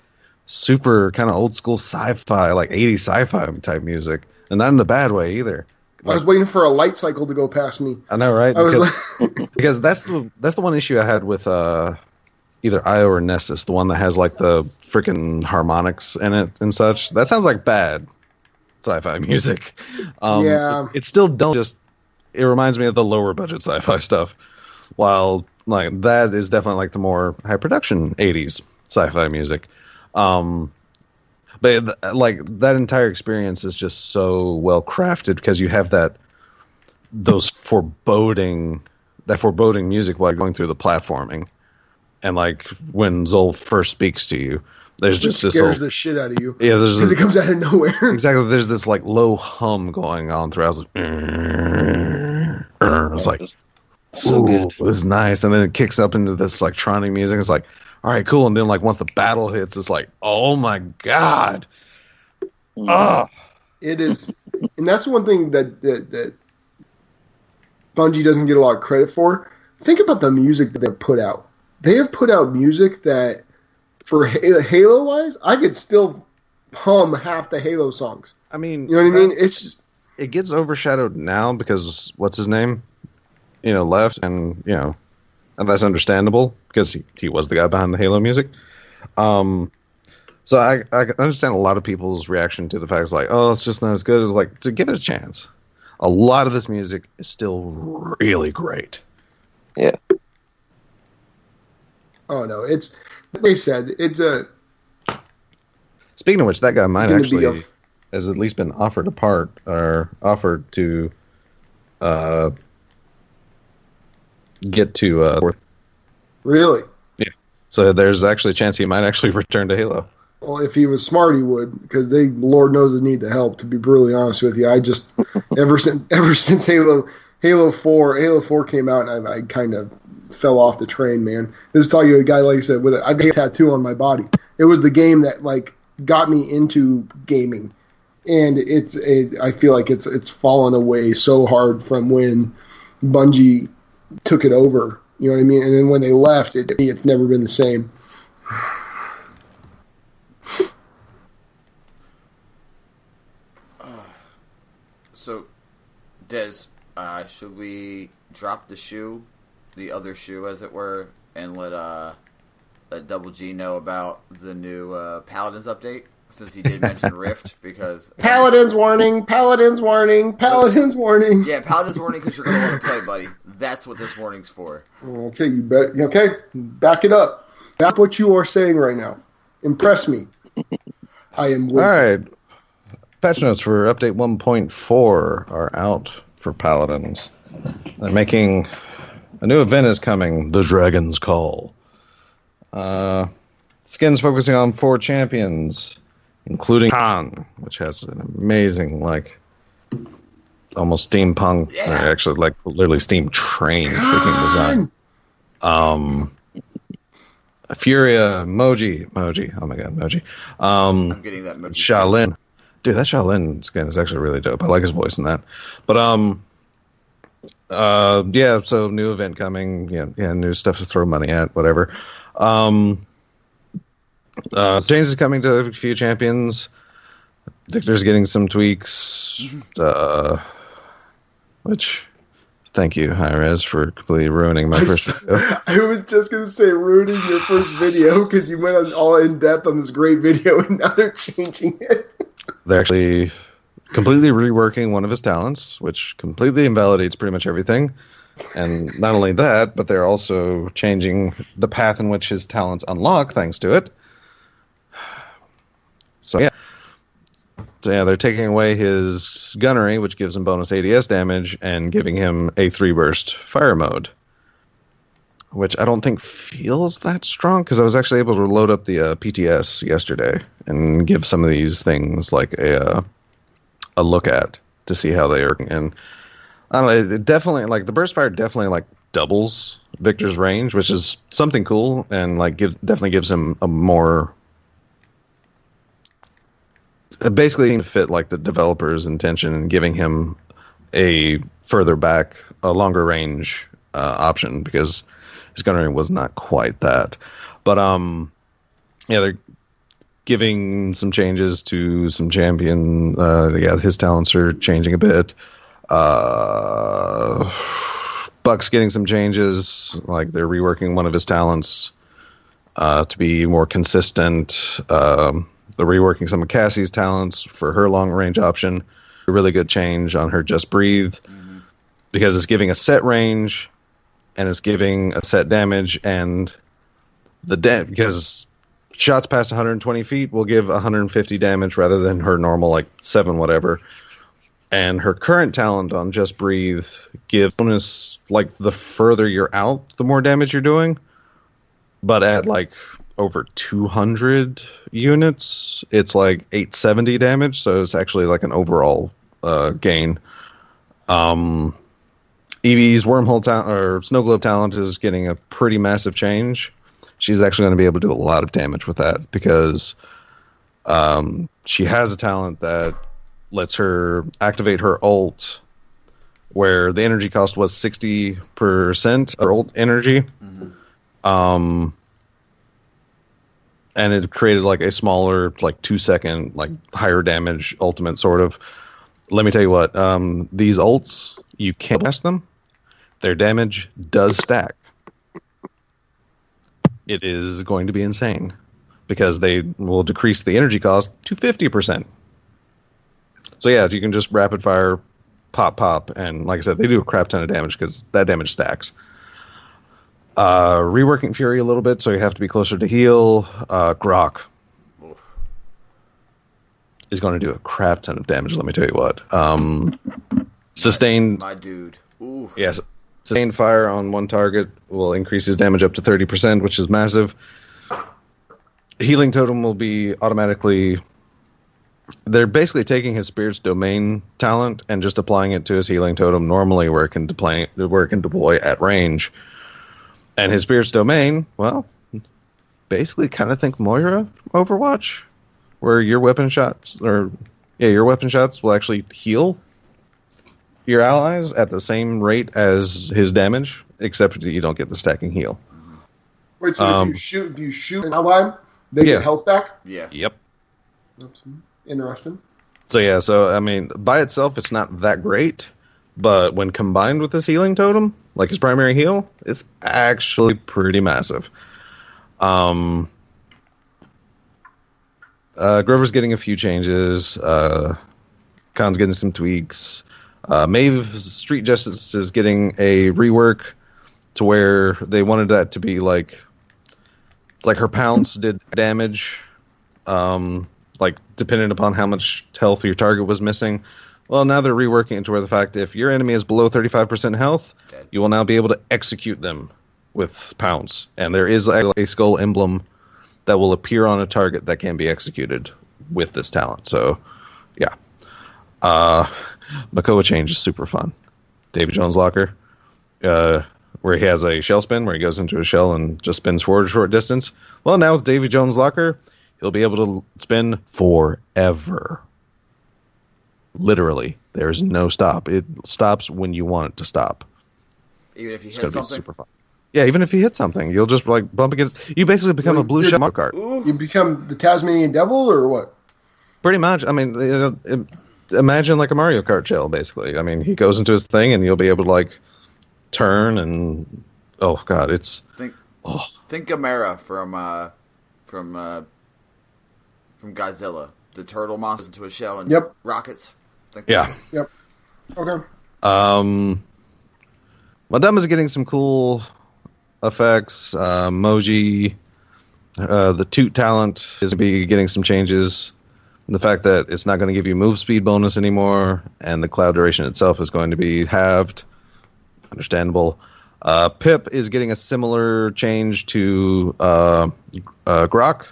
super kind of old school sci-fi, like 80s sci-fi type music, and not in the bad way either. Like, I was waiting for a light cycle to go past me. I know, right? Because that's the one issue I had with either IO or Nessus, the one that has like the freaking harmonics in it and such. That sounds like bad sci-fi music. Yeah, it still it reminds me of the lower budget sci-fi stuff. While like that is definitely like the more high production 80s sci-fi music. But like that entire experience is just so well crafted because you have that foreboding music while you're going through the platforming, and like when Zol first speaks to you, there's just this scares the shit out of you. Yeah, because it comes out of nowhere. Exactly, there's this like low hum going on throughout. It's like so good. It was nice, and then it kicks up into this like Tronic music. It's like, all right, cool. And then like once the battle hits, it's like, oh my God. Oh. It is, and that's one thing that Bungie doesn't get a lot of credit for. Think about the music that they've put out. They have put out music that, for Halo-wise, I could still hum half the Halo songs. I mean, you know what I mean? It's just, it gets overshadowed now because what's his name? Left, and and that's understandable because he was the guy behind the Halo music. So I understand a lot of people's reaction to the fact it's like, oh, it's just not as good. It was like, to give it a chance. A lot of this music is still really great. Yeah. Oh no, it's, they said it's a. Speaking of which, that guy might actually has at least been offered offered to get to Really? Yeah. So there's actually a chance he might actually return to Halo. Well, if he was smart, he would, because Lord knows they need the help. To be brutally honest with you, I just ever since Halo 4 came out, and I kind of fell off the train, man. This is talking to a guy, like I said, I got a tattoo on my body. It was the game that like got me into gaming, and I feel like it's fallen away so hard from when Bungie took it over. You know what I mean? And then when they left, it's never been the same. So, Des, should we drop the other shoe, as it were, and let Double G know about the new Paladins update? Since he did mention Rift, because Paladins warning, Paladins warning, Paladins warning. Yeah, Paladins warning because you're going to want to play, buddy. That's what this warning's for. Okay, you bet. Okay, back it up. Back what you are saying right now. Impress me. I am waiting. All right. Patch notes for update 1.4 are out for Paladins. They're making a new event is coming, the Dragon's Call. Skins focusing on 4 champions, including Khan, which has an amazing, like, almost steampunk, actually, like, literally steam train freaking design. Furia, Moji, oh my God, Moji. I'm getting that Moji. Shaolin. Dude, that Shaolin skin is actually really dope. I like his voice in that. But, yeah, so new event coming, new stuff to throw money at, whatever. Changes coming to a few champions. Victor's getting some tweaks, which, thank you, Hi-Rez, for completely ruining my first video. I was just going to say ruining your first video because you went all in depth on this great video and now they're changing it. They're actually completely reworking one of his talents, which completely invalidates pretty much everything. And not only that, but they're also changing the path in which his talents unlock thanks to it. So, yeah. So yeah, they're taking away his gunnery, which gives him bonus ADS damage, and giving him a 3-burst fire mode, which I don't think feels that strong, because I was actually able to load up the PTS yesterday and give some of these things like a look at to see how they are. And I don't know, it definitely, like, the burst fire definitely like doubles Victor's range, which is something cool, and like definitely gives him a more basically fit like the developer's intention in giving him a further back, a longer range option, because his gunnery was not quite that. But yeah, they're giving some changes to some champion. Yeah, his talents are changing a bit. Buck's getting some changes, like they're reworking one of his talents to be more consistent. They're reworking some of Cassie's talents for her long range option. A really good change on her Just Breathe, because it's giving a set range and it's giving a set damage, and because shots past 120 feet will give 150 damage rather than her normal like 7 whatever. And her current talent on Just Breathe gives bonus, like, the further you're out, the more damage you're doing. But at, like, over 200 units, it's, like, 870 damage. So it's actually, like, an overall gain. Evie's Wormhole talent, or Snow Globe talent, is getting a pretty massive change. She's actually going to be able to do a lot of damage with that, because she has a talent that lets her activate her ult, where the energy cost was 60% her ult energy. And it created like a smaller, like 2-second, like higher damage ultimate sort of. Let me tell you what, these ults, you can't blast them. Their damage does stack. It is going to be insane, because they will decrease the energy cost to 50%. So yeah, you can just rapid fire, pop, and like I said, they do a crap ton of damage because that damage stacks. Reworking Fury a little bit, so you have to be closer to heal. Grok is going to do a crap ton of damage, let me tell you what. Sustained... My dude. Ooh. Yes. Sustained fire on one target will increase his damage up to 30%, which is massive. Healing Totem will be automatically... They're basically taking his Spirit's Domain talent and just applying it to his Healing Totem normally, where it can deploy at range. And his Spirit's Domain, well, basically kind of think Moira Overwatch, where your weapon shots will actually heal your allies at the same rate as his damage, except you don't get the stacking heal. Wait, so if you shoot an ally, they get health back? Yeah. Yep. That's interesting. So I mean, by itself, it's not that great, but when combined with his Healing Totem, like his primary heal, it's actually pretty massive. Grover's getting a few changes. Khan's getting some tweaks. Maeve's Street Justice is getting a rework to where they wanted that to be like her pounce did damage, like dependent upon how much health your target was missing. Well, now they're reworking it to where the fact if your enemy is below 35% health, you will now be able to execute them with pounce. And there is a skull emblem that will appear on a target that can be executed with this talent. So, yeah. Makoa change is super fun. Davy Jones' locker, where he has a shell spin, where he goes into a shell and just spins forward a short distance. Well, now with Davy Jones' locker, he'll be able to spin forever. Literally, there's no stop. It stops when you want it to stop. Even if you It's hit gonna something? be super fun. Yeah, even if you hit something, you'll just like bump against. You basically become a blue shell Mario Kart. You become the Tasmanian Devil, or what? Pretty much. I mean, imagine like a Mario Kart shell, basically. I mean, he goes into his thing, and you'll be able to like turn and oh god, it's think Gamera from Godzilla, the turtle monsters into a shell and rockets. Yep. Okay. Madame is getting some cool effects. Moji, the Toot talent is going to be getting some changes. The fact that it's not going to give you move speed bonus anymore, and the cloud duration itself is going to be halved. Understandable. Pip is getting a similar change to Grok,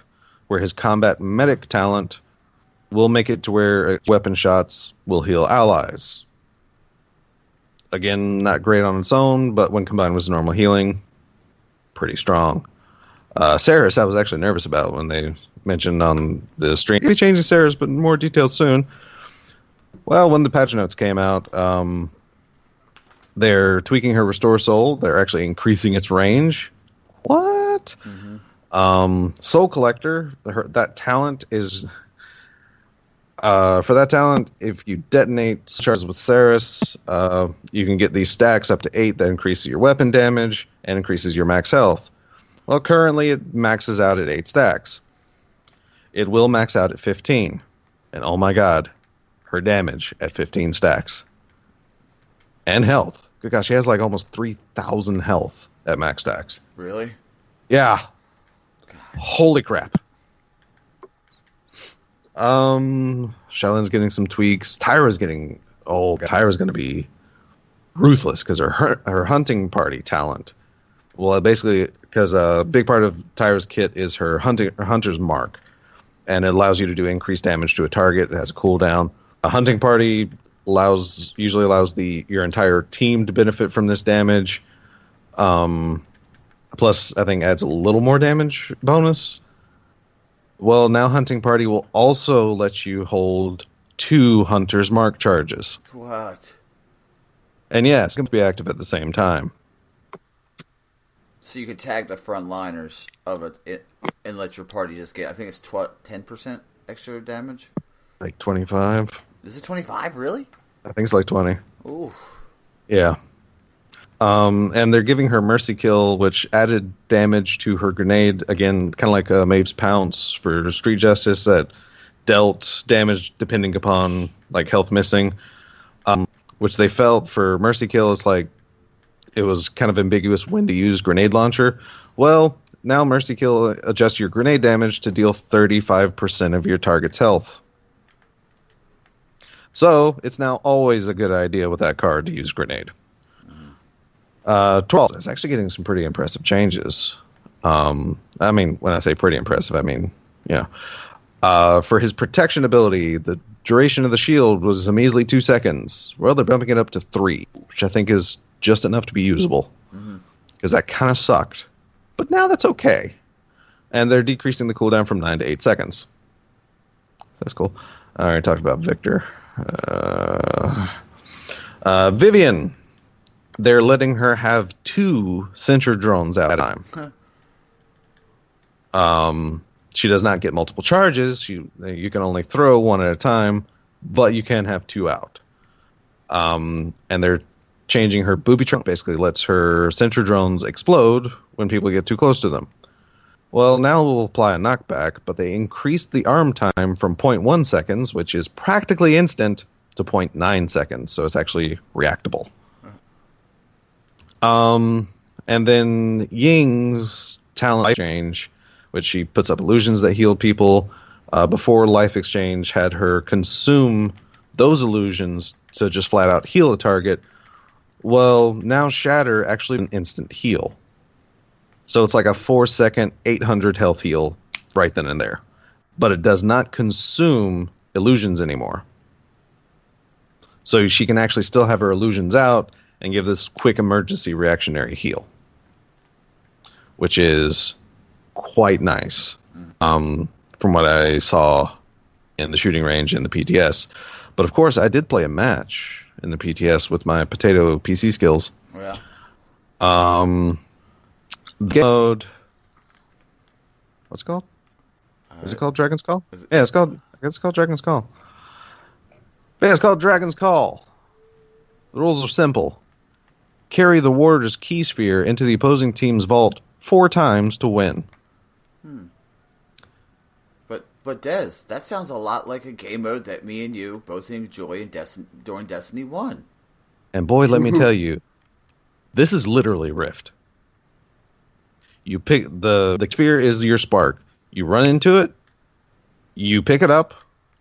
where his combat medic talent will make it to where weapon shots will heal allies. Again, not great on its own, but when combined with normal healing, pretty strong. Saris, I was actually nervous about when they mentioned on the stream. Maybe changing Saris, but more details soon. Well, when the patch notes came out, they're tweaking her Restore Soul. They're actually increasing its range. What? Mm-hmm. Soul Collector, that talent is... for that talent, if you detonate charges with Saris, you can get these stacks up to 8 that increases your weapon damage and increases your max health. Well, currently it maxes out at 8 stacks. It will max out at 15. And oh my god, her damage at 15 stacks. And health. Good gosh, she has like almost 3,000 health at max stacks. Really? Yeah. God. Holy crap. Shailen's getting some tweaks. Tyra's going to be ruthless because her hunting party talent. Well, basically, because a big part of Tyra's kit is her hunter's mark, and it allows you to do increased damage to a target. It has a cooldown. A hunting party usually allows your entire team to benefit from this damage. Plus, I think adds a little more damage bonus. Well, now Hunting Party will also let you hold 2 Hunter's Mark charges. What? And yes, it can be active at the same time. So you could tag the frontliners of it and let your party just get, I think it's 10% extra damage? Like 25. Is it 25, really? I think it's like 20. Ooh. Yeah. And they're giving her Mercy Kill, which added damage to her grenade. Again, kind of like Maeve's Pounce for Street Justice that dealt damage depending upon like health missing. Which they felt for Mercy Kill is like it was kind of ambiguous when to use Grenade Launcher. Well, now Mercy Kill adjusts your grenade damage to deal 35% of your target's health. So it's now always a good idea with that card to use Grenade. TWAB is actually getting some pretty impressive changes. I mean, when I say pretty impressive, I mean, for his protection ability, the duration of the shield was a measly 2 seconds. Well, they're bumping it up to 3, which I think is just enough to be usable. Because that kind of sucked. But now that's okay. And they're decreasing the cooldown from 9 to 8 seconds. That's cool. I already talked about Victor. Vivian. They're letting her have 2 Sentry drones at a time. She does not get multiple charges. You can only throw 1 at a time, but you can have 2 out. And they're changing her booby trap. Basically lets her Sentry drones explode when people get too close to them. Well, now we'll apply a knockback, but they increased the arm time from 0.1 seconds, which is practically instant, to 0.9 seconds. So it's actually reactable. And then Ying's talent exchange, which she puts up illusions that heal people, before life exchange had her consume those illusions to just flat out heal a target. Well, now Shatter actually an instant heal. So it's like a 4-second, 800 health heal right then and there. But it does not consume illusions anymore. So she can actually still have her illusions out and give this quick emergency reactionary heal, which is quite nice from what I saw in the shooting range in the PTS. But of course, I did play a match in the PTS with my potato PC skills. Yeah. Mode. What's it called? Is it called Dragon's Call? It's called Dragon's Call. Yeah, it's called Dragon's Call. The rules are simple. Carry the warder's key sphere into the opposing team's vault 4 times to win. But Des, that sounds a lot like a game mode that me and you both enjoy during Destiny 1. And boy, let me tell you, this is literally Rift. You pick the sphere is your spark. You run into it, you pick it up,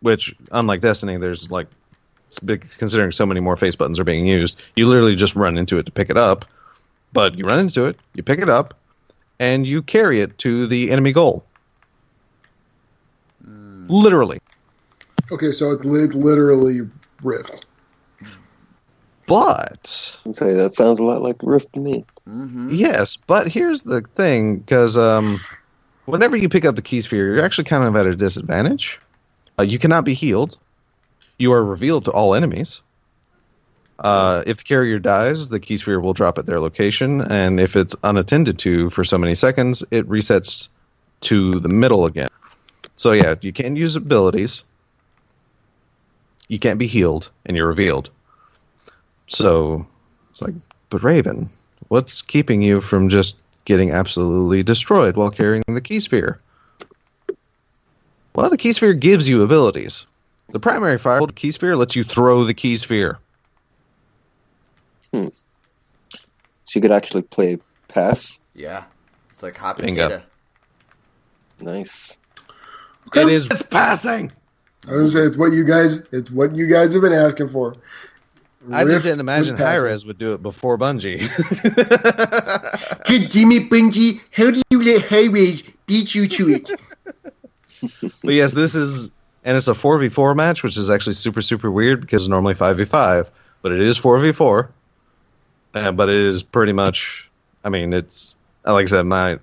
which, unlike Destiny, there's like, considering so many more face buttons are being used, you literally just run into it to pick it up. But you run into it, you pick it up, and you carry it to the enemy goal. Literally. Okay, so it's literally Rift. But I'd say that sounds a lot like Rift to me. Yes, but here's the thing, because whenever you pick up the key sphere, you're actually kind of at a disadvantage. You cannot be healed. You are revealed to all enemies. If the carrier dies, the key sphere will drop at their location, and if it's unattended to for so many seconds, it resets to the middle again. So yeah, you can't use abilities. You can't be healed, and you're revealed. So it's like, but Raven, what's keeping you from just getting absolutely destroyed while carrying the key sphere? Well, the key sphere gives you abilities. The primary firebolt key sphere lets you throw the key sphere. So you could actually play pass? Yeah. It's like hopping Bingo. data. Nice. It is passing. I was gonna say it's what you guys have been asking for. I just Rift didn't imagine with passing. Hi-Rez would do it before Bungie. God damn it, Bungie! How do you let Hi-Rez beat you to it? But yes, this is, and it's a 4v4 match, which is actually super, super weird because it's normally 5v5, but it is 4v4. But it is pretty much, I mean, it's, like I said, my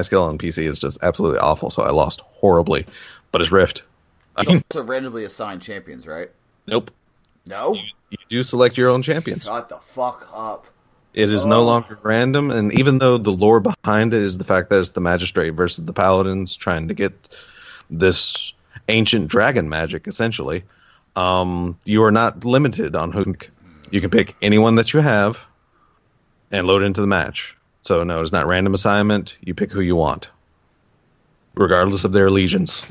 skill on PC is just absolutely awful, so I lost horribly. But it's Rift. So randomly assigned champions, right? Nope. No? You do select your own champions. Shut the fuck up. It is no longer random, and even though the lore behind it is the fact that it's the Magistrate versus the Paladins trying to get this ancient dragon magic, essentially, you are not limited on who you can pick anyone that you have and load into the match. So no, it's not random assignment. You pick who you want, regardless of their allegiance.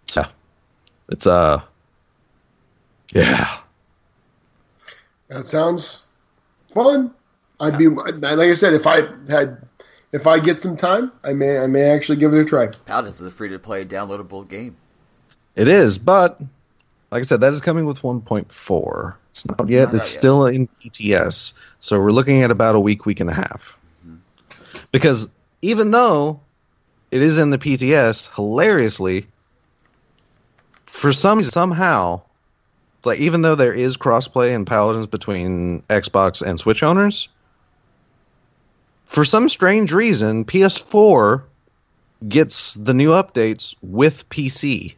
So, it's yeah. That sounds fun. I'd be like I said, if I get some time, I may actually give it a try. Paladins is a free-to-play downloadable game. It is, but like I said, that is coming with 1.4. It's not out yet. It's still in PTS, so we're looking at about a week and a half. Because even though it is in the PTS, hilariously, for somehow, like even though there is crossplay in Paladins between Xbox and Switch owners, for some strange reason, PS4 gets the new updates with PC.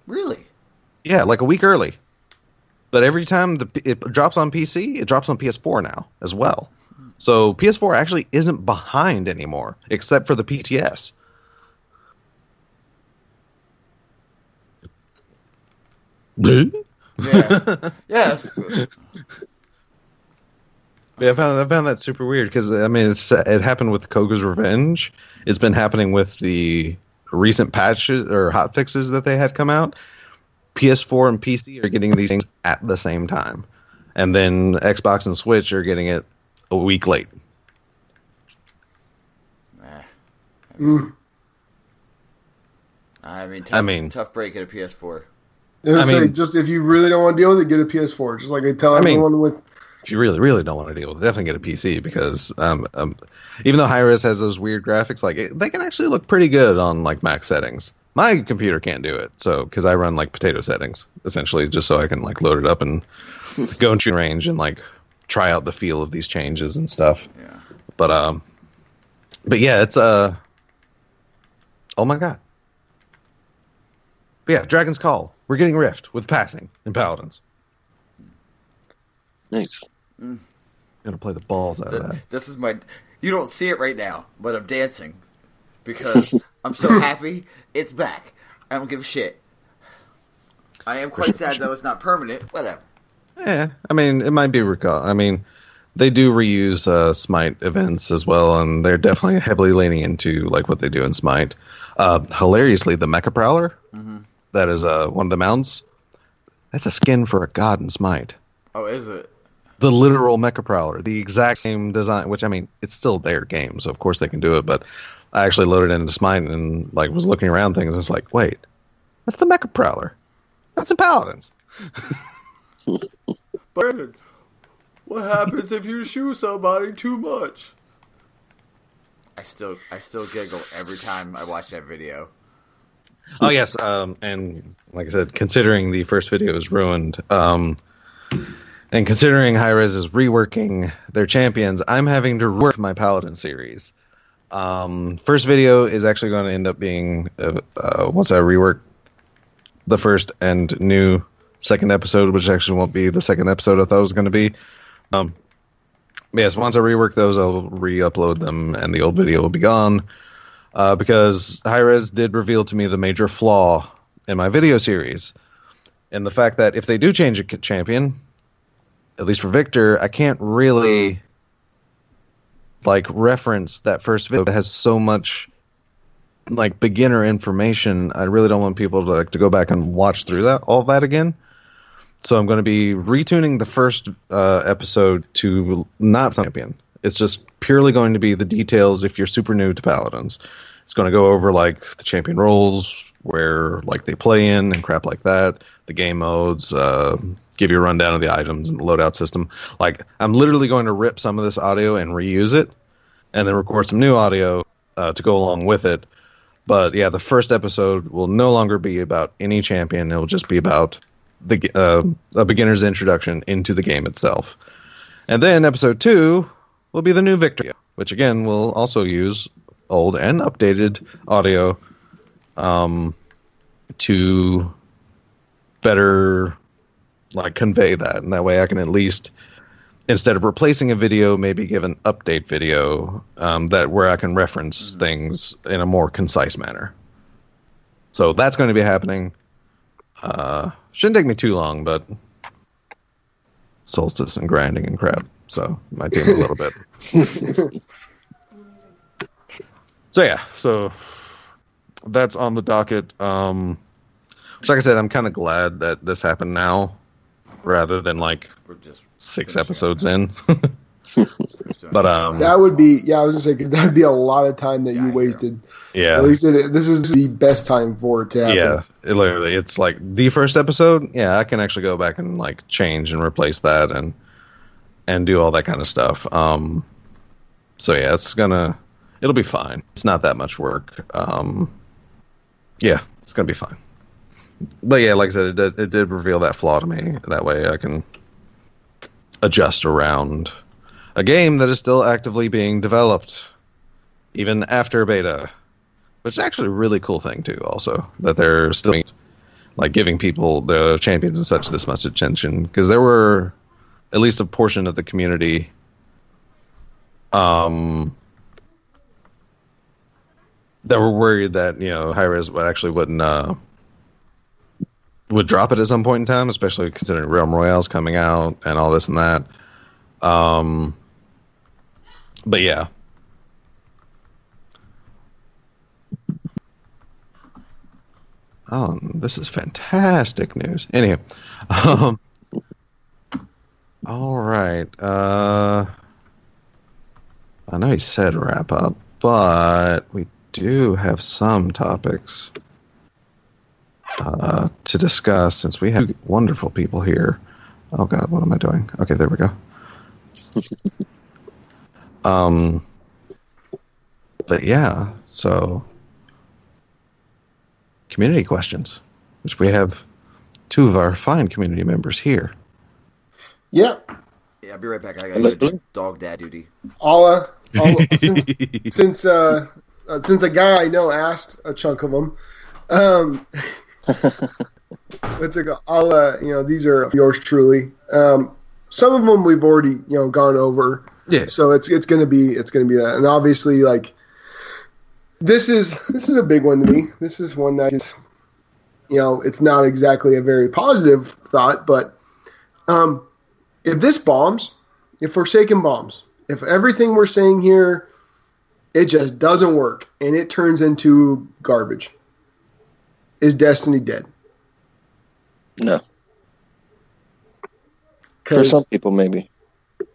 Really? Yeah, like a week early. But every time it drops on PC, it drops on PS4 now as well. So PS4 actually isn't behind anymore, except for the PTS. Yeah. Yeah. Yeah, I found that super weird because I mean it happened with Koga's Revenge. It's been happening with the recent patches or hot fixes that they had come out. PS4 and PC are getting these things at the same time, and then Xbox and Switch are getting it a week late. I mean, tough break at a PS4. Just if you really don't want to deal with it, get a PS4. Just like I tell everyone with. If you really, really don't want to deal with it, definitely get a PC because even though Hi-Rez has those weird graphics, they can actually look pretty good on like max settings. My computer can't do it, so because I run like potato settings essentially, just so I can like load it up and go into range and like try out the feel of these changes and stuff. Yeah. But yeah, it's oh my god. But yeah, Dragon's Call. We're getting Rift with passing in Paladins. Nice. Gonna play the balls out of that. This is my. You don't see it right now, but I'm dancing because I'm so happy it's back. I don't give a shit. I am quite sad though it's not permanent. Whatever. Yeah, I mean it might be recall. I mean they do reuse Smite events as well, and they're definitely heavily leaning into like what they do in Smite. Hilariously, the Mecha Prowler, that is one of the mounts. That's a skin for a god in Smite. Oh, is it? the literal Mecha Prowler, the exact same design. Which I mean, it's still their game, so of course they can do it. But I actually loaded it into Smite and like was looking around things. And it's like, wait, that's the Mecha Prowler. That's in Paladins. Brandon, what happens if you shoot somebody too much? I still giggle every time I watch that video. Oh yes, and like I said, considering the first video is ruined, and considering Hi-Rez is reworking their champions, I'm having to rework my Paladin series. First video is actually going to end up being once I rework the first and new second episode, which actually won't be the second episode I thought it was going to be. Yes, once I rework those, I'll re-upload them, and the old video will be gone. Because Hi-Rez did reveal to me the major flaw in my video series. And the fact that if they do change a champion, at least for Victor, I can't really like reference that first video that has so much like beginner information. I really don't want people to go back and watch through all that again. So I'm going to be retuning the first episode to not champion. It's just purely going to be the details if you're super new to Paladins. It's going to go over like the champion roles, where like they play in and crap like that, the game modes, give you a rundown of the items and the loadout system. Like I'm literally going to rip some of this audio and reuse it, and then record some new audio to go along with it. But yeah, the first episode will no longer be about any champion. It will just be about a beginner's introduction into the game itself. And then episode 2 will be the new Victor, which again will also use old and updated audio to better like convey that. And that way I can at least, instead of replacing a video, maybe give an update video that where I can reference things in a more concise manner. So that's going to be happening. Shouldn't take me too long, but solstice and grinding and crap. So might take me a little bit. So yeah, so that's on the docket. Which, like I said, I'm kind of glad that this happened now, rather than like We're just 6 episodes in. But that would be, I was gonna say, because that would be a lot of time that you wasted. Yeah, at least this is the best time for it to happen. Yeah, it's like the first episode. Yeah, I can actually go back and like change and replace that and do all that kind of stuff. So yeah, it'll be fine. It's not that much work. Yeah, it's gonna be fine. But yeah, like I said, it did reveal that flaw to me. That way I can adjust around a game that is still actively being developed, even after beta. Which is actually a really cool thing, too, also. That they're still like giving people, the champions and such, this much attention. Because there were at least a portion of the community that were worried that, Hi-Rez would drop it at some point in time, especially considering Realm Royale's coming out and all this and that. But yeah. Oh, this is fantastic news. Anyhow. All right. I know he said wrap up, but we do have some topics to discuss since we have wonderful people here. Oh God, what am I doing? Okay, there we go. But yeah, so community questions, which we have 2 of our fine community members here. Yeah. Yeah, I'll be right back. I gotta do dog dad duty. Since a guy I know asked a chunk of them, these are yours truly. Some of them we've already gone over. Yeah. So it's gonna be that, and obviously like this is a big one to me. This is one that is, it's not exactly a very positive thought, but if this bombs, if Forsaken bombs, if everything we're saying here, it just doesn't work and it turns into garbage, is Destiny dead? No. For some people, maybe.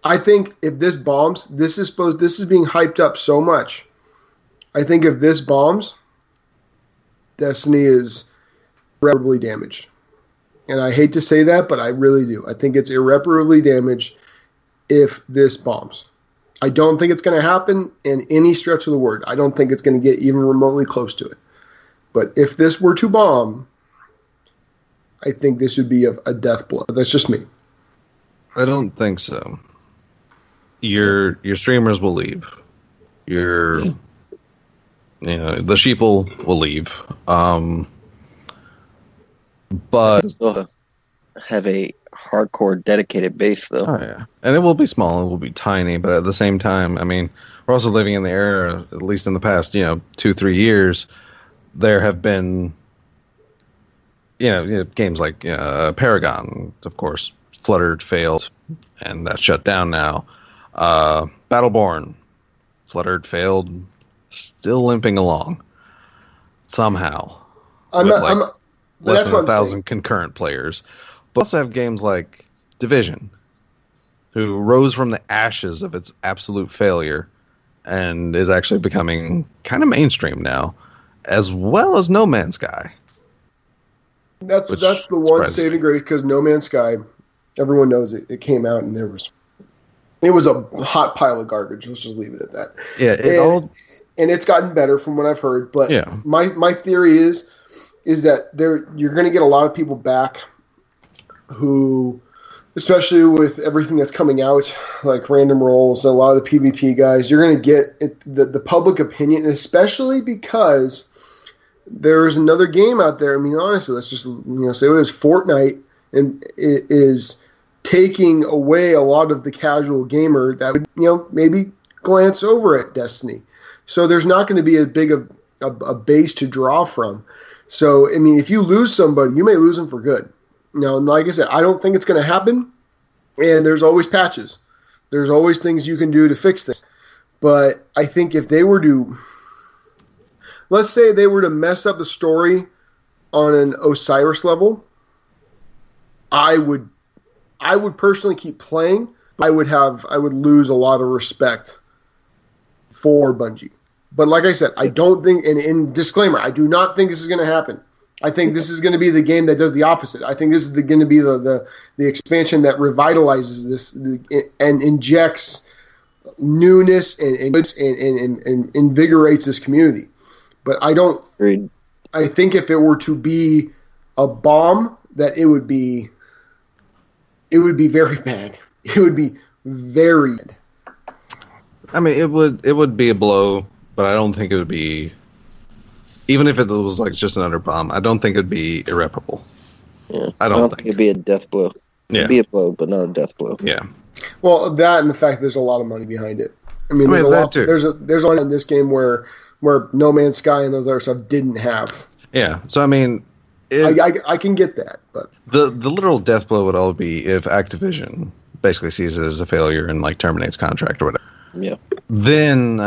I think if this bombs, this is being hyped up so much. I think if this bombs, Destiny is irreparably damaged. And I hate to say that, but I really do. I think it's irreparably damaged if this bombs. I don't think it's going to happen in any stretch of the word. I don't think it's going to get even remotely close to it. But if this were to bomb, I think this would be a death blow. That's just me. I don't think so. Your streamers will leave. The sheeple will leave. But still have a hardcore dedicated base, though. Oh yeah, and it will be small. It will be tiny, but at the same time, I mean, we're also living in the era, at least in the past, 2-3 years, there have been, games like Paragon, of course, Fluttered failed, and that's shut down now. Battleborn, Fluttered failed, still limping along somehow. Less than 1,000 concurrent players. But also have games like Division, who rose from the ashes of its absolute failure and is actually becoming kind of mainstream now, as well as No Man's Sky. That's the one saving grace, because No Man's Sky, everyone knows it came out and it was a hot pile of garbage. Let's just leave it at that. Yeah, and it's gotten better from what I've heard. But yeah. my theory is that you're going to get a lot of people back who, especially with everything that's coming out, like random rolls, a lot of the PvP guys, you're going to get the public opinion, especially because there's another game out there. I mean, honestly, let's just say it is Fortnite, and it is taking away a lot of the casual gamer that would maybe glance over at Destiny. So there's not going to be as big a base to draw from. So, I mean, if you lose somebody, you may lose them for good. Now, like I said, I don't think it's going to happen, and there's always patches. There's always things you can do to fix this. But I think if they were to, let's say they were to mess up the story on an Osiris level, I would personally keep playing, but I would lose a lot of respect for Bungie. But like I said, I don't think, and in disclaimer, I do not think this is going to happen. I think this is going to be the game that does the opposite. I think this is going to be the expansion that revitalizes this and injects newness and invigorates this community. But I don't. Agreed. I think if it were to be a bomb, that it would be very bad. It would be very bad. I mean, it would be a blow. But I don't think it would be, even if it was like just another bomb, I don't think it would be irreparable. Yeah, I don't think it'd be a death blow. It'd be a blow, but not a death blow. Yeah. Well, that and the fact that there's a lot of money behind it. I mean there's a lot. Too. There's one in this game where No Man's Sky and those other stuff didn't have. Yeah. So I mean, I can get that, but the literal death blow would all be if Activision basically sees it as a failure and like terminates contract or whatever. Yeah. Then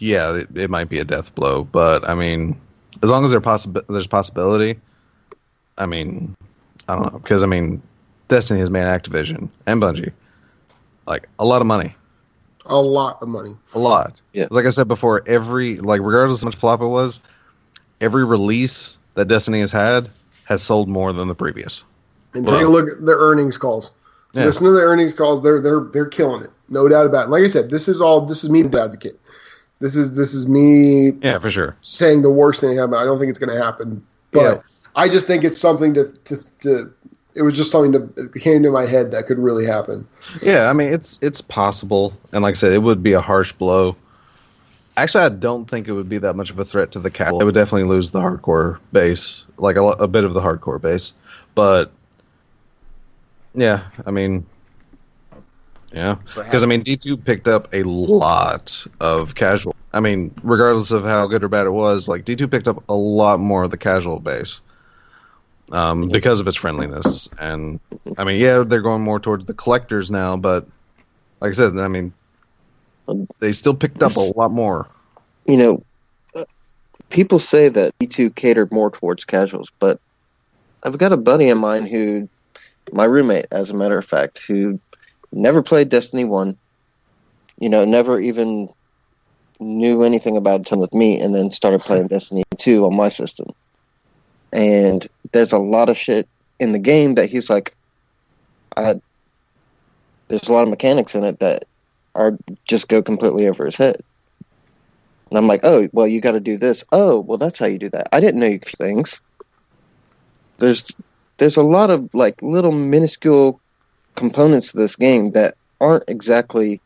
it might be a death blow, but I mean, as long as there's possibility, I mean, I don't know, because I mean, Destiny has made Activision and Bungie like a lot of money. A lot of money. A lot. Yeah. Like I said before, regardless of how much flop it was, every release that Destiny has had has sold more than the previous. And take a look at their earnings calls. Yeah. Listen to the earnings calls; they're killing it, no doubt about it. Like I said, this is me the advocate. This is me. Yeah, for sure. Saying the worst thing happened. I don't think it's going to happen, but I just think it's something to. It was just something that came to my head that could really happen. Yeah, I mean it's possible, and like I said, it would be a harsh blow. Actually, I don't think it would be that much of a threat to the casual. It would definitely lose the hardcore base, like a bit of the hardcore base, but yeah, I mean. Yeah, because I mean, D2 picked up a lot of casual. I mean, regardless of how good or bad it was, like D2 picked up a lot more of the casual base because of its friendliness. And I mean, yeah, they're going more towards the collectors now, but like I said, I mean, they still picked up a lot more. People say that D2 catered more towards casuals, but I've got a buddy of mine my roommate, as a matter of fact, who never played Destiny 1, never even knew anything about it with me, and then started playing Destiny 2 on my system. And there's a lot of shit in the game that he's like, there's a lot of mechanics in it that just go completely over his head. And I'm like, oh, well, you got to do this. Oh, well, that's how you do that. I didn't know you could do things. There's a lot of like little minuscule components to this game that aren't exactly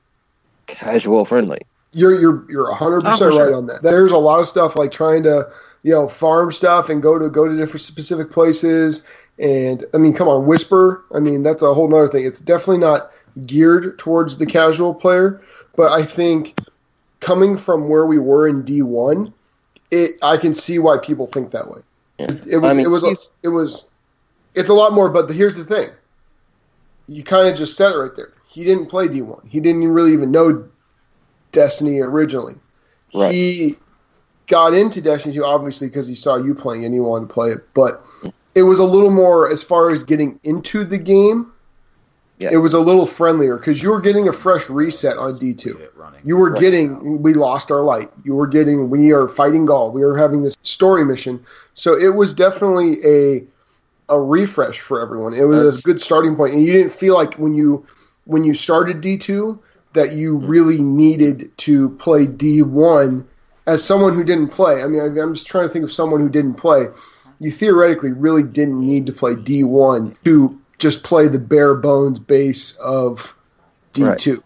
casual friendly. You're 100% right on that. There's a lot of stuff like trying to farm stuff and go to different specific places. And I mean, come on, Whisper. I mean, that's a whole nother thing. It's definitely not geared towards the casual player, but I think coming from where we were in D1, I can see why people think that way. Yeah. It's a lot more. But here's the thing: you kind of just said it right there. He didn't play D1. He didn't really even know Destiny originally. Right. He got into Destiny 2 obviously because he saw you playing and he wanted to play it, but it was a little more as far as getting into the game. Yeah. It was a little friendlier because you were getting a fresh reset on D2. You were getting, we lost our light. You were getting, we are fighting Gaul. We were having this story mission. So it was definitely a refresh for everyone. It was a good starting point. And you didn't feel like when you started D2 that you really needed to play D1 as someone who didn't play. I mean, I'm just trying to think of someone who didn't play. You theoretically really didn't need to play D1 to just play the bare bones base of D2.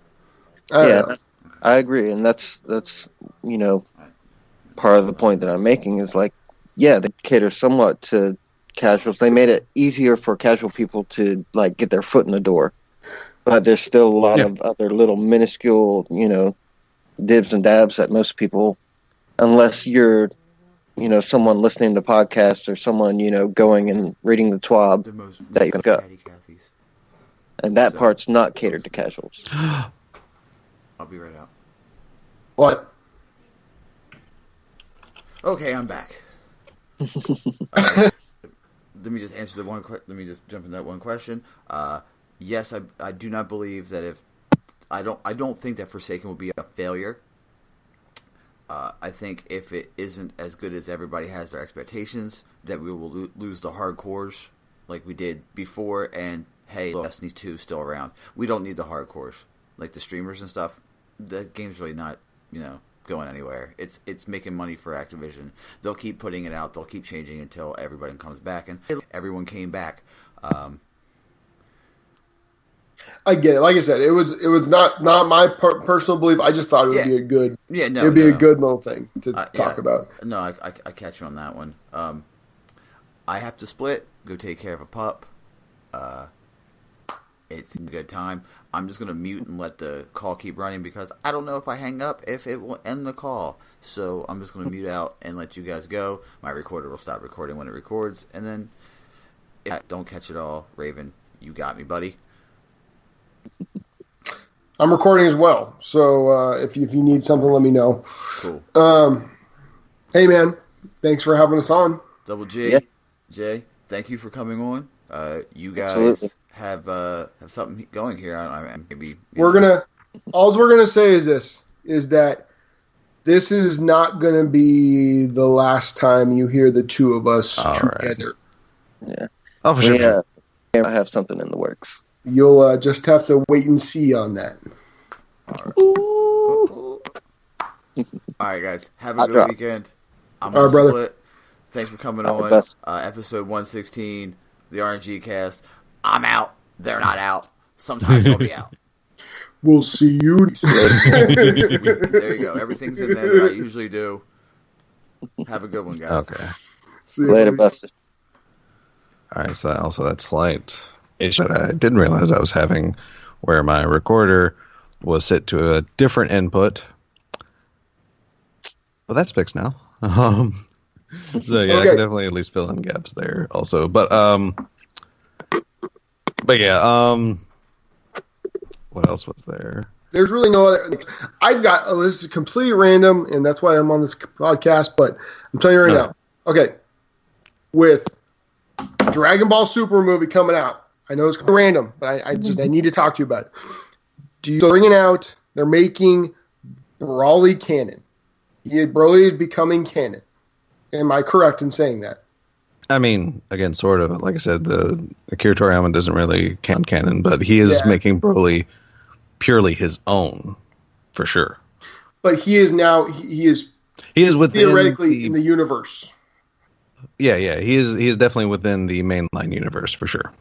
Right. I agree, and that's part of the point that I'm making is like, yeah, they cater somewhat to casuals. They made it easier for casual people to like get their foot in the door, but there's still a lot of other little minuscule, dibs and dabs that most people, unless you're someone listening to podcasts or someone, going and reading the TWAB, that you can go. And that part's not catered to casuals. I'll be right out. What? Okay, I'm back. Let me just answer let me just jump in that one question. Yes, I do not believe that I don't think that Forsaken will be a failure. I think if it isn't as good as everybody has their expectations, that we will lose the hardcores like we did before. And hey, Destiny 2 is still around. We don't need the hardcores like the streamers and stuff. The game's really not, going anywhere. It's making money for Activision. They'll keep putting it out. They'll keep changing until everybody comes back, and everyone came back. I get it. Like I said, it was not my personal belief. I just thought it would be a good. Yeah, no, it'd be a good little thing to talk about. No, I catch you on that one. I have to split. Go take care of a pup. It's a good time. I'm just going to mute and let the call keep running because I don't know if I hang up if it will end the call. So I'm just going to mute out and let you guys go. My recorder will stop recording when it records. And then if I don't catch it all, Raven, you got me, buddy. I'm recording as well. So if you need something, let me know. Cool. Hey, man. Thanks for having us on. Double G. Jay, thank you for coming on. You guys have something going here. All we're gonna say is that this is not gonna be the last time you hear the two of us together. Right. Yeah. Oh, for sure. I have something in the works. You'll just have to wait and see on that. All right, guys. Have a good weekend. I'm all right, brother. Split. Thanks for coming on. Episode 116, the RNGCast. I'm out. They're not out. Sometimes they'll be out. We'll see you. There you go. Everything's in there that I usually do. Have a good one, guys. Okay. See you later, Buster. All right, so also that slight issue that I didn't realize I was having where my recorder was set to a different input. Well, that's fixed now. So yeah, I can definitely at least fill in gaps there also. But yeah, what else was there? There's really no other. I've got this is completely random, and that's why I'm on this podcast. But I'm telling you right now. Okay, with Dragon Ball Super movie coming out, I know it's random, but I need to talk to you about it. They're making Broly canon. Broly is becoming canon. Am I correct in saying that? I mean, again, sort of. Like I said, the Akira Toriyama doesn't really count canon, but he is making Broly purely his own, for sure. But he is within theoretically in the universe. Yeah, he is definitely within the mainline universe for sure.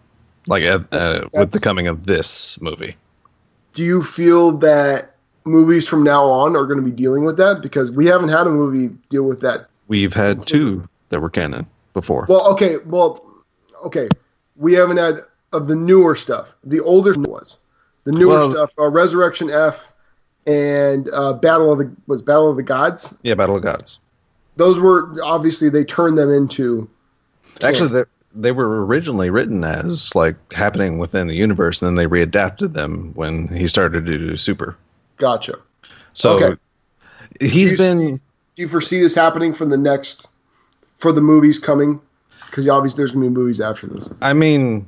Like with the coming of this movie. Do you feel that movies from now on are going to be dealing with that? Because we haven't had a movie deal with that. We've had 2 that were canon before. Well, okay. We haven't had of the newer stuff. The older was the newer stuff. Resurrection F and Battle of the Gods. Yeah, Battle of Gods. Those were obviously they turned them into. Actually, they were originally written as like happening within the universe, and then they readapted them when he started to do Super. Gotcha. So do you foresee this happening for the movies coming? Because obviously there's going to be movies after this. I mean,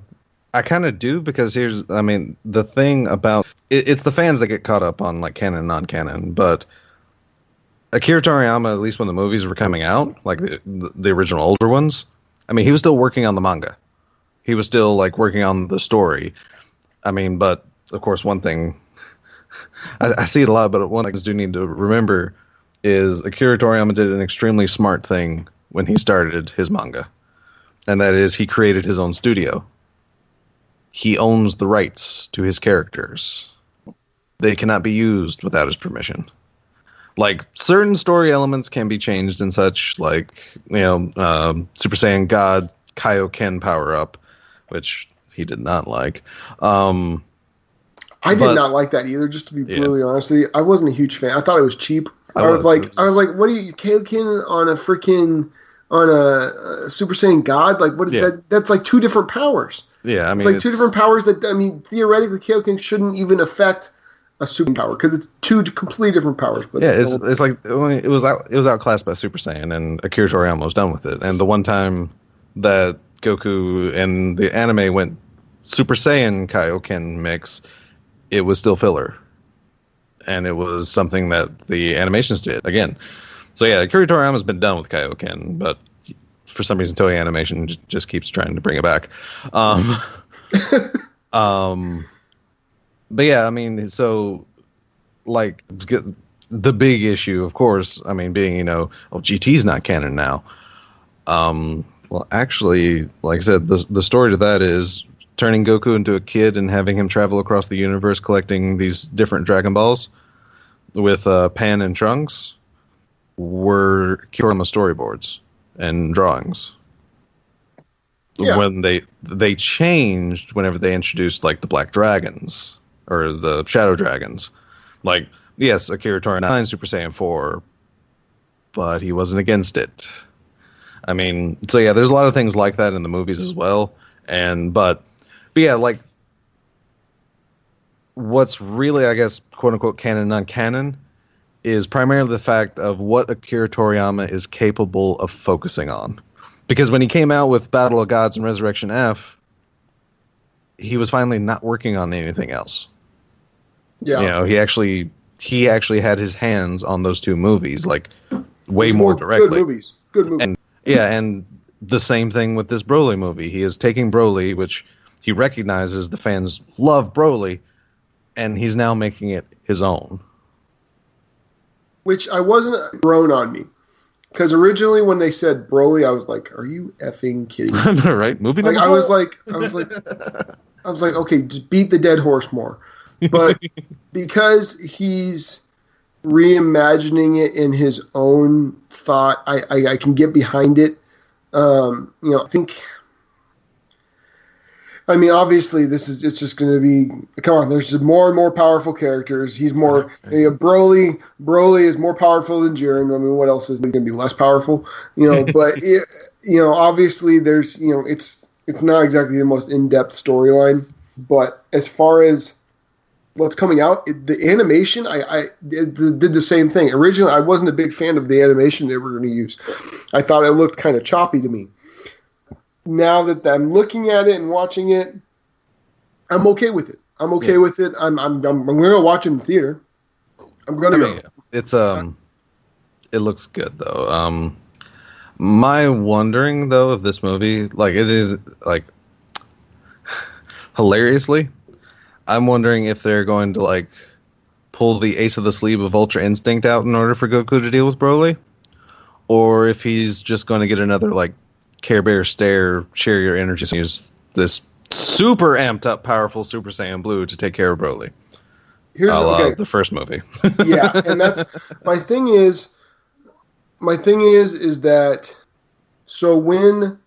I kind of do because the thing about it's the fans that get caught up on like canon and non-canon, but Akira Toriyama, at least when the movies were coming out, like the original older ones, I mean, he was still working on the manga. He was still like working on the story. I mean, but of course, one thing I see it a lot, but one thing I do need to remember is Akira Toriyama did an extremely smart thing when he started his manga, and that is he created his own studio. He owns the rights to his characters. They cannot be used without his permission. Like, certain story elements can be changed and such, like, Super Saiyan God Kaioken power-up, which he did not like. I did not like that either, just to be brutally honest with you. I wasn't a huge fan. I thought it was cheap. I was like, what are you, Kaioken on a Super Saiyan God? Like, what? Yeah. That's like 2 different powers. Yeah, I mean, it's like 2 different powers that, theoretically, Kaioken shouldn't even affect a super power because it's 2 completely different powers. But yeah, it's like it was outclassed by Super Saiyan, and Akira Toriyama was done with it. And the one time that Goku and the anime went Super Saiyan Kaioken mix, it was still filler, and it was something that the animations did again. So yeah, Akira Toriyama's been done with Kaioken, but for some reason Toei Animation just keeps trying to bring it back. But yeah, I mean, so like the big issue, of course, I mean, being GT's not canon now. Well, actually, like I said, the story to that is turning Goku into a kid and having him travel across the universe collecting these different Dragon Balls with Pan and Trunks were Toriyama storyboards and drawings. Yeah. When they changed whenever they introduced like the Black Dragons or the Shadow Dragons. Like, yes, Akira Toriyama Super Saiyan 4, but he wasn't against it. I mean, so yeah, there's a lot of things like that in the movies as well. But yeah, like, what's really, I guess, quote unquote canon, non-canon, is primarily the fact of what Akira Toriyama is capable of focusing on. Because when he came out with Battle of Gods and Resurrection F, he was finally not working on anything else. Yeah, he actually had his hands on those 2 movies, like way more directly. Good movies. And the same thing with this Broly movie. He is taking Broly, which he recognizes the fans love Broly, and he's now making it his own. Which I wasn't grown on me. Because originally when they said Broly, I was like, are you effing kidding me? Right? Movie like, I was like, okay, just beat the dead horse more. But because he's reimagining it in his own thought, I can get behind it. I mean, obviously, it's just going to be, come on, there's just more and more powerful characters. He's more, Broly is more powerful than Jiren. I mean, what else is going to be less powerful? But, obviously, there's, it's not exactly the most in-depth storyline. But as far as what's coming out, the animation, I did the same thing. Originally, I wasn't a big fan of the animation they were going to use. I thought it looked kind of choppy to me. Now that I'm looking at it and watching it, I'm okay with it. I'm okay with it. I'm gonna watch it in the theater. I'm gonna go. It's it looks good though. My wondering though of this movie, like it is like hilariously, I'm wondering if they're going to like pull the ace of the sleeve of Ultra Instinct out in order for Goku to deal with Broly, or if he's just going to get another like Care Bear stare, share your energy, and use this super amped up, powerful Super Saiyan Blue to take care of Broly. Here's the first movie. Yeah, and that's my thing is that so when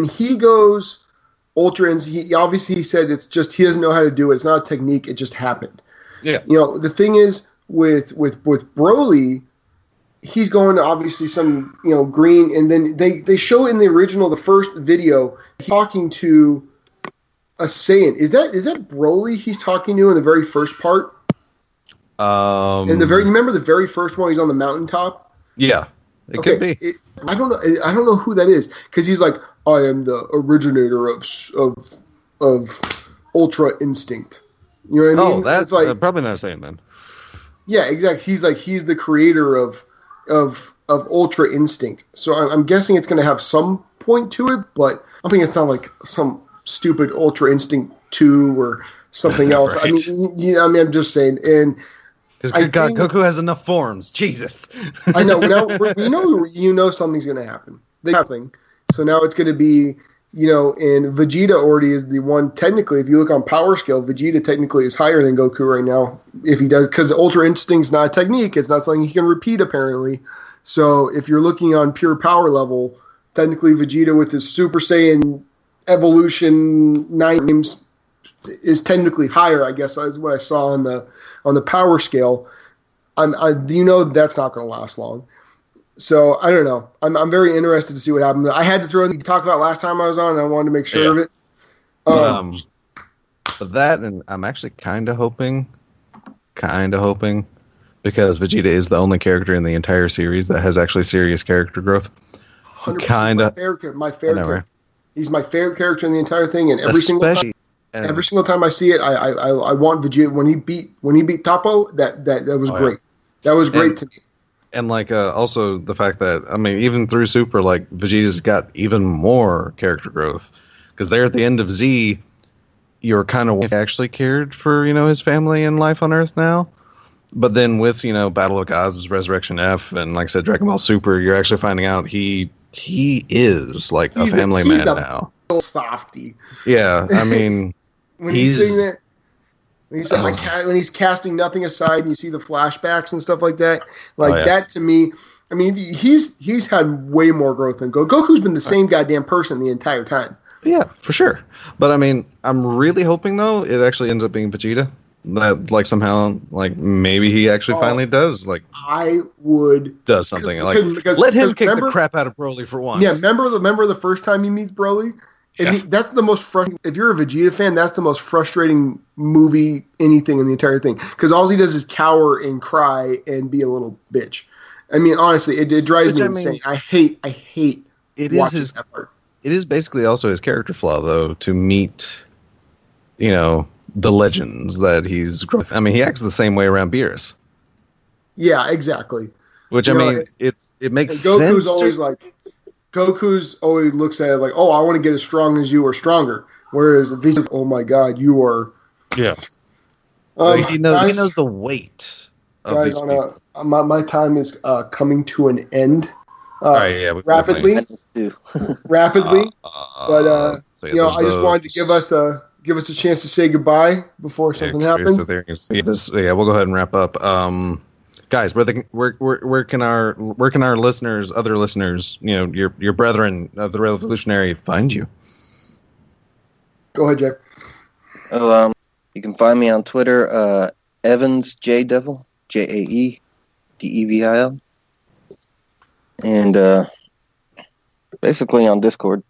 he goes Ultra Instinct, he obviously said it's just he doesn't know how to do it. It's not a technique. It just happened. Yeah. You know, the thing is with Broly, he's going to obviously some, you know, green, and then they show in the original, the first video, talking to a Saiyan. Is that Broly he's talking to in the very first part? Remember the very first one, he's on the mountaintop? Yeah. It could be. I don't know who that is, because he's like, I am the originator of Ultra Instinct. You know what I mean? Oh, that's like, probably not a Saiyan then. Yeah, exactly. He's the creator of Ultra Instinct. So I'm guessing it's going to have some point to it, but I think it's not like some stupid Ultra Instinct 2 or something else. Right. I'm just saying. And because good God, Goku has enough forms. Jesus. I know. Now you know something's going to happen. So now it's going to be, you know, and Vegeta already is the one. Technically, if you look on power scale, Vegeta technically is higher than Goku right now. If he does, because Ultra Instinct's not a technique, it's not something he can repeat apparently. So if you're looking on pure power level, technically Vegeta with his Super Saiyan evolution 9 names is technically higher. I guess is what I saw on the power scale. You know that's not going to last long. So I don't know. I'm very interested to see what happens. I had to throw in to talk about last time I was on, and I wanted to make sure of it. But that, and I'm actually kind of hoping, because Vegeta is the only character in the entire series that has actually serious character growth. 100%. My favorite character. He's my favorite character in the entire thing, and every single time I see it, I want Vegeta. When he beat Toppo, that was great. That was great to me. And like also the fact that, I mean, even through Super, like Vegeta's got even more character growth, because there at the end of Z, you're kind of actually cared for, you know, his family and life on Earth now. But then with, you know, Battle of Gods, Resurrection F, and like I said, Dragon Ball Super, you're actually finding out he is like a family man now. Softy. Yeah, I mean, when he's sitting there. When he's casting nothing aside, and you see the flashbacks and stuff like that, that to me, I mean, he's had way more growth than Goku. Goku's been the same goddamn person the entire time. Yeah, for sure. But I mean, I'm really hoping though it actually ends up being Vegeta. That like somehow like maybe he actually finally does like does something because let him kick the crap out of Broly for once. Yeah, remember the first time he meets Broly. That's the most frustrating. If you're a Vegeta fan, that's the most frustrating movie, anything in the entire thing. Because all he does is cower and cry and be a little bitch. I mean, honestly, it drives me insane. I hate watching that part. It is basically also his character flaw, though, to meet, you know, the legends that he's. I mean, he acts the same way around Beerus. Yeah, exactly. Which, it makes sense. Goku's always looks at it like, oh, I want to get as strong as you or stronger. Whereas Vegeta's, oh my God, you are. Yeah. He knows the weight of guys, these people. My time is coming to an end. Rapidly. Rapidly. But you know, I just wanted to give us a chance to say goodbye before something happens. Yeah, we'll go ahead and wrap up. Guys, where can our listeners, other listeners, you know, your brethren of the Revolutionary find you? Go ahead, Jack. Oh, you can find me on Twitter, Evans JaeDevil, JaeDevil, and basically on Discord.